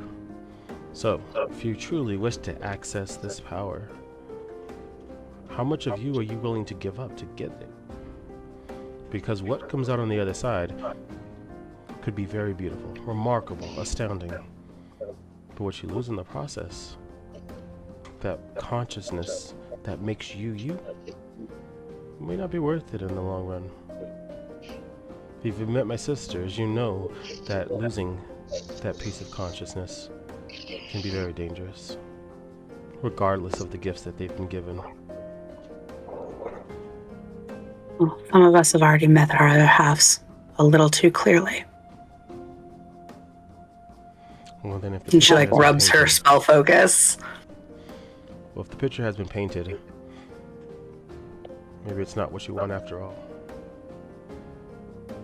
So, if you truly wish to access this power, how much of you are you willing to give up to get it? Because what comes out on the other side could be very beautiful, remarkable, astounding. But what you lose in the process, that consciousness that makes you you, may not be worth it in the long run. If you've met my sisters, you know that losing that piece of consciousness can be very dangerous, regardless of the gifts that they've been given. Well, some of us have already met our other halves a little too clearly. Well, then if the And she picture like has been rubs her painted- spell focus. Well, if the picture has been painted, maybe it's not what you want after all.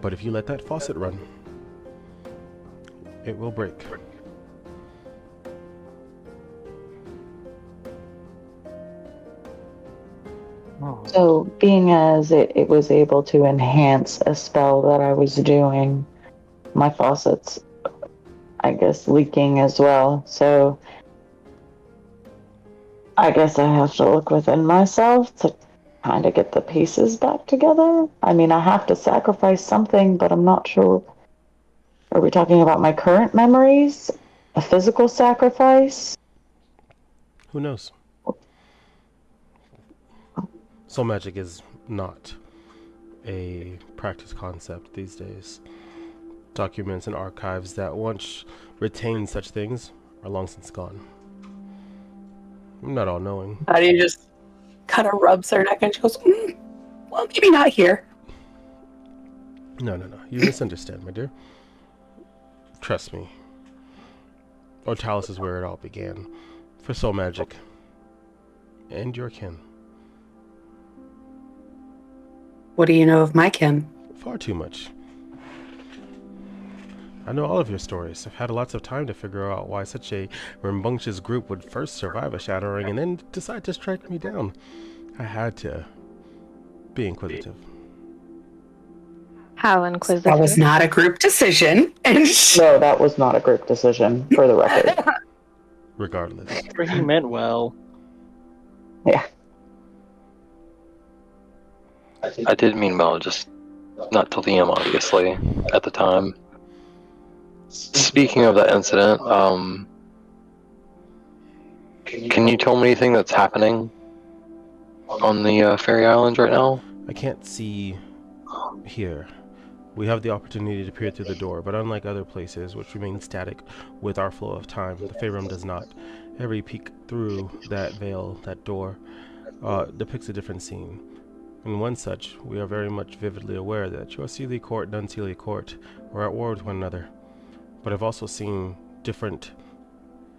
But if you let that faucet run, it will break. So, being as it was able to enhance a spell that I was doing, my faucet's, I guess, leaking as well. So, I guess I have to look within myself to kind of get the pieces back together. I mean, I have to sacrifice something, but I'm not sure. Are we talking about my current memories? A physical sacrifice? Who knows? Soul magic is not a practice concept these days. Documents and archives that once retained such things are long since gone. I'm not all knowing. How do you just kind of rubs her neck and she goes, well, maybe not here. No. You misunderstand, my dear. Trust me. Ortalis is where it all began. For soul magic. And your kin. What do you know of my kin? Far too much. I know all of your stories. I've had lots of time to figure out why such a rambunctious group would first survive a shattering and then decide to strike me down. I had to be inquisitive. How inquisitive? That was not a group decision. And No, that was not a group decision, for the record. Regardless. For he meant well. Yeah. I did mean well, just not to Liam, obviously, at the time. Speaking of that incident, can you tell me anything that's happening on the Fairy Islands right now? I can't see here. We have the opportunity to peer through the door, but unlike other places which remain static with our flow of time, the Fey Realm does not. Every peek through that veil, that door, depicts a different scene. In one such, we are very much vividly aware that your Seelie Court and Unseelie Court are at war with one another. But I've also seen different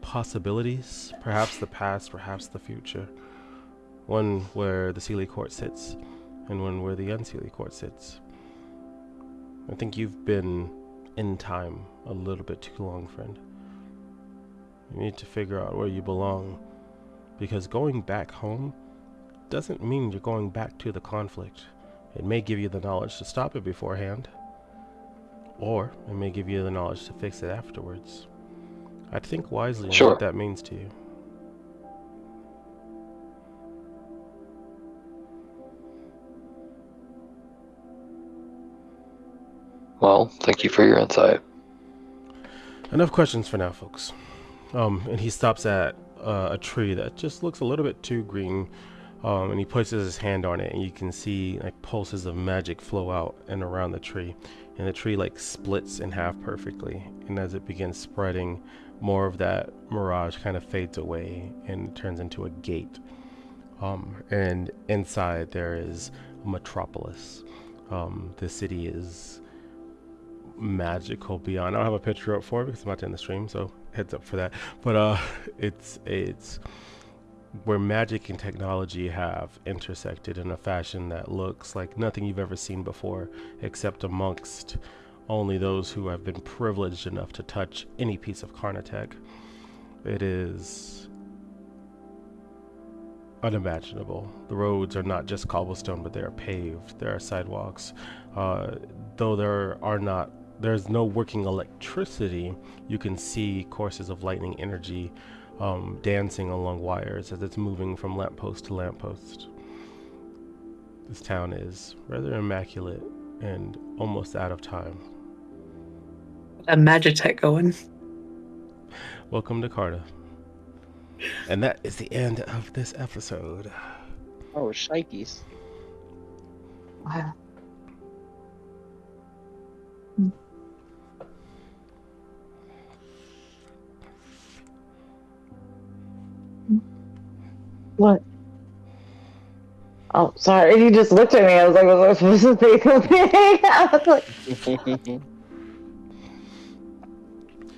possibilities, perhaps the past, perhaps the future. One where the Seelie Court sits, and one where the Unseelie Court sits. I think you've been in time a little bit too long, friend. You need to figure out where you belong, because going back home doesn't mean you're going back to the conflict. It may give you the knowledge to stop it beforehand, or it may give you the knowledge to fix it afterwards. I'd think wisely on Sure. what that means to you. Well, thank you for your insight. Enough questions for now, folks. And he stops at a tree that just looks a little bit too green. And he places his hand on it, and you can see like pulses of magic flow out and around the tree. And the tree like splits in half perfectly. And as it begins spreading, more of that mirage kind of fades away and turns into a gate. And inside there is a metropolis. The city is magical beyond. I don't have a picture up for it because I'm not in the stream, so heads up for that. But it's where magic and technology have intersected in a fashion that looks like nothing you've ever seen before, except amongst only those who have been privileged enough to touch any piece of Karnatech. It is unimaginable. The roads are not just cobblestone, but they are paved. There are sidewalks. Though there's no working electricity, you can see courses of lightning energy dancing along wires as it's moving from lamppost to lamppost. This town is rather immaculate and almost out of time. A Magitech going. Welcome to Carta. And that is the end of this episode. Oh, shikes. Wow. What? Oh, sorry. He just looked at me. I was like, was I supposed to say something? I was like,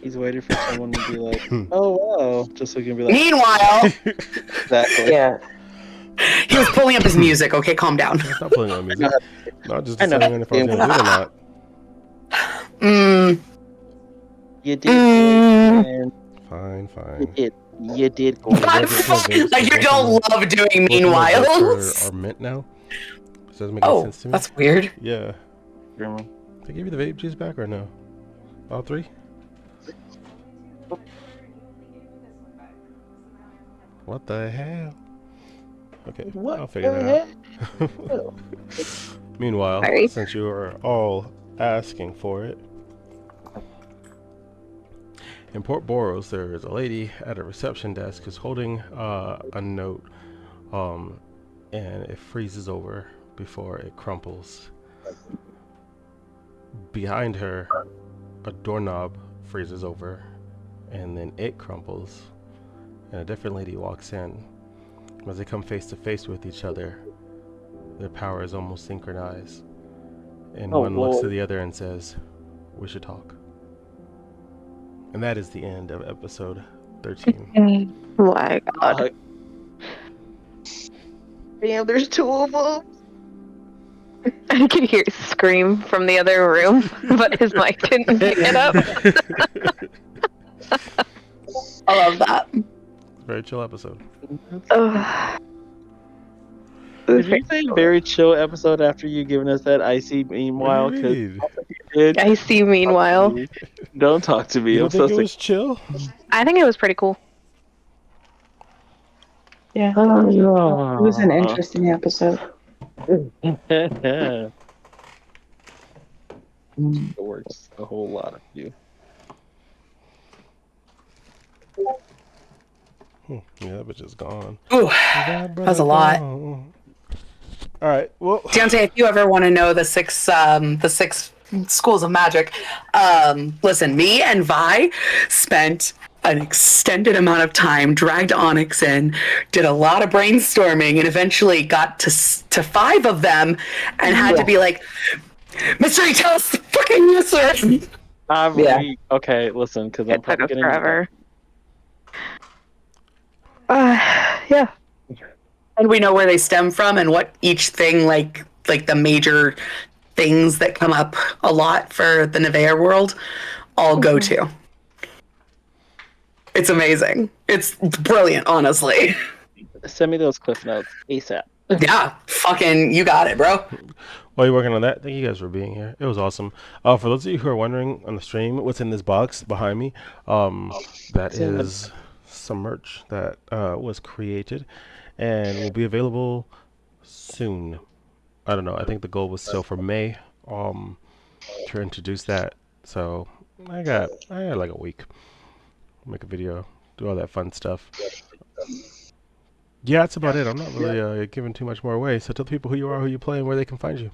He's waiting for someone to be like, oh, wow. Just so he can be like, Meanwhile, exactly. yeah. he was pulling up his music. Okay, calm down. It's not pulling on music. Not just I know. deciding if I was going to do it or not. You did good, Fine, man. fine. You did good. Like you don't love doing meanwhiles. Are mint now? This doesn't make any Oh, sense to me. that's weird. Yeah. They give you the vape juice back or no? All three? What the hell? Okay, What I'll figure that out. Meanwhile, Sorry. since you are all asking for it, in Port Boros, there is a lady at a reception desk who's holding a note, and it freezes over before it crumples. Behind her, a doorknob freezes over, and then it crumples, and a different lady walks in. As they come face to face with each other, their power is almost synchronized, and Oh, one looks Lord. to the other and says, "We should talk." And that is the end of episode 13. Oh my god. Damn, there's two of them. I could hear scream from the other room, but his mic didn't pick it up. I love that. Very chill episode. Ugh. Did you say very chill episode after you giving us that icy meanwhile? What do you Because I see meanwhile. don't talk to me. You I'm don't so think it sick. was chill? I think it was pretty cool. Yeah. It was an interesting episode. It works a whole lot of you. Yeah, that bitch is gone. Ooh, that's a lot. All right. Well, Deontay, if you ever want to know the six schools of magic, listen, me and Vi spent an extended amount of time, dragged Onyx in, did a lot of brainstorming, and eventually got to 5 of them, and had to be like, "Mystery, tell us the fucking answer." Yeah. Okay, listen, because I'm It took probably us getting forever. Yeah. And we know where they stem from and what each thing, like the major things that come up a lot for the NevaeH world, all go to. It's amazing. It's brilliant, honestly. Send me those cliff notes ASAP. Yeah, fucking, you got it, bro. While you're working on that, thank you guys for being here. It was awesome. For those of you who are wondering on the stream, what's in this box behind me, that is some merch that was created and will be available soon. I don't know. I think the goal was still for May to introduce that. So I got like a week. Make a video, do all that fun stuff. Yeah, that's about it. I'm not really giving too much more away. So tell people who you are, who you play, and where they can find you.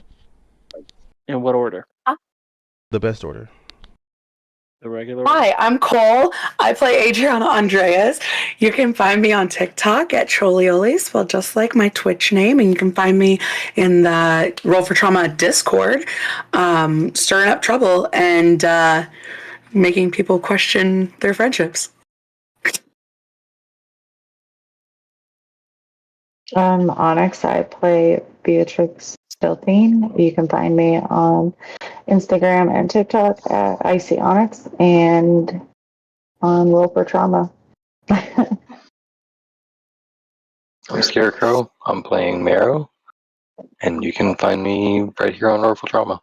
In what order? The best order. The regular order? Hi, I'm Cole. I play Adriana Andreas. You can find me on TikTok at Trollioli, spelled just like my Twitch name, and you can find me in the Roll for Trauma Discord, stirring up trouble and making people question their friendships. Onyx, I play Beatrix Stiltine. You can find me on Instagram and TikTok at Icy Onyx and on Roll for Trauma. I'm Scarecrow. I'm playing Marrow, and you can find me right here on Orphan Trauma.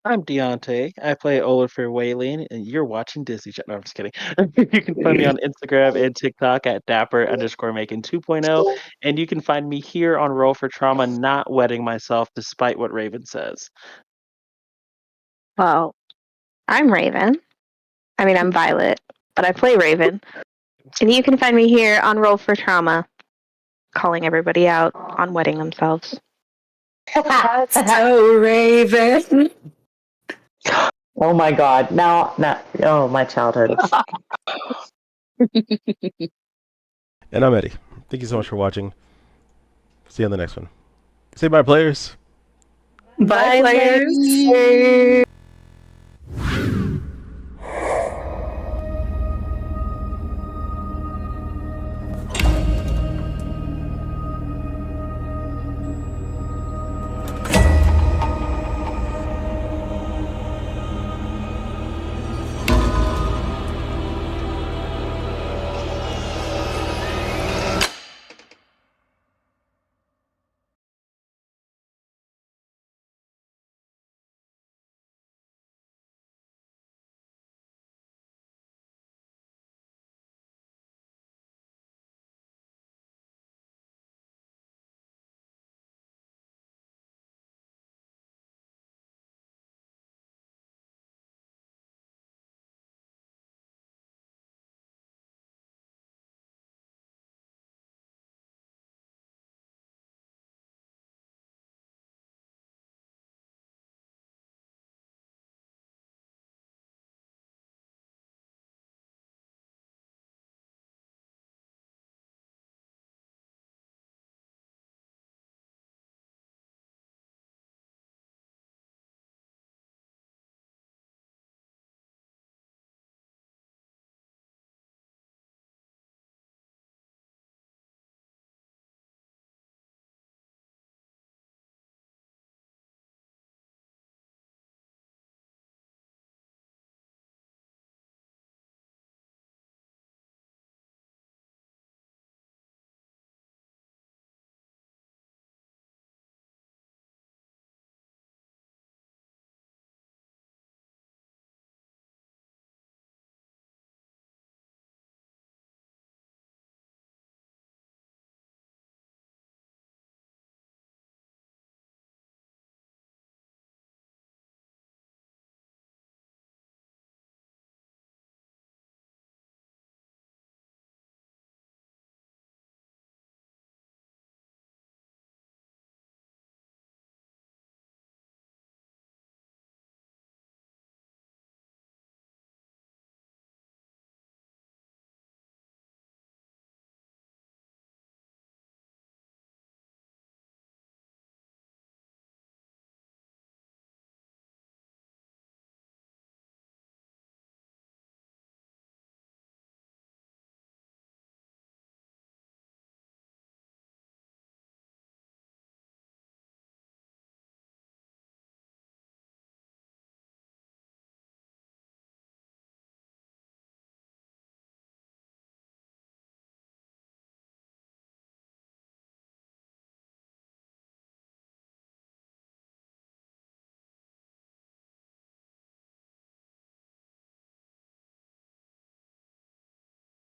I'm Deontay. I play Olafir Wayleen, and you're watching Disney Channel. No, I'm just kidding. You can find me on Instagram and TikTok at Dapper_Macon 2.0, and you can find me here on Roll for Trauma, not wetting myself despite what Raven says. Well, I'm Raven. I mean, I'm Violet, but I play Raven. And you can find me here on Roll for Trauma, calling everybody out on wetting themselves. So, Raven. Oh my god. Now, oh, my childhood. And I'm Eddie. Thank you so much for watching. See you on the next one. Say bye, players. Bye, players.